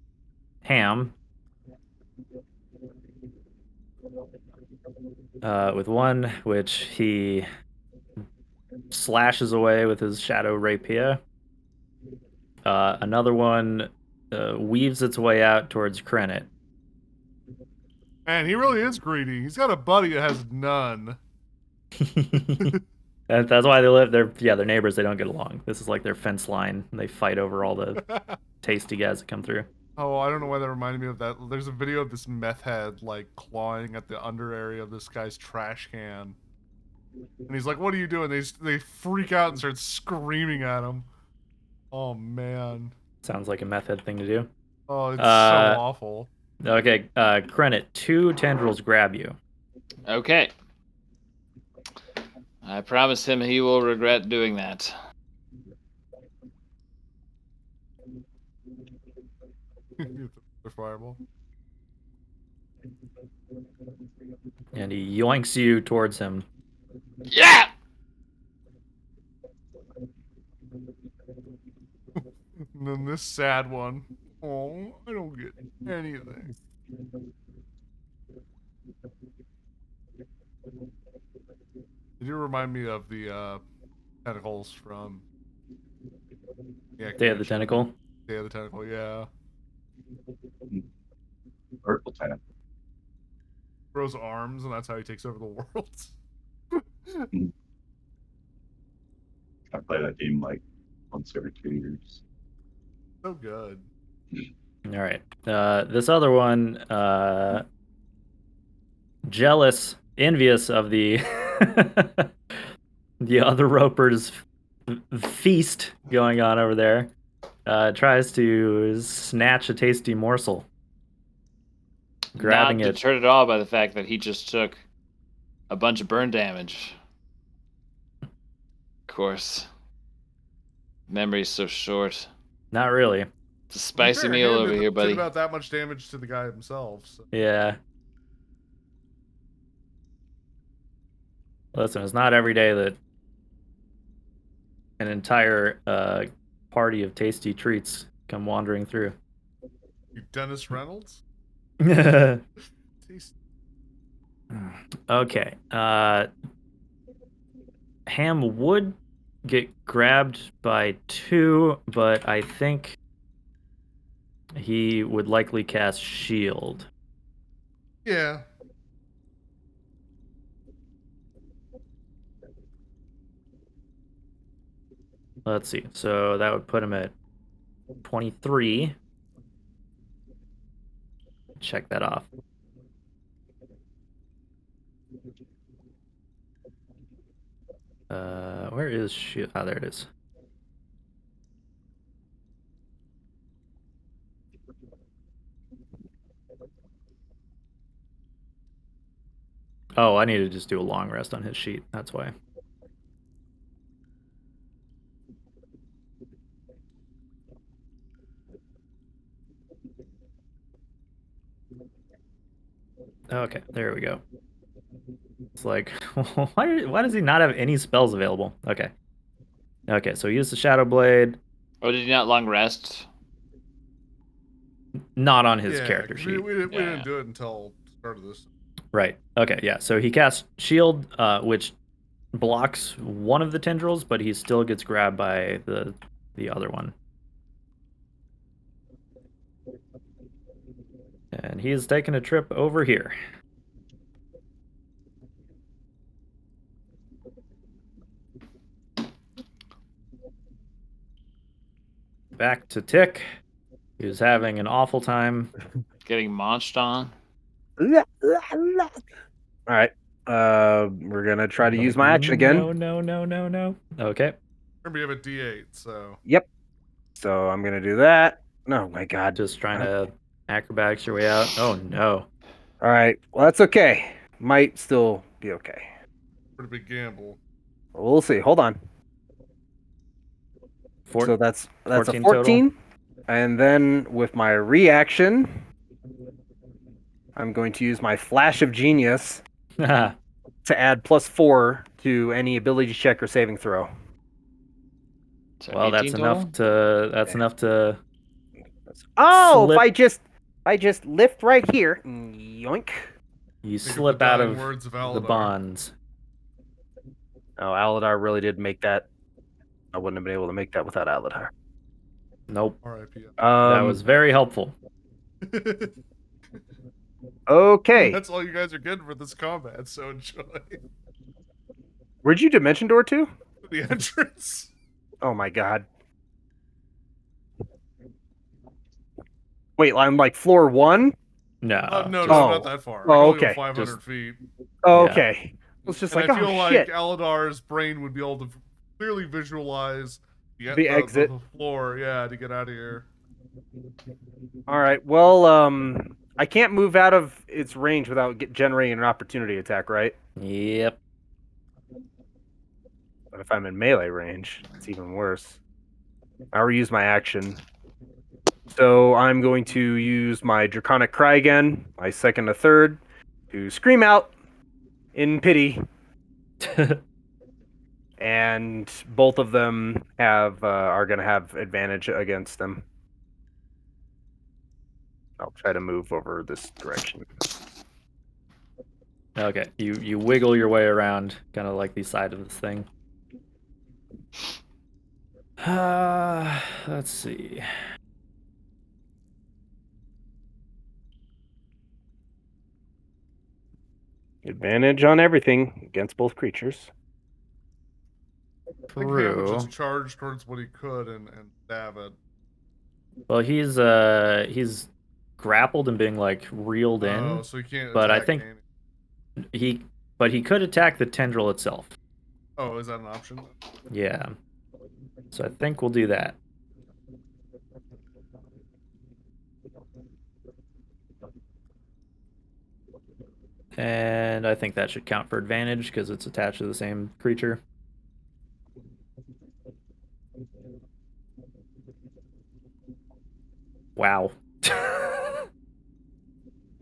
Ham. With one, which he slashes away with his shadow rapier. Another one weaves its way out towards Krenit. Man, he really is greedy. He's got a buddy that has none. That's why they live. They're neighbors. They don't get along. This is like their fence line. They fight over all the tasty guys that come through. Oh, I don't know why that reminded me of that. There's a video of this meth head like clawing at the under area of this guy's trash can, and he's like, "What are you doing?" They freak out and start screaming at him. Oh man. Sounds like a method thing to do. Oh, it's so awful. Okay, Krenit, 2 tendrils grab you. Okay. I promise him he will regret doing that. The fireball. And he yoinks you towards him. Yeah! And then this sad one. Oh, I don't get anything. Did you remind me of the tentacles from Day of the Tentacle. Day of the Tentacle, yeah. Purple tentacle. grows arms, and that's how he takes over the world. I play that game like once every 2 years. So good. All right. This other one, jealous, envious of the the other ropers' feast going on over there, tries to snatch a tasty morsel, grabbing Not it. deterred at all by the fact that he just took a bunch of burn damage. Of course. Memory's so short. Not really. It's a spicy Fair, meal Ham over did here, buddy. about that much damage to the guy himself. So. Yeah. Listen, it's not every day that an entire party of tasty treats come wandering through. You Dennis Reynolds? Okay. Ham would get grabbed by 2, but I think he would likely cast shield. Yeah. Let's see. So that would put him at 23. Check that off. Where is shield? Oh, there it is. Oh, I need to just do a long rest on his sheet. That's why. Okay, there we go. It's like, why does he not have any spells available? Okay. Okay, so he used the Shadow Blade. Oh, did he not long rest? Not on his Yeah, character 'cause sheet. we didn't do it until the start of this. Right. Okay, yeah. So he casts Shield, which blocks one of the tendrils, but he still gets grabbed by the other one. And he's taking a trip over here. Back to Tick, who's having an awful time. Getting launched on? All right. We're gonna try to use my action again. No. Okay. Remember, you have a D8, so. Yep. So I'm gonna do that. Oh my god. Just trying to acrobatics your way out. Oh no. All right. Well, that's okay. Might still be okay. Pretty big gamble. We'll see. Hold on. So that's 14 a 14. And then with my reaction, I'm going to use my Flash of Genius to add +4 to any ability check or saving throw. So Well, that's 18 enough to. That's Okay. enough to. Oh, Slip. if I just lift right here, yoink. You Think of slip the out dying of words of the Aladar. bonds. Oh, Aladar really did make that. I wouldn't have been able to make that without Aladar. Nope. R.I.P. That was very helpful. Okay. That's all you guys are getting for this combat, so enjoy Where'd you dimension door to? the entrance. Oh my god. Wait, I'm like floor 1? No. No, just- not that far. Oh, I can only go okay. 500 Just- feet. Oh, Yeah. okay. I was just And like, I feel oh like shit. Aladar's brain would be able to clearly visualize The exit. the floor, yeah, to get out of here. All right. Well, I can't move out of its range without generating an opportunity attack, right? Yep. But if I'm in melee range, it's even worse. I already used my action. So I'm going to use my Draconic Cry again, my second and third, to scream out in pity. And both of them are going to have advantage against them. I'll try to move over this direction. Okay. You wiggle your way around, kind of like the side of this thing. Let's see. Advantage on everything against both creatures. I think Ham would True. just charge towards what he could and stab it. Well, he's grappled and being like reeled Oh, in, so he can't but I attack think Annie. he could attack the tendril itself. Oh, is that an option? Yeah. So I think we'll do that. And I think that should count for advantage because it's attached to the same creature. Wow.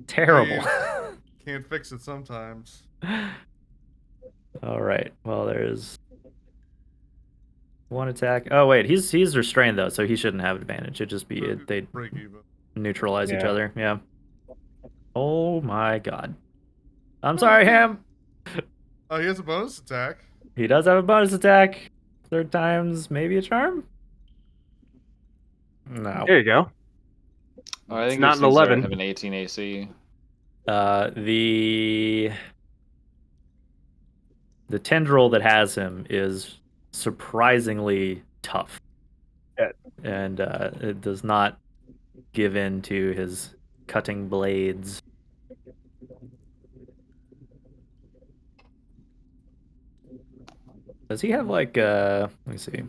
Terrible. Can't fix it sometimes. All right. Well, there's one attack. Oh wait, he's restrained though, so he shouldn't have advantage. It'd just be they break even. Neutralize each Yeah. other. Yeah. Oh my god. I'm sorry, Ham. Oh, he has a bonus attack. He does have a bonus attack. Third time's maybe a charm. No. There you go. Oh, I think not these an things 11. have an 18 AC. The tendril that has him is surprisingly tough. Yeah. And it does not give in to his cutting blades. Does he have like let me see.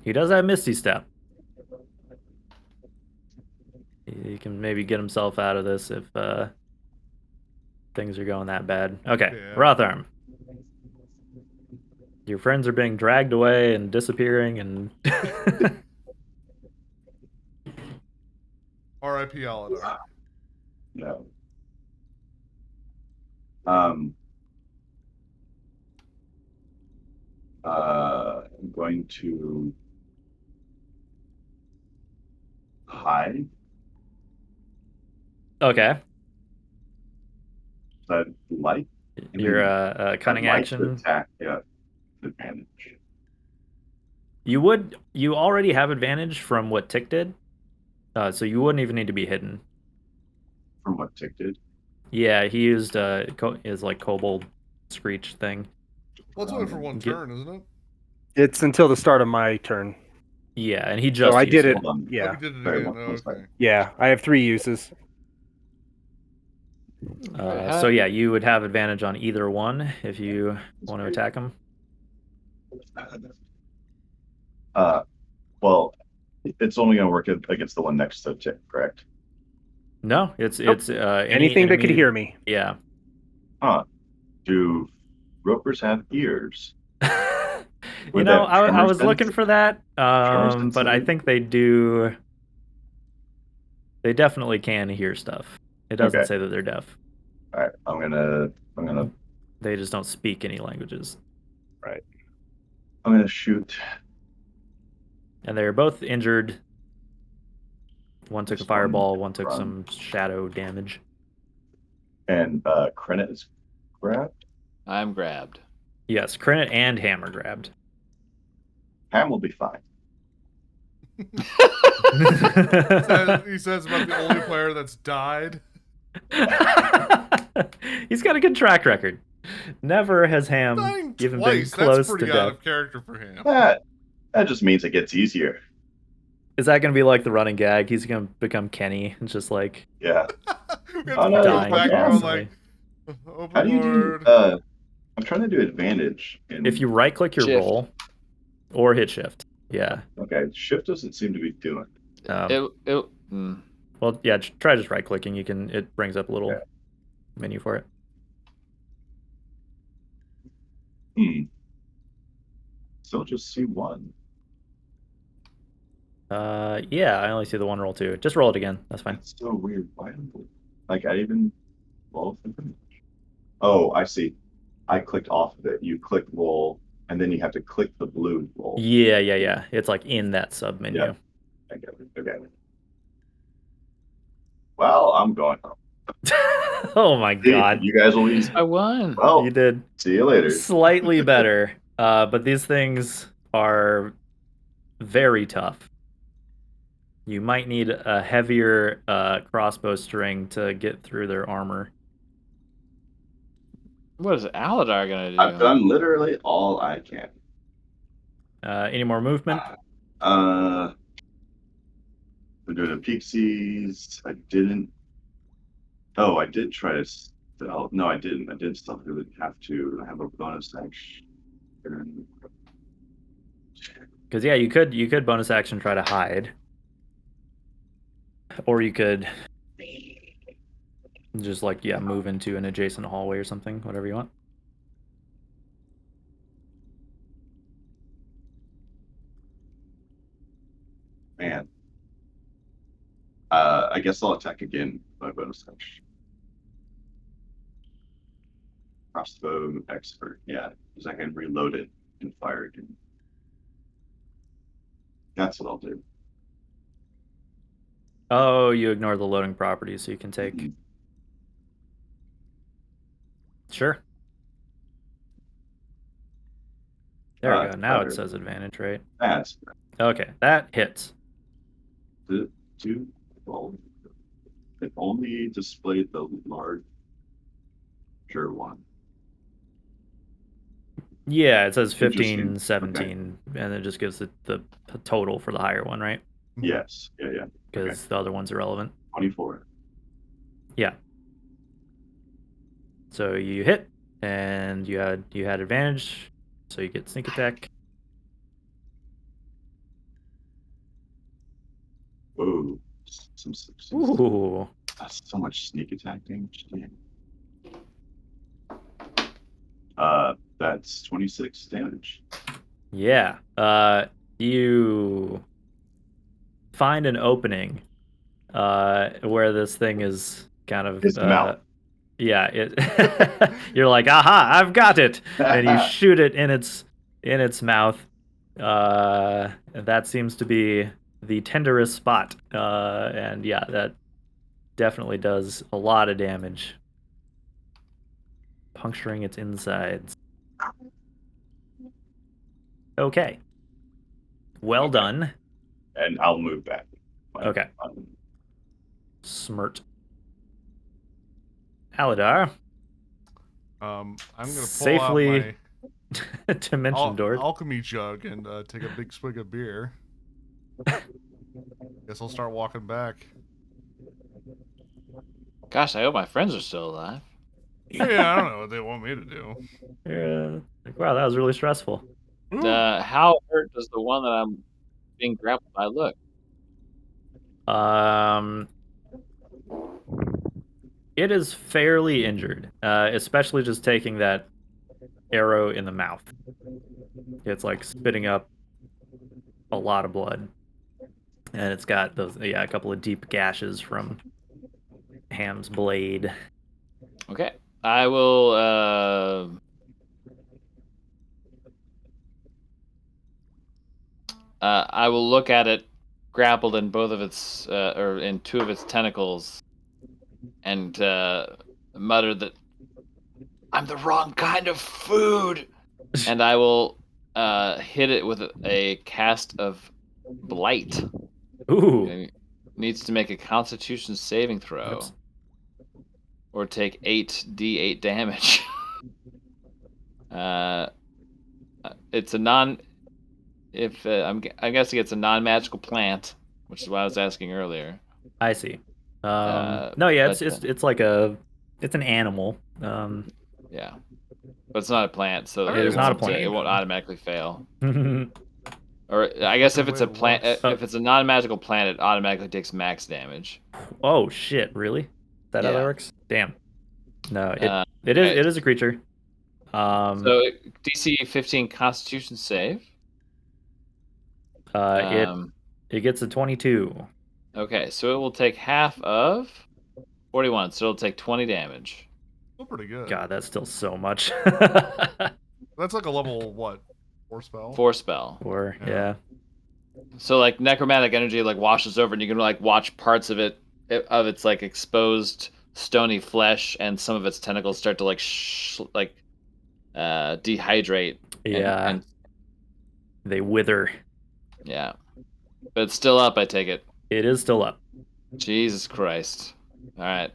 He does have Misty Step. He can maybe get himself out of this if things are going that bad. Okay, Yeah. Rotharm. Your friends are being dragged away and disappearing and R.I.P. Aladar. No. I'm going to hide. Okay. I'd like. Your cunning I'd like to action. attack. Yeah, advantage. You already have advantage from what Tick did. So you wouldn't even need to be hidden. From what Tick did. Yeah, he used his like kobold screech thing. Well, it's only for one turn, isn't it? It's until the start of my turn. Yeah, and he just So I used did it. Hold on. Yeah. Oh, he did it Sorry, again. one Oh, second. okay. Yeah, I have 3 uses. So yeah, you would have advantage on either one if you want to attack him. Well, it's only going to work against the one next to Tick, correct? No, it's Nope. it's Anything that could hear me. Yeah. Huh. Do ropers have ears? You Would know, that I tremor was looking sense- for that, tremor but I sensitive? think they do. They definitely can hear stuff. It doesn't Okay. say that they're deaf. All right, I'm gonna They just don't speak any languages. shoot. And they're both injured. One took This a fireball, one one took run. some shadow damage. And Krennet is grabbed. I'm grabbed. Yes, Crennet and Hammer grabbed. Ham will be fine. He says about the only player that's died. He's got a good track record. Never has Ham Dying even twice. been close That's to pretty out death. of character for him. That just means it gets easier. Is that going to be like the running gag? He's going to become Kenny and just like Yeah. We have Oh, to no, go dying back and go constantly. like, open How do you board. do? I'm trying to do advantage. If you right click your Shift. roll or hit shift. Yeah. Okay, shift doesn't seem to be doing. Well, yeah, try just right clicking. It brings up a little Okay. menu for it. Still just see one. Yeah, I only see the one roll too. Just roll it again. That's fine. That's so weird. Why don't like I even roll advantage? Oh, I see. I clicked off of it. You click roll, and then you have to click the blue roll. Yeah. It's like in that sub menu. Yeah. I get it. Okay. Well, I'm going home. Oh my god. You guys will be. I won. Well, You did see you later. slightly better. But these things are very tough. You might need a heavier crossbow string to get through their armor. What is Aladar gonna do? I've done literally all I can. Any more movement? I'm doing a pixies. I didn't. Oh, I did try to stealth. No, I didn't. I did stealth. I didn't have to. I have a bonus action. Because yeah, you could bonus action try to hide, or you could just like move into an adjacent hallway or something, whatever you want. Man. I guess I'll attack again by bonus action. Crossbow expert, yeah, because I can reload it and fire again. That's what I'll do. Oh, you ignore the loading property, so you can take. Mm-hmm. Sure. There we go. Now better. it says advantage, right? That's Okay, that hits. Well, it only displayed the larger one. Yeah, it says 15, Interesting. 17, and it just gives the total for the higher one, right? Yes. Yeah. Because the other one's irrelevant. 24. Yeah. So you hit, and you had advantage, so you get sneak attack. Whoa. Some sixes. Ooh. That's so much sneak attack damage. That's 26 damage. Yeah. You find an opening where this thing is kind of His mouth. Yeah, you're like, aha, I've got it, and you shoot it in its mouth. That seems to be the tenderest spot, and yeah, that definitely does a lot of damage, puncturing its insides. Okay. Well done. And I'll move back. Okay. Smirt. Aladar. I'm gonna pull safely out my dimension door. alchemy jug and take a big swig of beer. Guess I'll start walking back. Gosh, I hope my friends are still alive. Yeah, I don't know what they want me to do. Yeah. Like, wow, that was really stressful. How hurt does the one that I'm being grappled by look? It is fairly injured, especially just taking that arrow in the mouth. It's like spitting up a lot of blood, and it's got those a couple of deep gashes from Ham's blade. Okay, I will. I will look at it, grappled in both of its, or in two of its tentacles, and mutter that I'm the wrong kind of food, and I will hit it with a cast of blight. Ooh. It needs to make a Constitution saving throw, Oops. or take 8d8 damage. It's a non. If I'm guessing it's a non-magical plant, which is what I was asking earlier. I see. No, yeah, it's like it's an animal. Yeah, but it's not a plant, so it is not a plant. It won't automatically fail. Or I guess if it's a plant, if it's a non-magical plant, it automatically takes max damage. Oh shit! Really? Is that how that works? Damn. No, it is a creature. So DC 15 Constitution save. It gets a 22. Okay, so it will take half of 41, so it'll take 20 damage. Still pretty good. God, that's still so much. That's like a level what? 4 spell? 4 spell. 4, yeah. So like necromantic energy like washes over, and you can like watch parts of its like exposed stony flesh, and some of its tentacles start to like dehydrate. Yeah. And they wither. yeah, but it's still up. I take it. It is still up. Jesus Christ. All right.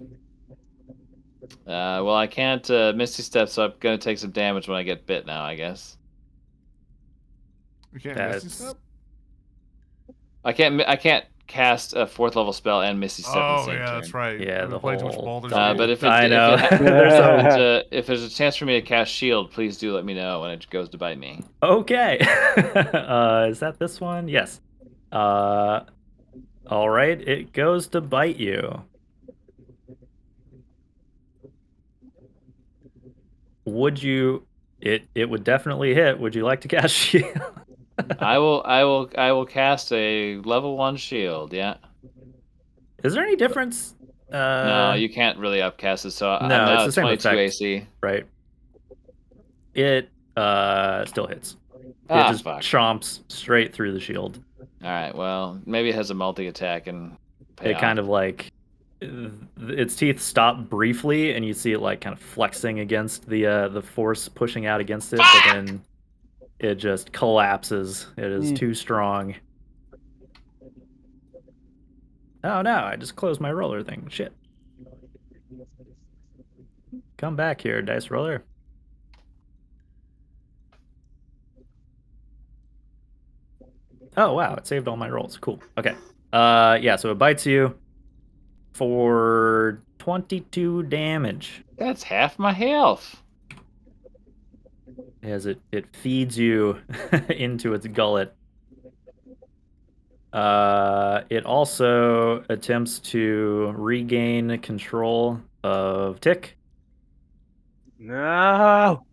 Well, I can't Misty Step, so I'm gonna take some damage when I get bit now, I guess. You can't That's- Misty Step? I can't cast a 4th level spell and Misty Step in the Oh, same yeah, turn. that's right. Yeah, I've been the playing too much whole Baldur's thing. Gate. But if I know. if there's a chance for me to cast Shield, please do let me know when it goes to bite me. Okay. Is that this one? Yes. All right. It goes to bite you. Would you? It would definitely hit. Would you like to cast shield? I will cast a level 1 shield. Yeah. Is there any difference? No, you can't really upcast it. So I'm no, it's now the at same 22 effect. AC. Right. It still hits. Ah, It just fuck. chomps straight through the shield. All right. Well, maybe it has a multi attack and pay It off. kind of like its teeth stop briefly, and you see it like kind of flexing against the force pushing out against it, but then it just collapses. It is too strong. Oh no! I just closed my roller thing. Shit. Come back here, dice roller. Oh wow! It saved all my rolls. Cool. Okay. Yeah. So it bites you for 22 damage. That's half my health. As it feeds you into its gullet. It also attempts to regain control of Tick. No.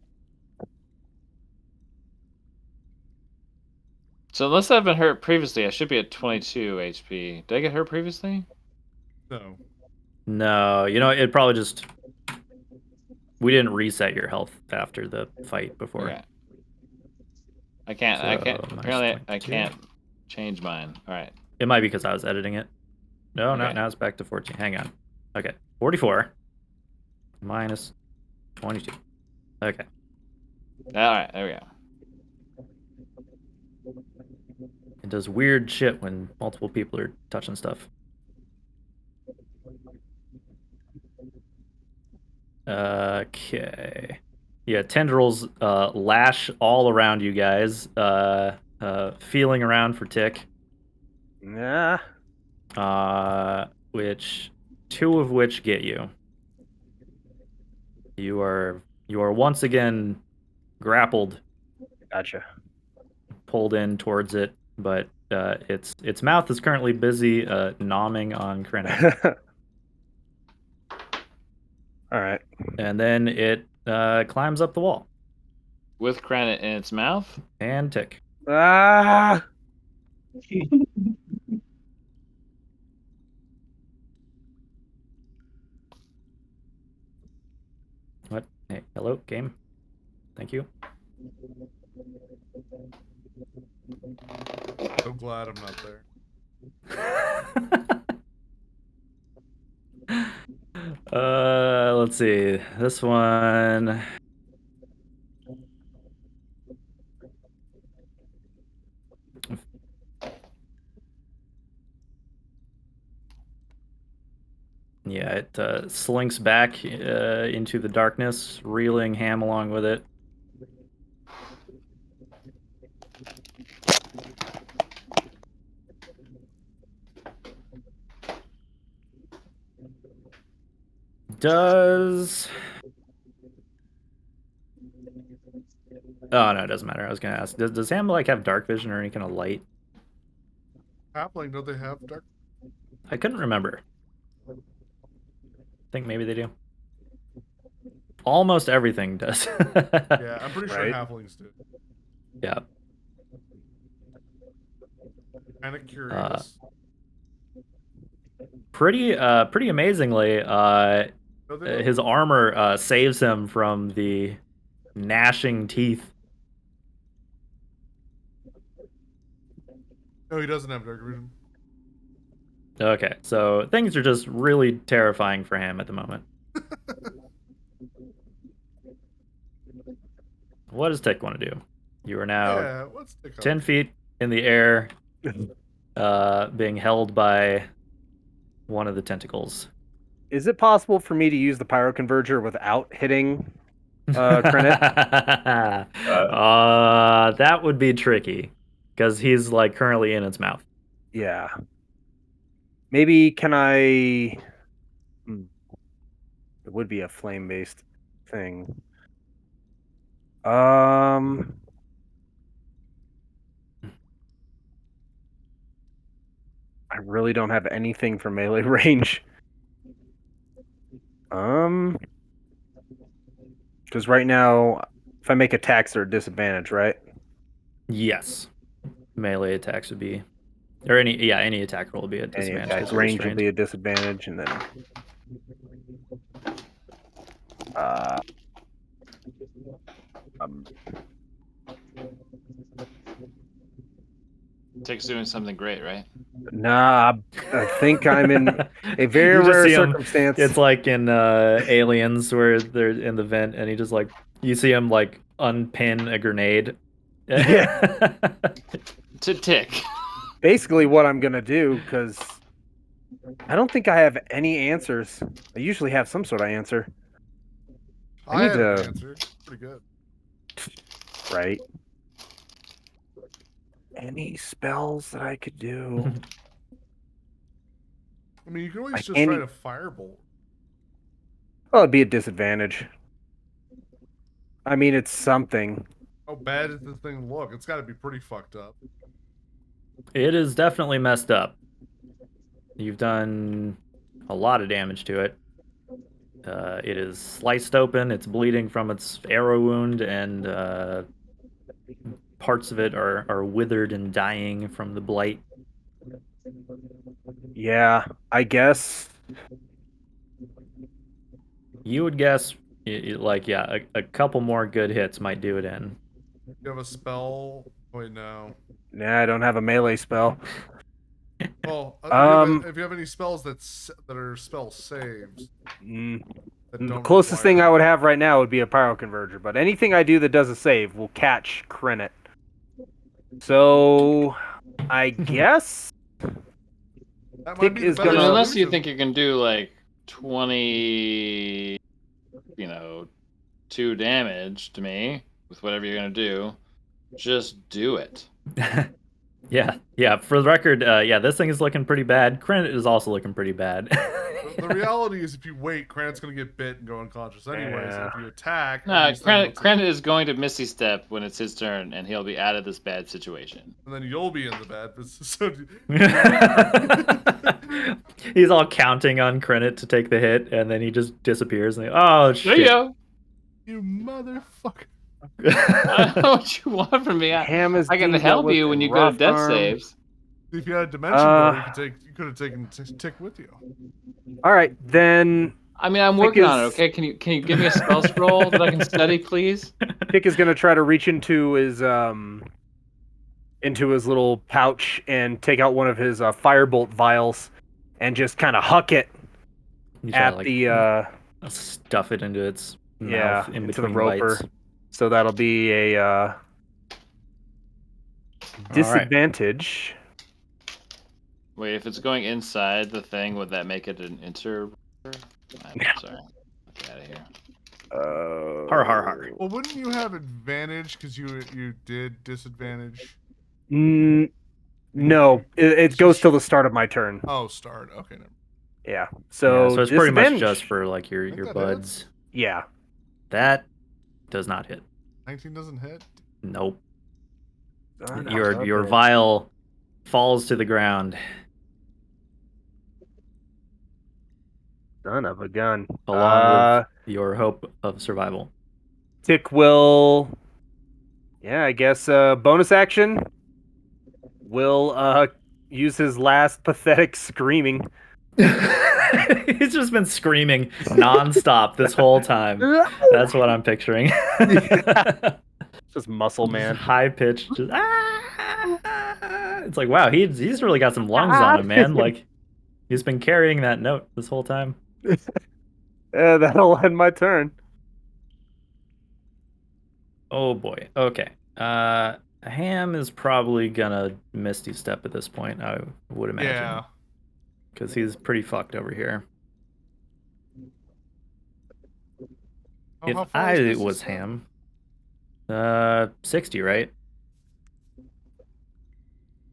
So unless I've been hurt previously, I should be at 22 HP. Did I get hurt previously? No. No, you know, it probably just... We didn't reset your health after the fight before. Okay. I can't. Apparently, I 22. can't change mine. All right. It might be because I was editing it. No, Okay. now it's back to 14. Hang on. Okay. 44 minus 22. Okay. All right. There we go. It does weird shit when multiple people are touching stuff. Okay. Yeah, tendrils lash all around you guys, feeling around for Tick. Nah. Which 2 of which get you. You are once again grappled, Gotcha. pulled in towards it, but its mouth is currently busy nomming on Krennic. All right. And then it climbs up the wall. With Krennic in its mouth. And Tick. Ah. What? Hey, hello, game. Thank you. So glad I'm not there. Let's see. This one. Yeah, it slinks back into the darkness, reeling Ham along with it. Does... Oh, no, it doesn't matter. I was going to ask. Does Ham, like, have dark vision or any kind of light? Halfling, don't they have dark? I couldn't remember. I think maybe they do. Almost everything does. Yeah, I'm pretty sure Right. halflings do. Yeah. Kind of curious. Pretty amazingly, No, they don't. his armor saves him from the gnashing teeth. No, he doesn't have dark vision. Okay, so things are just really terrifying for him at the moment. What does Tick want to do? You are now Yeah, let's take 10 feet in the air. being held by one of the tentacles. Is it possible for me to use the pyro converger without hitting Crenit? That would be tricky because he's like currently in its mouth. Yeah. Maybe can I? It would be a flame-based thing. I really don't have anything for melee range. Because right now, if I make attacks, they're a disadvantage, right? Yes, melee attacks would be, or any attack roll would be a Any disadvantage. attack 'cause you're range will restrained. be a disadvantage, and then Tick's doing something great, right? nah, I think I'm in a very You just rare see him- circumstance. It's like in Aliens where they're in the vent and he just like you see him like unpin a grenade. Yeah. To Tick. Basically what I'm gonna do, because I don't think I have any answers. I usually have some sort of answer. I need had an to- answer. Pretty good. Right? Any spells that I could do? I mean, you can always I just can't try e- to firebolt. Oh, it'd be a disadvantage. I mean, it's something. How bad does this thing look? It's got to be pretty fucked up. It is definitely messed up. You've done a lot of damage to it. It is sliced open. It's bleeding from its arrow wound, and parts of it are withered and dying from the blight. Yeah, I guess. You would guess, like, yeah, a couple more good hits might do it in. You have a spell? Wait, no. Nah, I don't have a melee spell. Well, if you have any spells that are spell saves Mm, that the don't closest require- thing I would have right now would be a pyro converger, but anything I do that does a save will catch Crenit. So, I guess That Tick might be is the better gonna- Unless you solution. think you can do like 20, 2 damage to me with whatever you're gonna do, just do it. Yeah. For the record, yeah, this thing is looking pretty bad. Credit is also looking pretty bad. The reality is, if you wait, Cranit's going to get bit and go unconscious anyways. Yeah. If you attack, No, these things will- Credit is going to Misty Step when it's his turn, and he'll be out of this bad situation. and then you'll be in the bad business. So, He's all counting on Credit to take the hit, and then he just disappears. And oh There shit! you go. you motherfucker. I don't know what you want from me. Ham is I can deemed help with you when a you go to rough death arm. saves. If you had a dimension door, you could have taken Tick with you. All right, then I mean, I'm Tick working on it. is- Okay, can you give me a spell scroll that I can study, please? Tick is gonna try to reach into his little pouch and take out one of his firebolt vials and just kind of huck it You try at to, like, the stuff it into its yeah, mouth in into the between roper. bites. So that'll be a disadvantage. Wait, if it's going inside the thing, would that make it an inter? I'm sorry. Get out of here. Har har har. Well, wouldn't you have advantage because you did disadvantage? No, it goes till the start of my turn. Oh, start. Okay, never. Yeah. So, So it's pretty much disadvantage- just for like your Think that buds. yeah. That does not hit. 19 doesn't hit. Nope. Son of Your a- vial falls to the ground son of a gun. along with your hope of survival. Tick will. Yeah, I guess bonus action. Will use his last pathetic screaming. He's just been screaming nonstop this whole time. That's what I'm picturing. Just muscle man. High pitched. Just, It's like, wow, he's really got some lungs on him, man. Like he's been carrying that note this whole time. That'll end my turn. Oh boy. Okay. Ham is probably gonna Misty Step at this point, I would imagine. Yeah. Because he's pretty fucked over here. Oh, If how far is I Misty was Step? Ham, 60, right?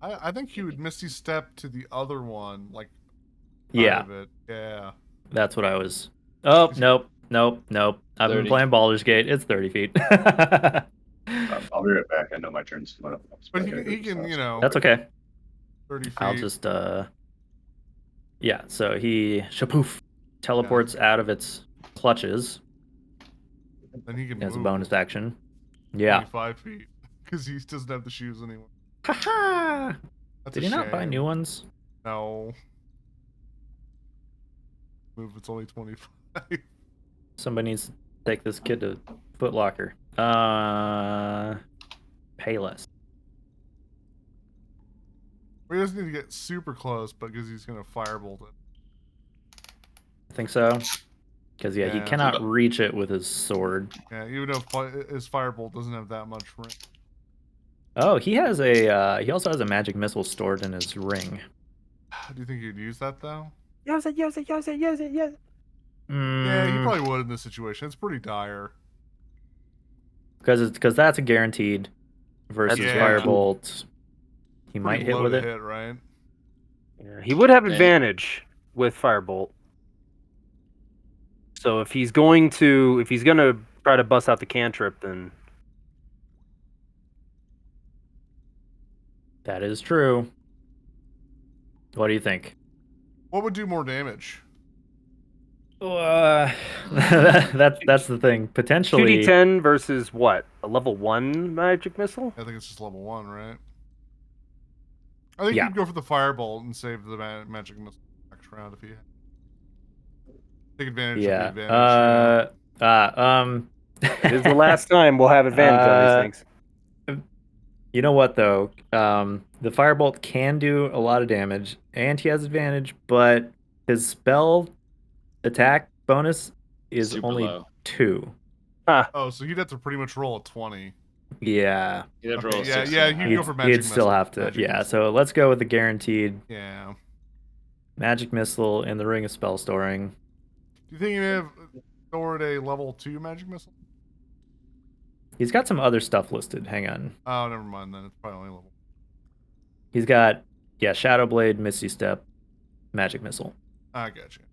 I think he would Misty Step to the other one, like Yeah, of it. Yeah. that's what I was. Oh, Is he- nope. I've been 30. playing Baldur's Gate. It's 30 feet. I'll be right back. I know my turn's coming up. But he can, you know, That's okay. 30 feet. I'll just, yeah, so he, shapoof, teleports out of its clutches Then he can as a move bonus action. Yeah. 25 feet because he doesn't have the shoes anymore. Haha! That's Did a he not buy shame. new ones? No. Move. It's only 25. Somebody needs to take this kid to Foot Locker. Payless. He doesn't need to get super close, but because he's gonna firebolt it. I think so. Because, yeah, he Yeah. cannot reach it with his sword. Yeah, even though his firebolt doesn't have that much range. Oh, he has a, he also has a magic missile stored in his ring. Do you think he'd use that though? Use it. Yeah, he Mm, probably would in this situation. It's pretty dire. because that's a guaranteed versus Yeah. Firebolt. He Pretty might hit low with to it. hit, right? Yeah, he would have Yeah. advantage with Firebolt. So if he's gonna try to bust out the cantrip, then That is true. What do you think? What would do more damage? That's the thing. Potentially, 2d10 versus what? A level 1 magic missile? I think it's just level 1, right? I think Yeah. you'd go for the firebolt and save the magic missile next round if you take advantage yeah. of the advantage. It is the last time we'll have advantage on these things. You know what though? The firebolt can do a lot of damage, and he has advantage, but his spell attack bonus is Super only low. 2. Oh, so he'd have to pretty much roll a 20. Yeah, You'd have to Okay, roll a yeah, 6 yeah, and a you half. go for magic he'd still missile. have to. Magic Yeah, missile. so let's go with the guaranteed Yeah. magic missile in the ring of spell storing. Do you think you may have stored a level 2 magic missile? He's got some other stuff listed. Hang on. Oh, never mind then. It's probably only level. He's got, yeah, Shadow Blade, Misty Step, magic missile. I got you.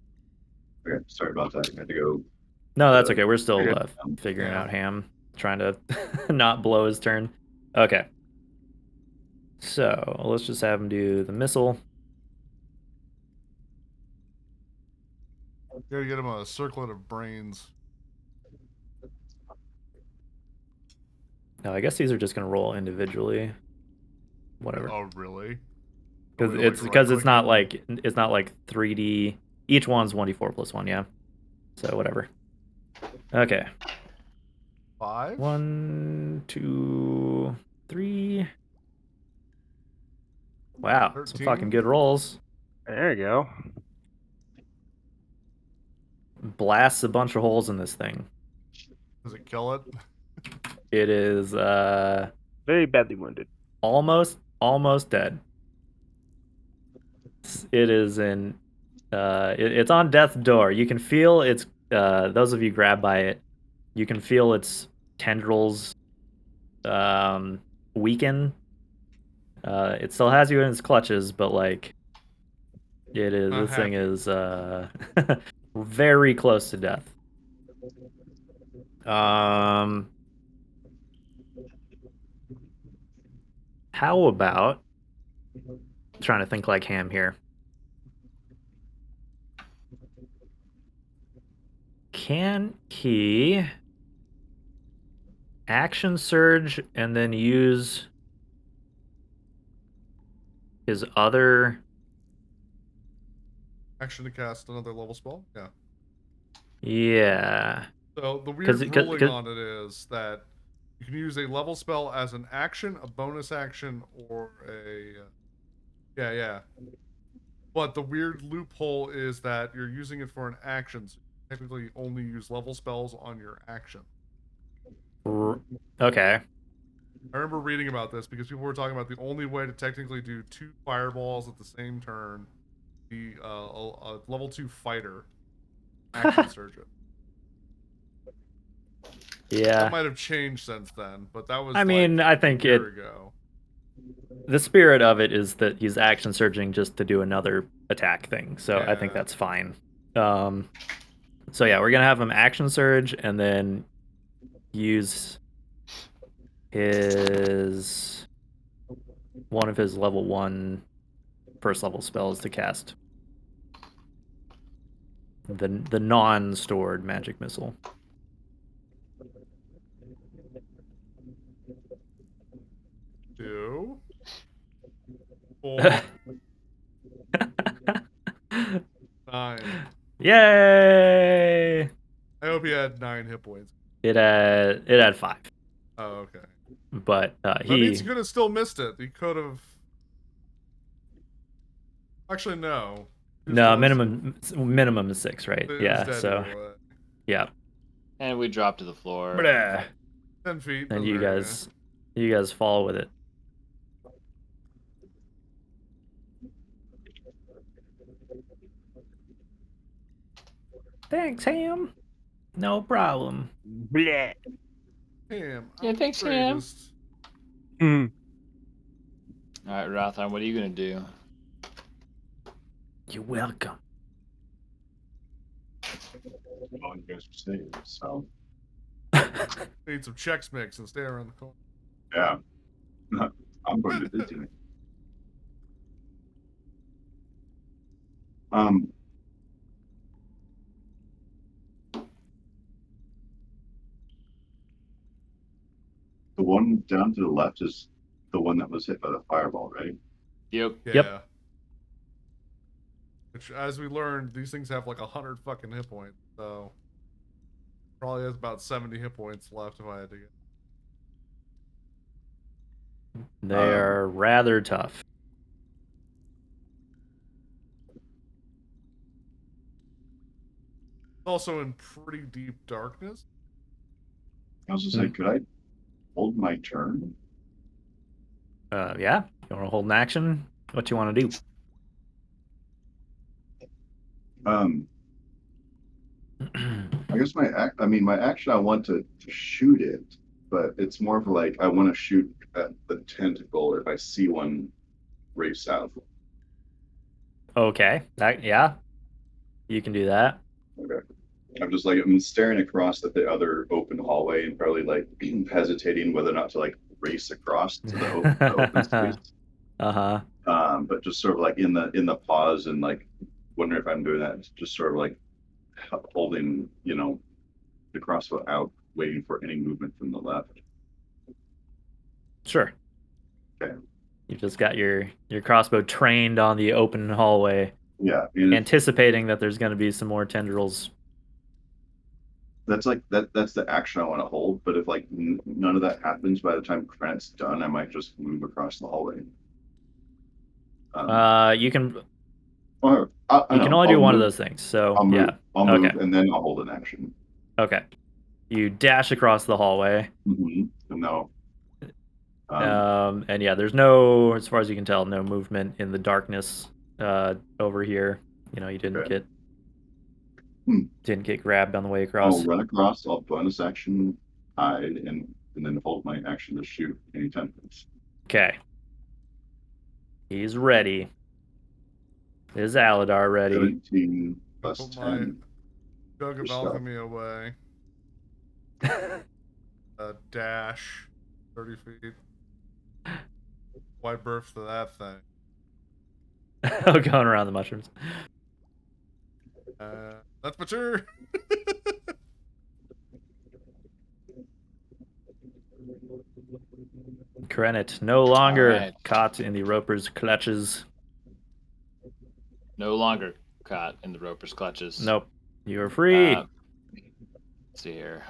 Okay, sorry about that. I had to go. No, that's okay. We're still Okay. figuring Yeah. out Ham, trying to not blow his turn. Okay. So let's just have him do the missile. You gotta get him a circlet of brains. No, I guess these are just gonna roll individually. Whatever. Oh, really? Because Oh, we don't, it's like, because it's right-click not like 3D. Each one's 1d4 plus 1, yeah. So whatever. Okay. 5? 1, 2, 3. Wow, some 13. fucking good rolls. There you go. Blasts a bunch of holes in this thing. Does it kill it? It is Very badly wounded. almost dead. It is in it's on death's door. You can feel its those of you grabbed by it, you can feel its tendrils weaken. It still has you in its clutches, but like it is Not this thing happy. is very close to death. How about trying to think like Ham here? Can he action surge and then use his other? Action to cast another level spell? Yeah. Yeah. So the 'Cause weird it- 'cause- ruling 'cause- on it is that you can use a level spell as an action, a bonus action, or a yeah. But the weird loophole is that you're using it for an action, so you technically only use level spells on your action. Okay. I remember reading about this because people were talking about the only way to technically do 2 fireballs at the same turn, the a level 2 fighter action surge it. Yeah. That might have changed since then, but that was I mean, like I think a year ago. the spirit of it is that he's action surging just to do another attack thing. So I think Yeah. that's fine. So yeah, we're gonna have him action surge and then use his one of his level 1 first level spells to cast the non-stored magic missile. Two. 4. 9. Yay! I hope he had 9 hit points. It had 5. Oh, okay. But That means he could have still missed it. He could have. Actually, no. No, minimum is 6, right? Yeah, so Anyway. yeah. And we drop to the floor. Blah. 10 feet. And you guys fall with it. Thanks, Ham. No problem. Bleh. Ham. Yeah, thanks, Ham. Mm. All right, Rothon, what are you gonna do? You're welcome. All you guys are saying, so Need some Chex Mix and stay around the corner. yeah. I'm going to Disney. The one down to the left is the one that was hit by the fireball, right? Yep. Yeah. Yep. Which, as we learned, these things have like 100 fucking hit points. So probably has about 70 hit points left if I had to get. They are rather tough. Also in pretty deep darkness. I was just like, could I hold my turn? Yeah. You want to hold an action? What you want to do? I guess my action, I want to shoot it, but it's more of like I want to shoot at the tentacle if I see one race out. Okay. Yeah. You can do that. Okay. I'm staring across at the other open hallway and probably like hesitating whether or not to like race across to the open space. Uh-huh. But just sort of like in the pause and like wondering if I'm doing that, just sort of like holding, the crossbow out, waiting for any movement from the left. Sure. Okay. You just got your crossbow trained on the open hallway. Yeah. Anticipating that there's going to be some more tendrils. That's the action I want to hold. But if like none of that happens by the time credit's done, I might just move across the hallway. You can. Or, you can only do one of those things. So I'll move, yeah. I'll move, and then I'll hold an action. Okay. You dash across the hallway. Mm-hmm. No. And yeah, there's no, as far as you can tell, no movement in the darkness over here. You didn't get grabbed on the way across. I'll run across. I'll bonus action hide and then hold my action to shoot anytime. Okay. He's ready. Is Aladar ready? 17 plus Put 10. Jug of alchemy away. Dash 30 feet. Wide berth to that thing. Oh, going around the mushrooms. That's mature. Krenit, no longer caught in the roper's clutches. No longer caught in the roper's clutches. Nope. You are free. Let's see here.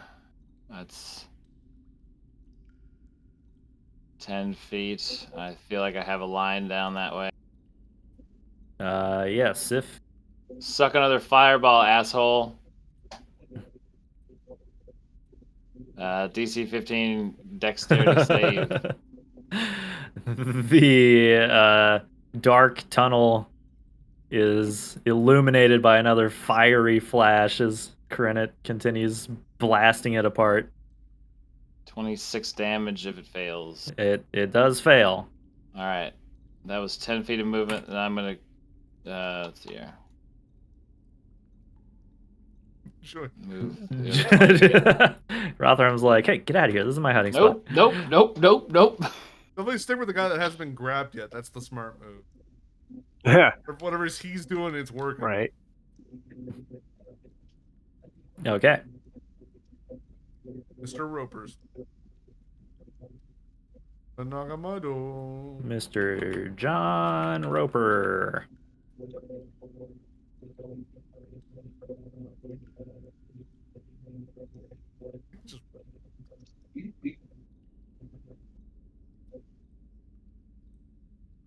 That's 10 feet. I feel like I have a line down that way. Yeah, Sif. Suck another fireball, asshole. DC 15 dexterity save. The dark tunnel is illuminated by another fiery flash as Krenit continues blasting it apart. 26 damage if it fails. It does fail. All right. That was 10 feet of movement, and I'm going to, let's see here. Sure. Move. Rotherham's like, hey, get out of here. This is my hiding spot. Nope. Definitely stick with the guy that hasn't been grabbed yet. That's the smart move. Yeah. Whatever he's doing, it's working. Right. Okay. Mr. Ropers. The Nagamado. Mr. John Roper.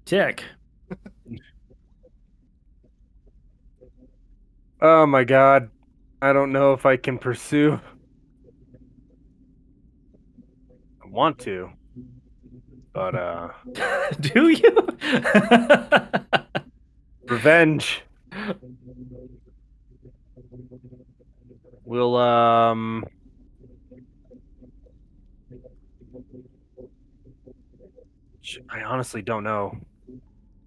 Tick. Oh my god. I don't know if I can pursue. I want to. But Do you? revenge. We'll I honestly don't know.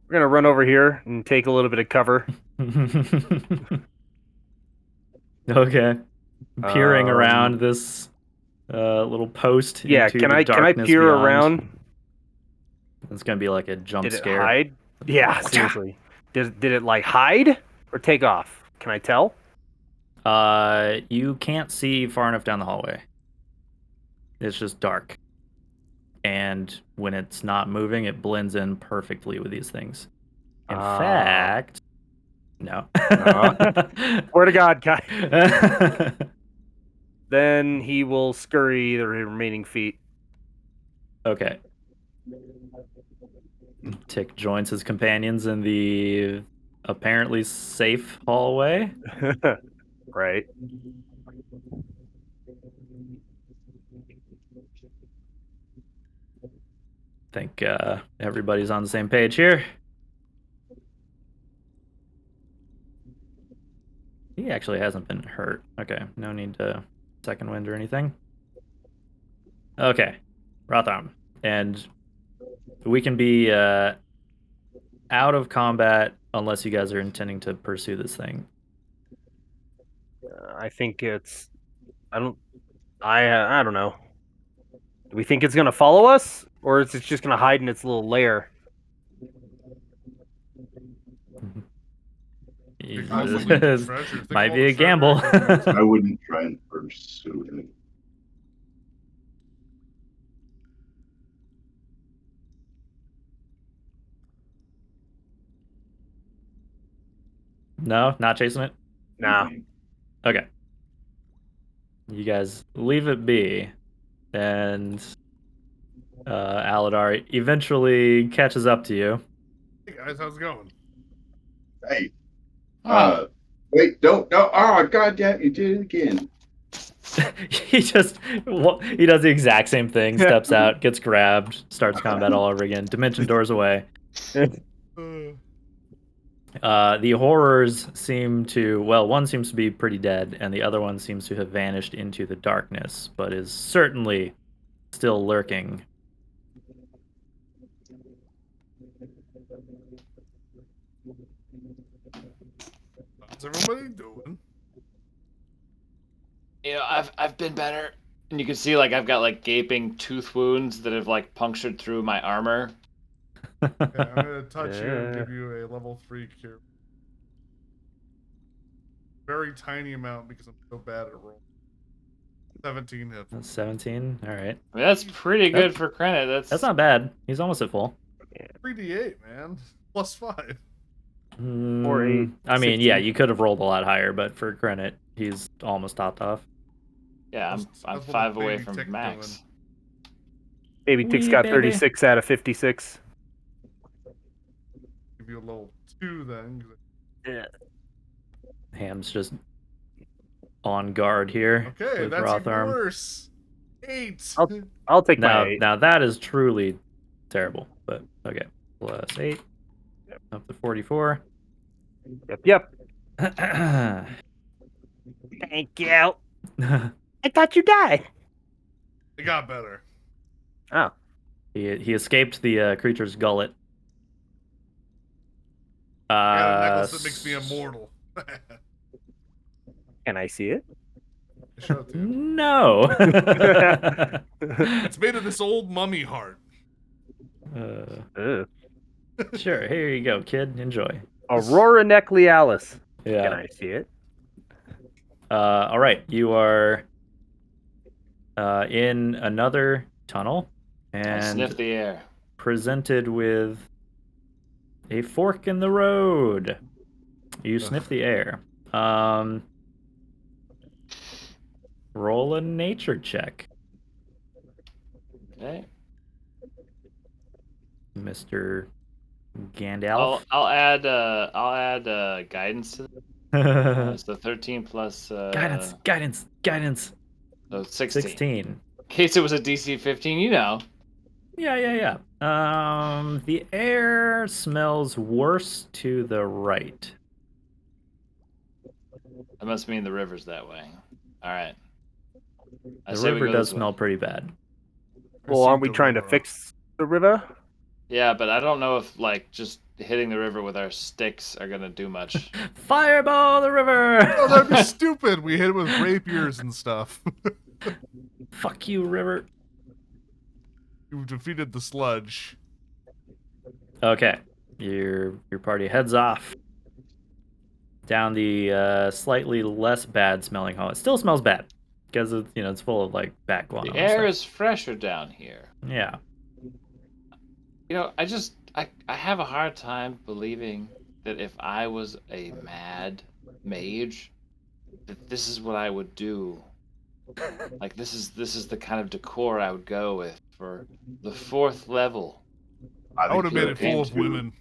We're gonna run over here and take a little bit of cover. Okay. Peering around this little post. Yeah, into can the I darkness peer beyond. around? It's gonna be like a jump Did it scare. hide? Yeah, seriously. Did it like hide or take off? Can I tell? You can't see far enough down the hallway. It's just dark. And when it's not moving, it blends in perfectly with these things. In fact, no. Swear to God, Kai. Then he will scurry the remaining feet. Okay. Tick joins his companions in the apparently safe hallway. Right. Think everybody's on the same page here. He actually hasn't been hurt. Okay, no need to second wind or anything. Okay, Rotham. And we can be out of combat unless you guys are intending to pursue this thing. I think it's. I don't know. Do we think it's gonna follow us, or is it just gonna hide in its little lair? This might be a gamble. I wouldn't try and pursue it. No, not chasing it? Nah. Okay. You guys leave it be, and Aladar eventually catches up to you. Hey guys, how's it going? Hey. Wait, don't. No. Oh, God damn, you did it again. he does the exact same thing, steps out, gets grabbed, starts combat all over again. Dimension doors away. The horrors seem to, well, one seems to be pretty dead, and the other one seems to have vanished into the darkness, but is certainly still lurking. How's everybody doing? You know, I've been better. And you can see like I've got like gaping tooth wounds that have like punctured through my armor. Okay, I'm gonna touch you and give you a level 3 cure. Very tiny amount because I'm so bad at rolling. 17 hit. 17? Alright. I mean, that's pretty good for Krenit. That's not bad. He's almost at full. 3d8, man. Plus 5. Or 8. I mean, 16. yeah, you could have rolled a lot higher, but for Krenit, he's almost topped off. Yeah, That's I'm what 5 away Baby from Tick max. doing. Baby Tick's got baby. 36 out of 56. Give you a level 2 then. Yeah. Ham's just on guard here. Okay, with that's even Rotharm. worse. 8. I'll take my Now, 8. now that is truly terrible. But okay, plus 8 up to 44. Yep. Thank you. I thought you died. It got better. Oh. He escaped the creature's gullet. I got a necklace that makes me immortal. Can I see it? Show it to you. No. It's made of this old mummy heart. Ugh. Sure, here you go, kid. Enjoy. Aurora Neclealis. Yeah. Can I see it? All right, you are in another tunnel I sniff and the air. presented with a fork in the road. You sniff the air. Roll a nature check, Okay. Mr. Gandalf. I'll add guidance to that. So 13 plus Guidance. so 16. 16. In case it was a DC 15, you know. Yeah. The air smells worse to the right. That must mean the river's that way. All right. I The say we river go does this way. smell pretty bad. Well, aren't we trying to fix the river? Yeah, but I don't know if like just hitting the river with our sticks are gonna do much. Fireball the river! Oh, that'd be stupid. We hit it with rapiers and stuff. Fuck you, river. You've defeated the sludge. Okay, your party heads off down the slightly less bad smelling hall. It still smells bad because it's full of like bat guano. The air is fresher down here. Yeah. I have a hard time believing that if I was a mad mage, that this is what I would do. Like this is the kind of decor I would go with for the 4th level. I would have made it full of issue- women.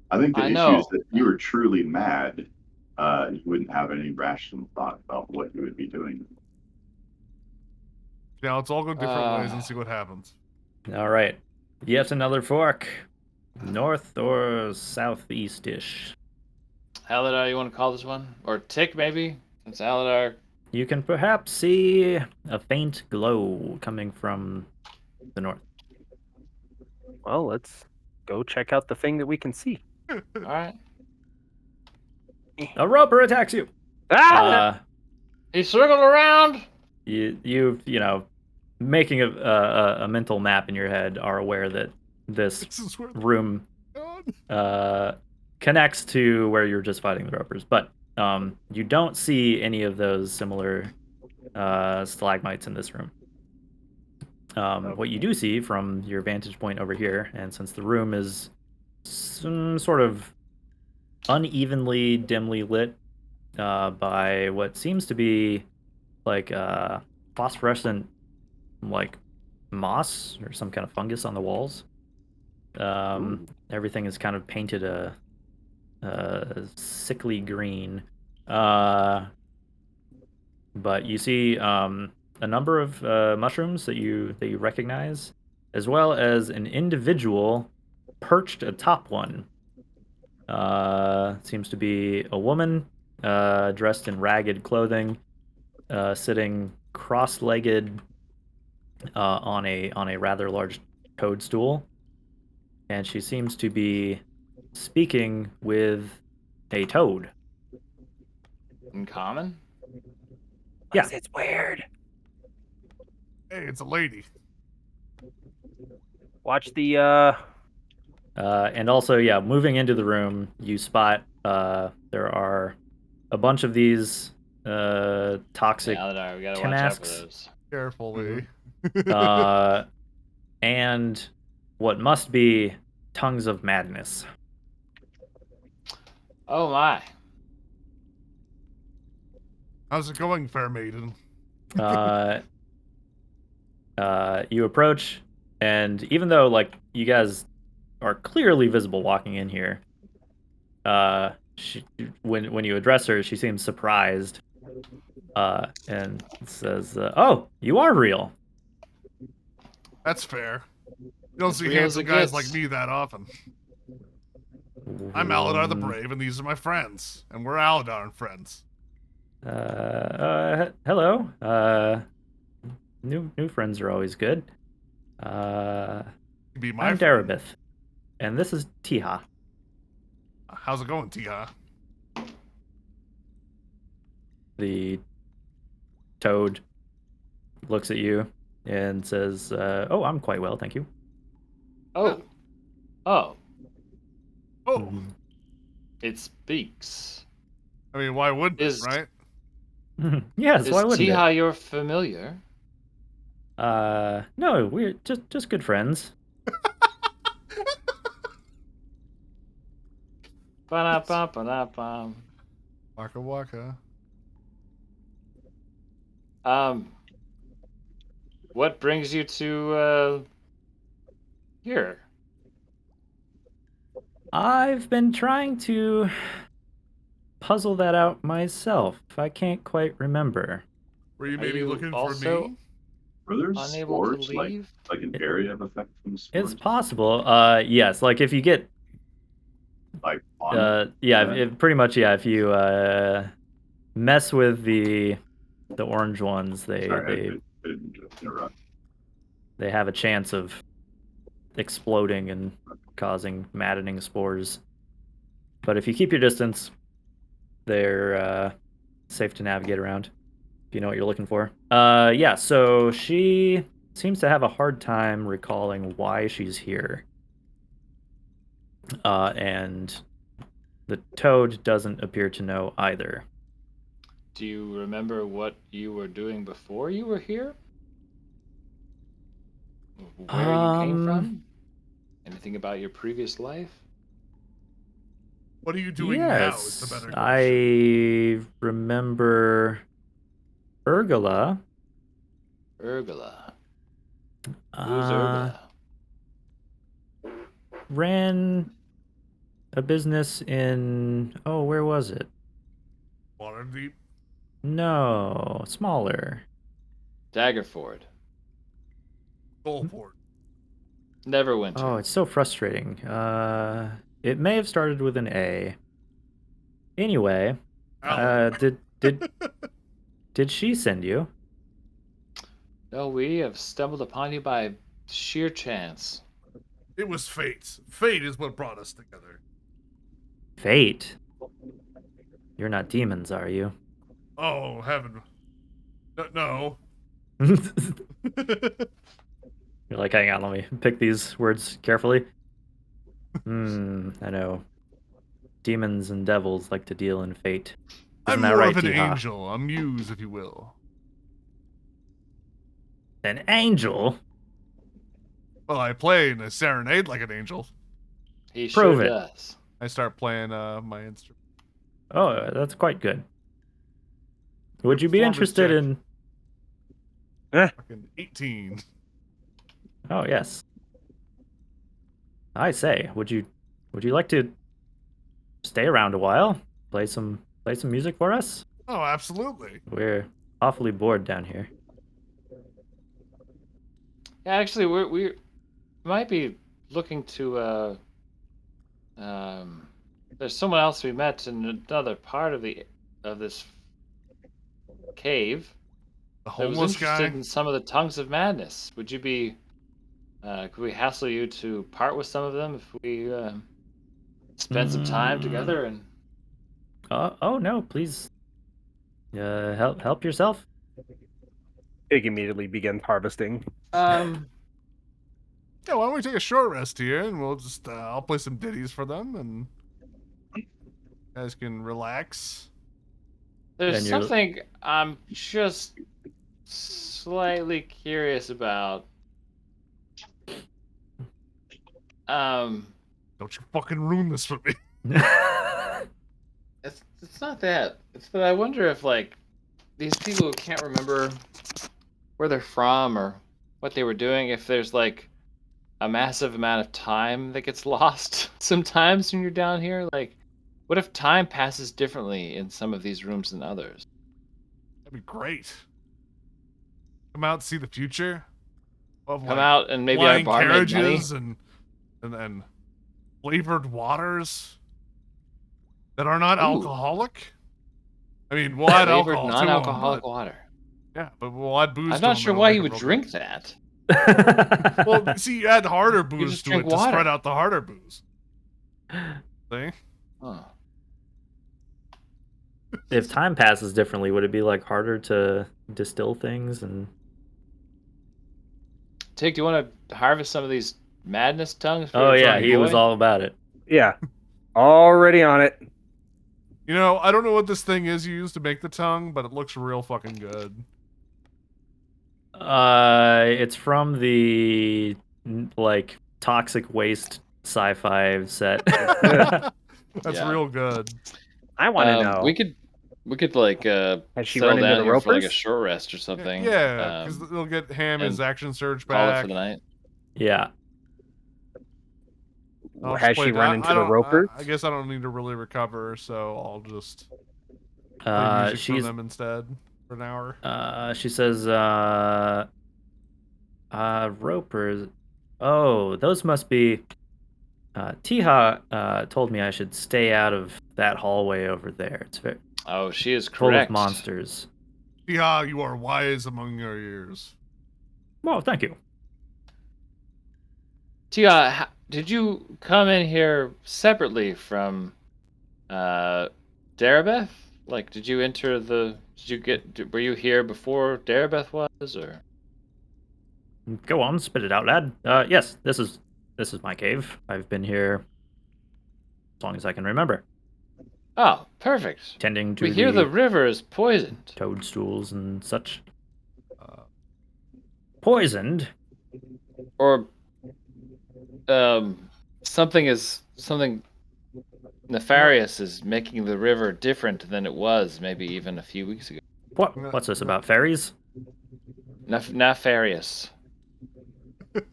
I think the I issue know. is that if you were truly mad, you wouldn't have any rational thought about what you would be doing. Now let's all go different ways and see what happens. All right. Yet another fork. North or southeast-ish. Aladar, you want to call this one? Or Tick, maybe? Since Aladar... You can perhaps see a faint glow coming from the north. Well, let's go check out the thing that we can see. Alright. A roper attacks you. Ah! He circled around! You've making a mental map in your head are aware that this This is where room God. connects to where you're just fighting the ropers, but you don't see any of those similar stalagmites in this room. What you do see from your vantage point over here, and since the room is some sort of unevenly dimly lit by what seems to be like phosphorescent like moss or some kind of fungus on the walls. Everything is kind of painted a sickly green. But you see a number of mushrooms that you recognize, as well as an individual perched atop one. Seems to be a woman dressed in ragged clothing, sitting cross-legged on a rather large toadstool, and she seems to be speaking with a toad. In common? Yeah. It's weird. Hey, it's a lady. Watch the And also, yeah, moving into the room, you spot there are a bunch of these toxic Yeah, Aladar, we gotta watch out for Timasks. those. Carefully. And what must be tongues of madness. Oh my. How's it going, fair maiden? You approach, and even though like you guys are clearly visible walking in here, when you address her, she seems surprised, and says, "Oh, you are real. That's fair. You don't As see real as handsome it guys gets. like me that often. I'm Aladar the Brave, and these are my friends. And we're Aladar and friends. Hello. New friends are always good. You be my I'm friend. Darabith, and this is Tiha. How's it going, Tiha? The toad looks at you and says, "Oh, I'm quite well, thank you." Oh. Oh. Oh, It speaks. I mean, why wouldn't it, right? Yes, Is why wouldn't it? Tiha your familiar? No, we're just good friends. Ba-da-ba-ba-da-bum. Waka waka. What brings you to here? I've been trying to puzzle that out myself. I can't quite remember. Were you Are maybe you looking also for me? Are there unable to spores, leave? like an area of effect from the spores? It's possible. Yes, like if you get Like on it? yeah, Yeah. pretty much yeah, if you mess with the orange ones, Sorry, I didn't interrupt. they have a chance of exploding and causing maddening spores. But if you keep your distance, they're safe to navigate around if you know what you're looking for. Yeah, so she seems to have a hard time recalling why she's here. And the toad doesn't appear to know either. Do you remember what you were doing before you were here? Where you came from? Anything about your previous life? What are you doing now is the Yes, better question. I remember Urgala. Urgala. Uh, Who's Urgala? ran a business in, oh, where was it? Waterdeep? No, smaller. Daggerford. Goldport. Neverwinter. Oh, it's so frustrating. It may have started with an A. Anyway, Alan. did she send you? No, we have stumbled upon you by sheer chance. It was fate. Fate is what brought us together. Fate? You're not demons, are you? Oh, heaven. No. You're like, hang on, let me pick these words carefully. I know. Demons and devils like to deal in fate. Isn't I'm that more right, of an Tiha? angel, a muse, if you will. An angel? Well, I play in a serenade like an angel. He Prove sure it. does. I start playing my instrument. Oh, that's quite good. Would you be Performance interested check. in... Fucking 18. Oh, yes. I say, would you like to stay around a while? Play some music for us? Oh, absolutely. We're awfully bored down here. Yeah, actually, we might be looking to there's someone else we met in another part of this cave The that was homeless interested guy. in some of the tongues of madness. Would you be could we hassle you to part with some of them if we spend some time together and Oh no, please. Help yourself. Pig immediately begins harvesting. Yeah, why don't we take a short rest here and we'll just I'll play some ditties for them and you guys can relax. there's And you're- something I'm just slightly curious about. Don't you fucking ruin this for me. It's not that. It's that I wonder if like these people who can't remember where they're from or what they were doing, if there's like a massive amount of time that gets lost sometimes when you're down here. Like, what if time passes differently in some of these rooms than others? That'd be great. Come out and see the future. of come like out and maybe our flying bar made money. carriages and flavored waters that are not Ooh. alcoholic. I mean, we'll add Flavored alcohol non-alcoholic to them, water. yeah, but we'll add booze. I'm to not them sure and why it'll you make would 'em real drink that. good. Well, see, you add harder booze just to drink it to water. spread out the harder booze. See? Huh. If time passes differently, would it be like harder to distill things? And Tig, do you want to harvest some of these madness tongues? For oh yeah, Johnny he was Boy? all about it. Yeah. Already on it. You know, I don't know what this thing is you use to make the tongue, but it looks real fucking good. It's from the like toxic waste sci-fi set. That's Yeah. real good. I want to know. We could like Has she settle run into down the here for like a ropers? short rest or something. Yeah, because they'll get Ham his and action surge call it back. for the night. Yeah. I'll just Has play she run that. into I the don't- ropers? I guess I don't need to really recover, so I'll just play music from She's them instead for an hour. she says ropers. Oh, those must be Tiha told me I should stay out of that hallway over there. It's very Oh, she is full of correct. monsters. Yeah, you are wise among your years. Well, thank you. Tia, did you come in here separately from Darabeth? Like, did you enter the? Were you here before Darabeth was, or? Go on, spit it out, lad. Yes, this is my cave. I've been here as long as I can remember, Oh, perfect. tending to We hear the river is poisoned. toadstools and such. Uh, Poisoned? Or something nefarious is making the river different than it was maybe even a few weeks ago. What's this about fairies? Nefarious.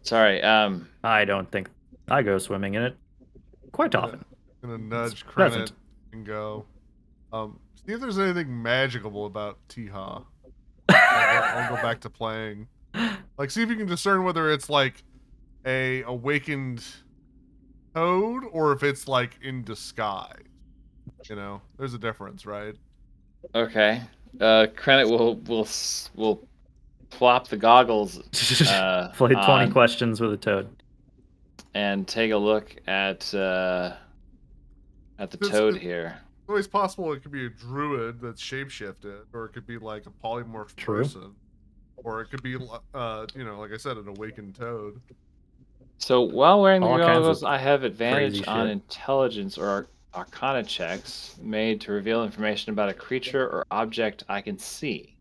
Sorry. I don't think I go swimming in it quite often. gonna nudge pleasant. Krenit and go. See if there's anything magical about Tiha. I'll go back to playing. Like, see if you can discern whether it's like a awakened toad or if it's like in disguise. You know, there's a difference, right? Okay. Krenit will plop the goggles Play 20 on questions with a toad. and take a look at the toad here. It's always possible it could be a druid that's shapeshifted, or it could be like a polymorph True. person, or it could be, you know, like I said, an awakened toad. So while wearing the All kinds of goggles, I have advantage crazy on shit. intelligence or arcana checks made to reveal information about a creature or object I can see.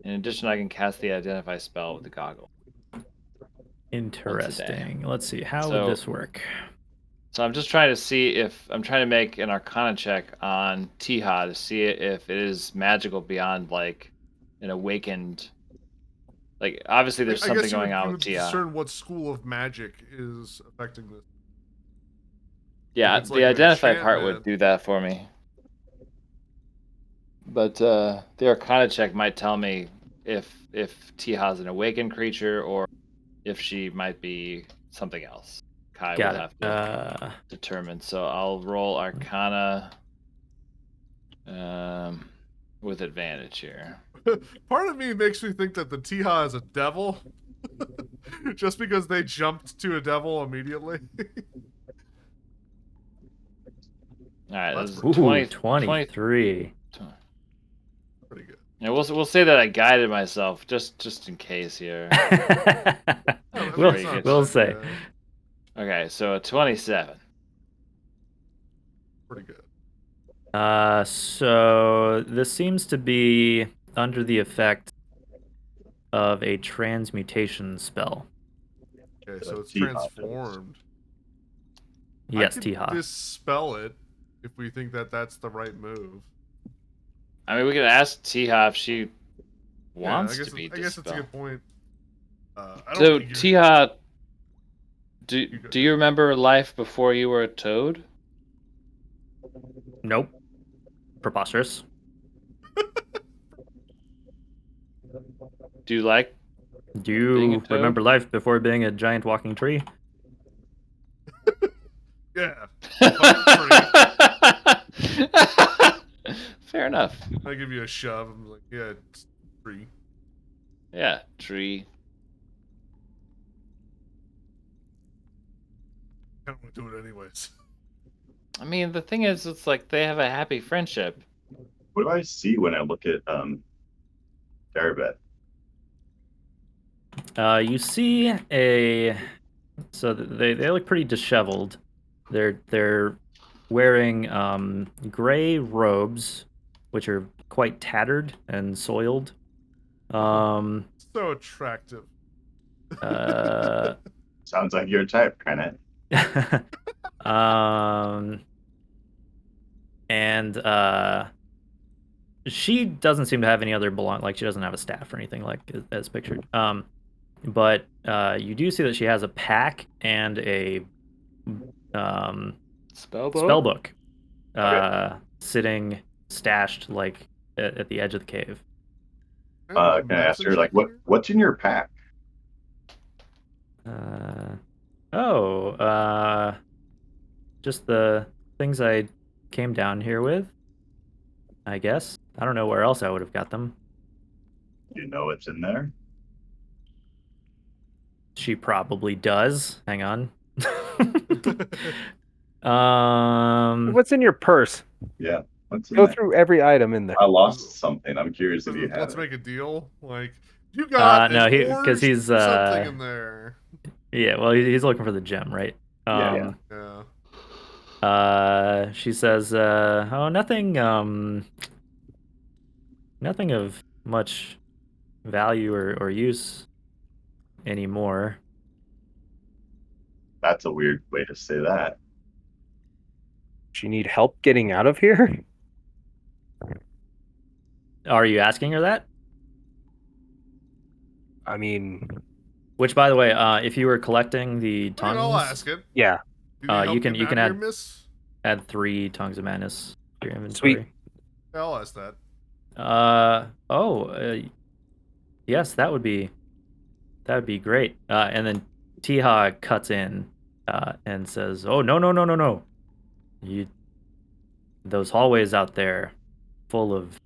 In addition, I can cast the identify spell with the goggle. Interesting. Let's see. How So- would this work? So I'm just trying to see if I'm trying to make an arcana check on Tiha to see if it is magical beyond like an awakened. Like obviously there's I something guess you going would, on you with would Tiha. discern what school of magic is affecting this. Yeah, it's the like an identify part would enchantment. do that for me. But the arcana check might tell me if Tiha's an awakened creature or if she might be something else. Kai Got will it. have to determine. So I'll roll Arcana with advantage here. Part of me makes me think that the Tiha is a devil, just because they jumped to a devil immediately. All right, That's this is Ooh, 20, 23. Pretty good. Yeah, we'll say that I guided myself just in case here. we'll That's not we'll bad, say. yeah. Okay, so a 27. Pretty good. So this seems to be under the effect of a transmutation spell. Okay, so it's Tiha transformed. Yes, I could Tiha. dispel it if we think that that's the right move. I mean, we could ask Tiha if she Yeah, wants I guess to be I guess that's a dispelled. good point. I don't So think you're- Tiha, You go. do you remember life before you were a toad? Nope. Preposterous. Do you like Do Being a you toad? remember life before being a giant walking tree? Yeah. Fair enough. I give you a shove. I'm like, yeah, it's tree. Yeah, tree. I don't want to do it anyways. I mean, the thing is, it's like they have a happy friendship. What do I see when I look at Darabet? You see a. So they look pretty disheveled. They're wearing gray robes, which are quite tattered and soiled. Um, So attractive. uh, Sounds like your type, kind of. and she doesn't seem to have any other like she doesn't have a staff or anything like as pictured. But you do see that she has a pack and a spell book sitting stashed like at the edge of the cave. Can I do a Can I ask her medicine like check here? what's in your pack? Just the things I came down here with, I guess. I don't know where else I would have got them. You know what's in there? She probably does. Hang on. What's in your purse? Yeah. What's in Go there? through every item in there. I lost something. I'm curious if you have Let's it. make a deal. Like, you got no, an because orange he's something in there. yeah, well, he's looking for the gem, right? Yeah. Yeah. She says, oh, nothing, nothing of much value or use anymore. That's a weird way to say that. Do you need help getting out of here? Are you asking her that? I mean, Which, by the way, if you were collecting the I mean, I'll tongues, ask it. yeah. Do you need help you can getting out of add here, miss? add 3 tongues of madness to your inventory. Sweet. Yeah, I'll ask that. Yes, that would be great. And then Tiha cuts in and says, "Oh, no. Those hallways out there full of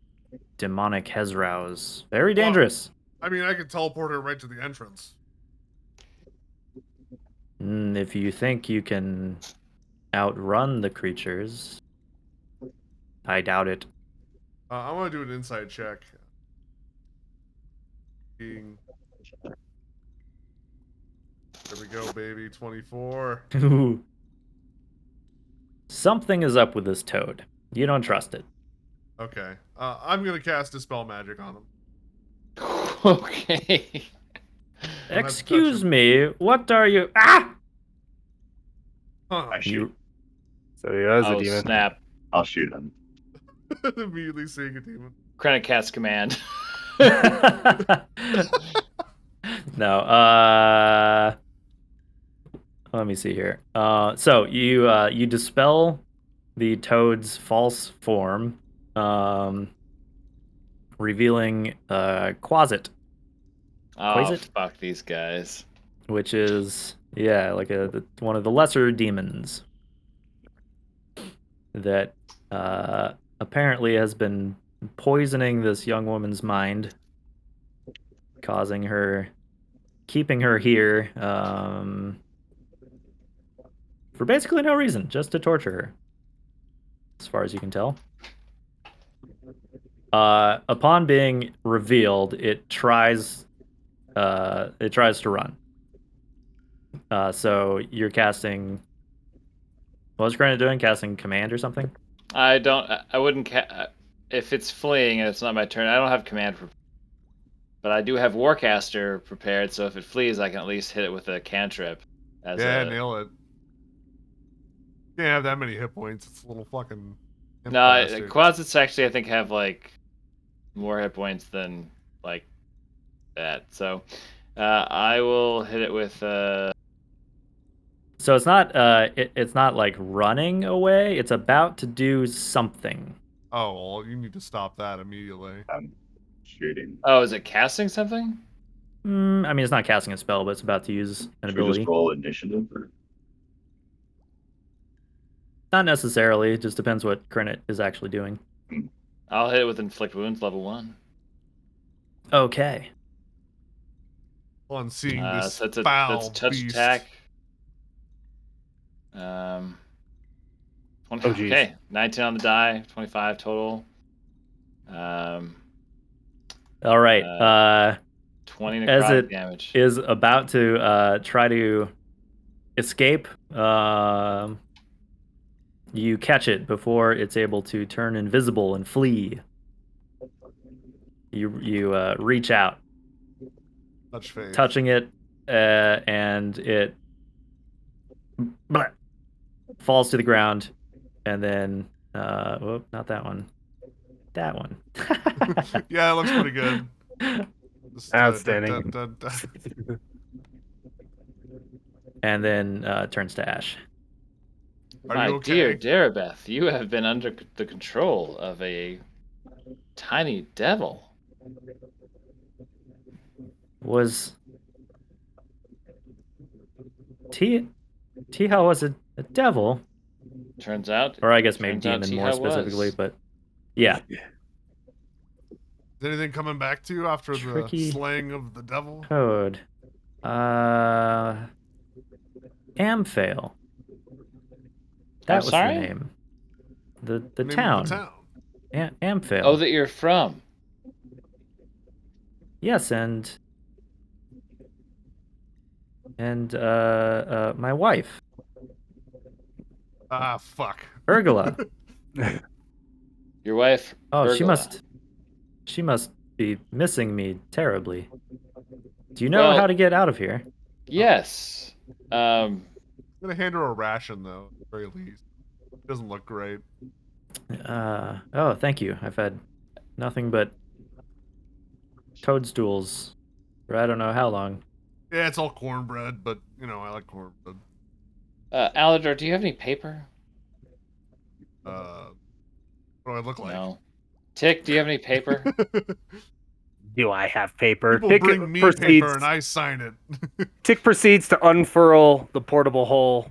demonic Hezraus. Very dangerous. I mean, I could teleport her right to the entrance. If you think you can outrun the creatures, I doubt it." I want to do an inside check. There we go, baby. 24. Something is up with this toad. You don't trust it. Okay. I'm going to cast Dispel Magic on him. Okay. Excuse me, what are you... Ah! Huh. I shoot. So he is a Oh, demon. snap. I'll shoot him. Immediately seeing a demon. Credit cast command. No, let me see here. So you dispel the toad's false form, revealing Quasit, Oh, fuck these guys. which is like one of the lesser demons that apparently has been poisoning this young woman's mind, keeping her here for basically no reason, just to torture her, as far as you can tell. Upon being revealed, it tries to run. So you're casting. What was Granite doing? Casting command or something? I wouldn't. If it's fleeing and it's not my turn, I don't have command for. But I do have Warcaster prepared, so if it flees, I can at least hit it with a cantrip. Nail it. You can't have that many hit points. It's a little fucking. No, Quasits actually, I think, have like more hit points than like that. So I will hit it with. So it's not it's not like running away. It's about to do something. Oh, well, you need to stop that immediately. I'm shooting. Oh, is it casting something? I mean, it's not casting a spell, but it's about to use an Should we just ability. roll initiative? Or... Not necessarily. It just depends what Crinit is actually doing. I'll hit it with inflict wounds level 1. Okay. On seeing this So that's a foul touch beast. attack. 20, Oh, geez. okay, 19 on the die, 25 total. All right. 20 As necrotic it damage. is about to try to escape, you catch it before it's able to turn invisible and flee. You reach out, Touch faith. touching it, and it falls to the ground, and then whoop, not that one, that one. Yeah, it looks pretty good. Just, Outstanding. And then turns to ash. Are My you okay? dear Darabeth, you have been under the control of a tiny devil. Was Tiha was a devil, Turns out, or I guess maybe turns out demon more Tiha specifically, was. but yeah. Is anything coming back to you after Tricky. the slaying of the devil? Code. Amphale. That was sorry? the name. The Name of town. the town. Amphale. Oh, that you're from. Yes, and my wife, Ah, fuck. Urgula. Your wife. Oh, Urgula. she must be missing me terribly. Do you know Well- how to get out of here? Yes. I'm gonna hand her a ration though, at the very least. It doesn't look great. Oh, thank you. I've had nothing but toadstools for I don't know how long. Yeah, it's all cornbread, but you know I like cornbread. Alador, do you have any paper? What do I look like? No. Tick, do you have any paper? Do I have paper? People Tick bring me proceeds, paper and I sign it. Tick proceeds to unfurl the portable hole.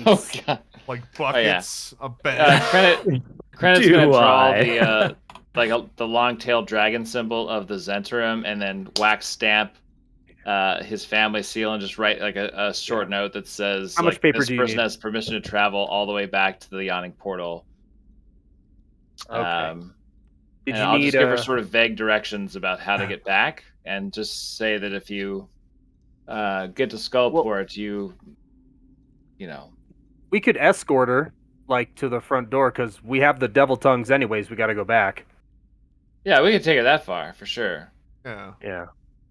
Oh god. Like buckets, a bed. Credit's Do gonna draw I? the long-tailed dragon symbol of the Zentrum, and then wax stamp his family seal, and just write like a short note that says, How much like, paper this do you person need? has permission to travel all the way back to the yawning portal. Okay. Did And you I'll need just give her sort of vague directions about how to get back, and just say that if you get to Skullport, you know. We could escort her like to the front door because we have the devil tongues anyways. We got to go back. Yeah, we could take it that far for sure. Yeah. Yeah,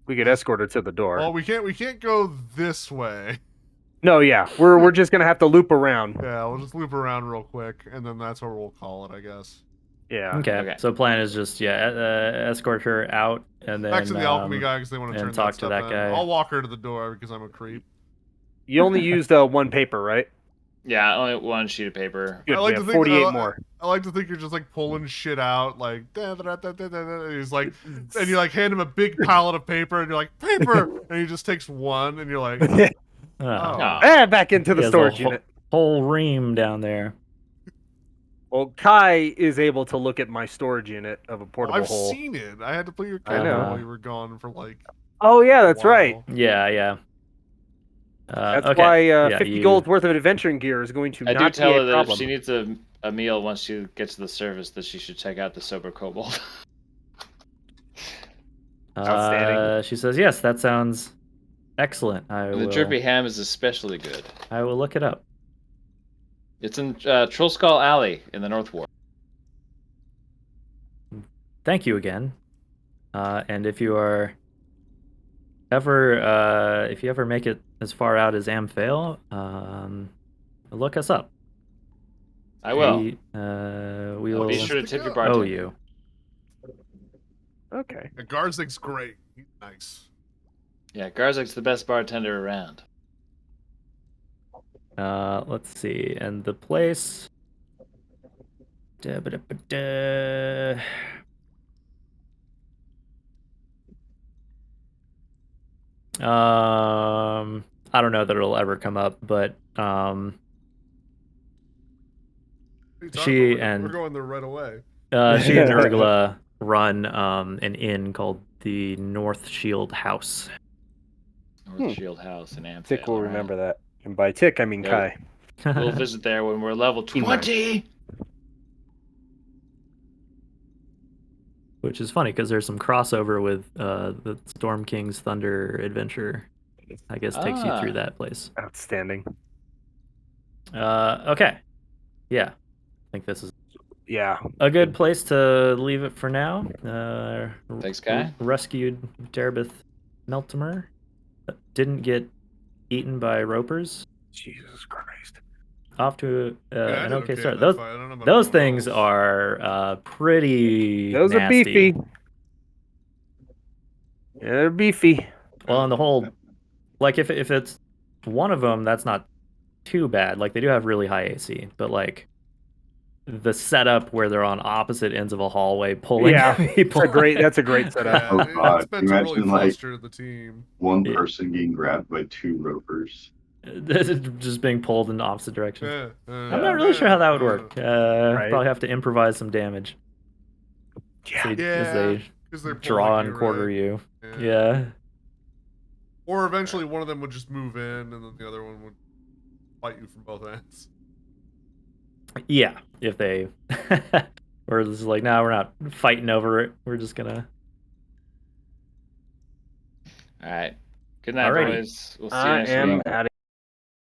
we could escort her to the door. Well, we can't go this way. No, yeah, we're just gonna have to loop around. Yeah, we'll just loop around real quick, and then that's where we'll call it, I guess. Yeah. Okay. So plan is just escort her out and then Back to the alchemy guy because they want to and turn talk that to stuff that in. guy. I'll walk her to the door because I'm a creep. You only used one paper, right? Yeah, only one sheet of paper. Good. I like we to have think 48 more. I like to think you're just like pulling shit out, like and he's like, and you like hand him a big pallet of paper, and you're like, paper, and he just takes one, and you're like, Oh. Back into the He has storage a unit. whole ream down there. Well, Kai is able to look at my storage unit of a portable I've hole. seen it. I had to put your I camera know. while you were gone for like. Oh yeah, that's a while. right. Yeah. That's okay. why Yeah, 50 gold worth of adventuring gear is going to I do not tell be her a that problem. if she needs a meal once she gets to the service, that she should check out the Sober Kobold. Outstanding. She says, "Yes, that sounds excellent. The drippy ham is especially good. I will look it up." It's in Troll Skull Alley in the North Ward. Thank you again. And if you are ever make it as far out as Amphale, look us up. I will. We I'll will be sure to tip your owe bartender. you. Okay. Yeah, Garzig's great. He's nice. Yeah, Garzik's the best bartender around. Let's see, and the place. I don't know that it'll ever come up, but What are you talking she about? We're and going there right away. she and Urgla run an inn called the North Shield House. North Shield House in Amphale. Tick will remember that. And by Tick, I mean Yeah. Kai. We'll visit there when we're level He might. 20. Which is funny because there's some crossover with the Storm King's Thunder adventure. I guess takes you through that place. Outstanding. Okay. Yeah. I think this is Yeah. a good place to leave it for now. Thanks, Kai. Rescued Terebith Meltimer. Didn't get eaten by ropers. Jesus Christ. Off to Yeah, I an did okay in start. that fight. I don't know about Those everyone things else. are pretty Those are nasty. beefy. Yeah, they're beefy. Well, and the whole, like, if it's one of them, that's not too bad. Like, they do have really high AC, but like the setup where they're on opposite ends of a hallway pulling people. That's a great setup. Yeah, Oh, God. it's meant to really Imagine, like, fluster the team. One Yeah. person getting grabbed by 2 ropers. Just being pulled in opposite directions. I'm I'm not really sure how that would work. Right. Probably have to improvise some damage. Yeah. As they because they're draw pulling and you, quarter right? you. Yeah. Yeah. Or eventually one of them would just move in, and then the other one would fight you from both ends. Yeah. If they or it's like, no, we're not fighting over it. We're just gonna. All right. Good night, Alrighty. boys. We'll see you next week. I am out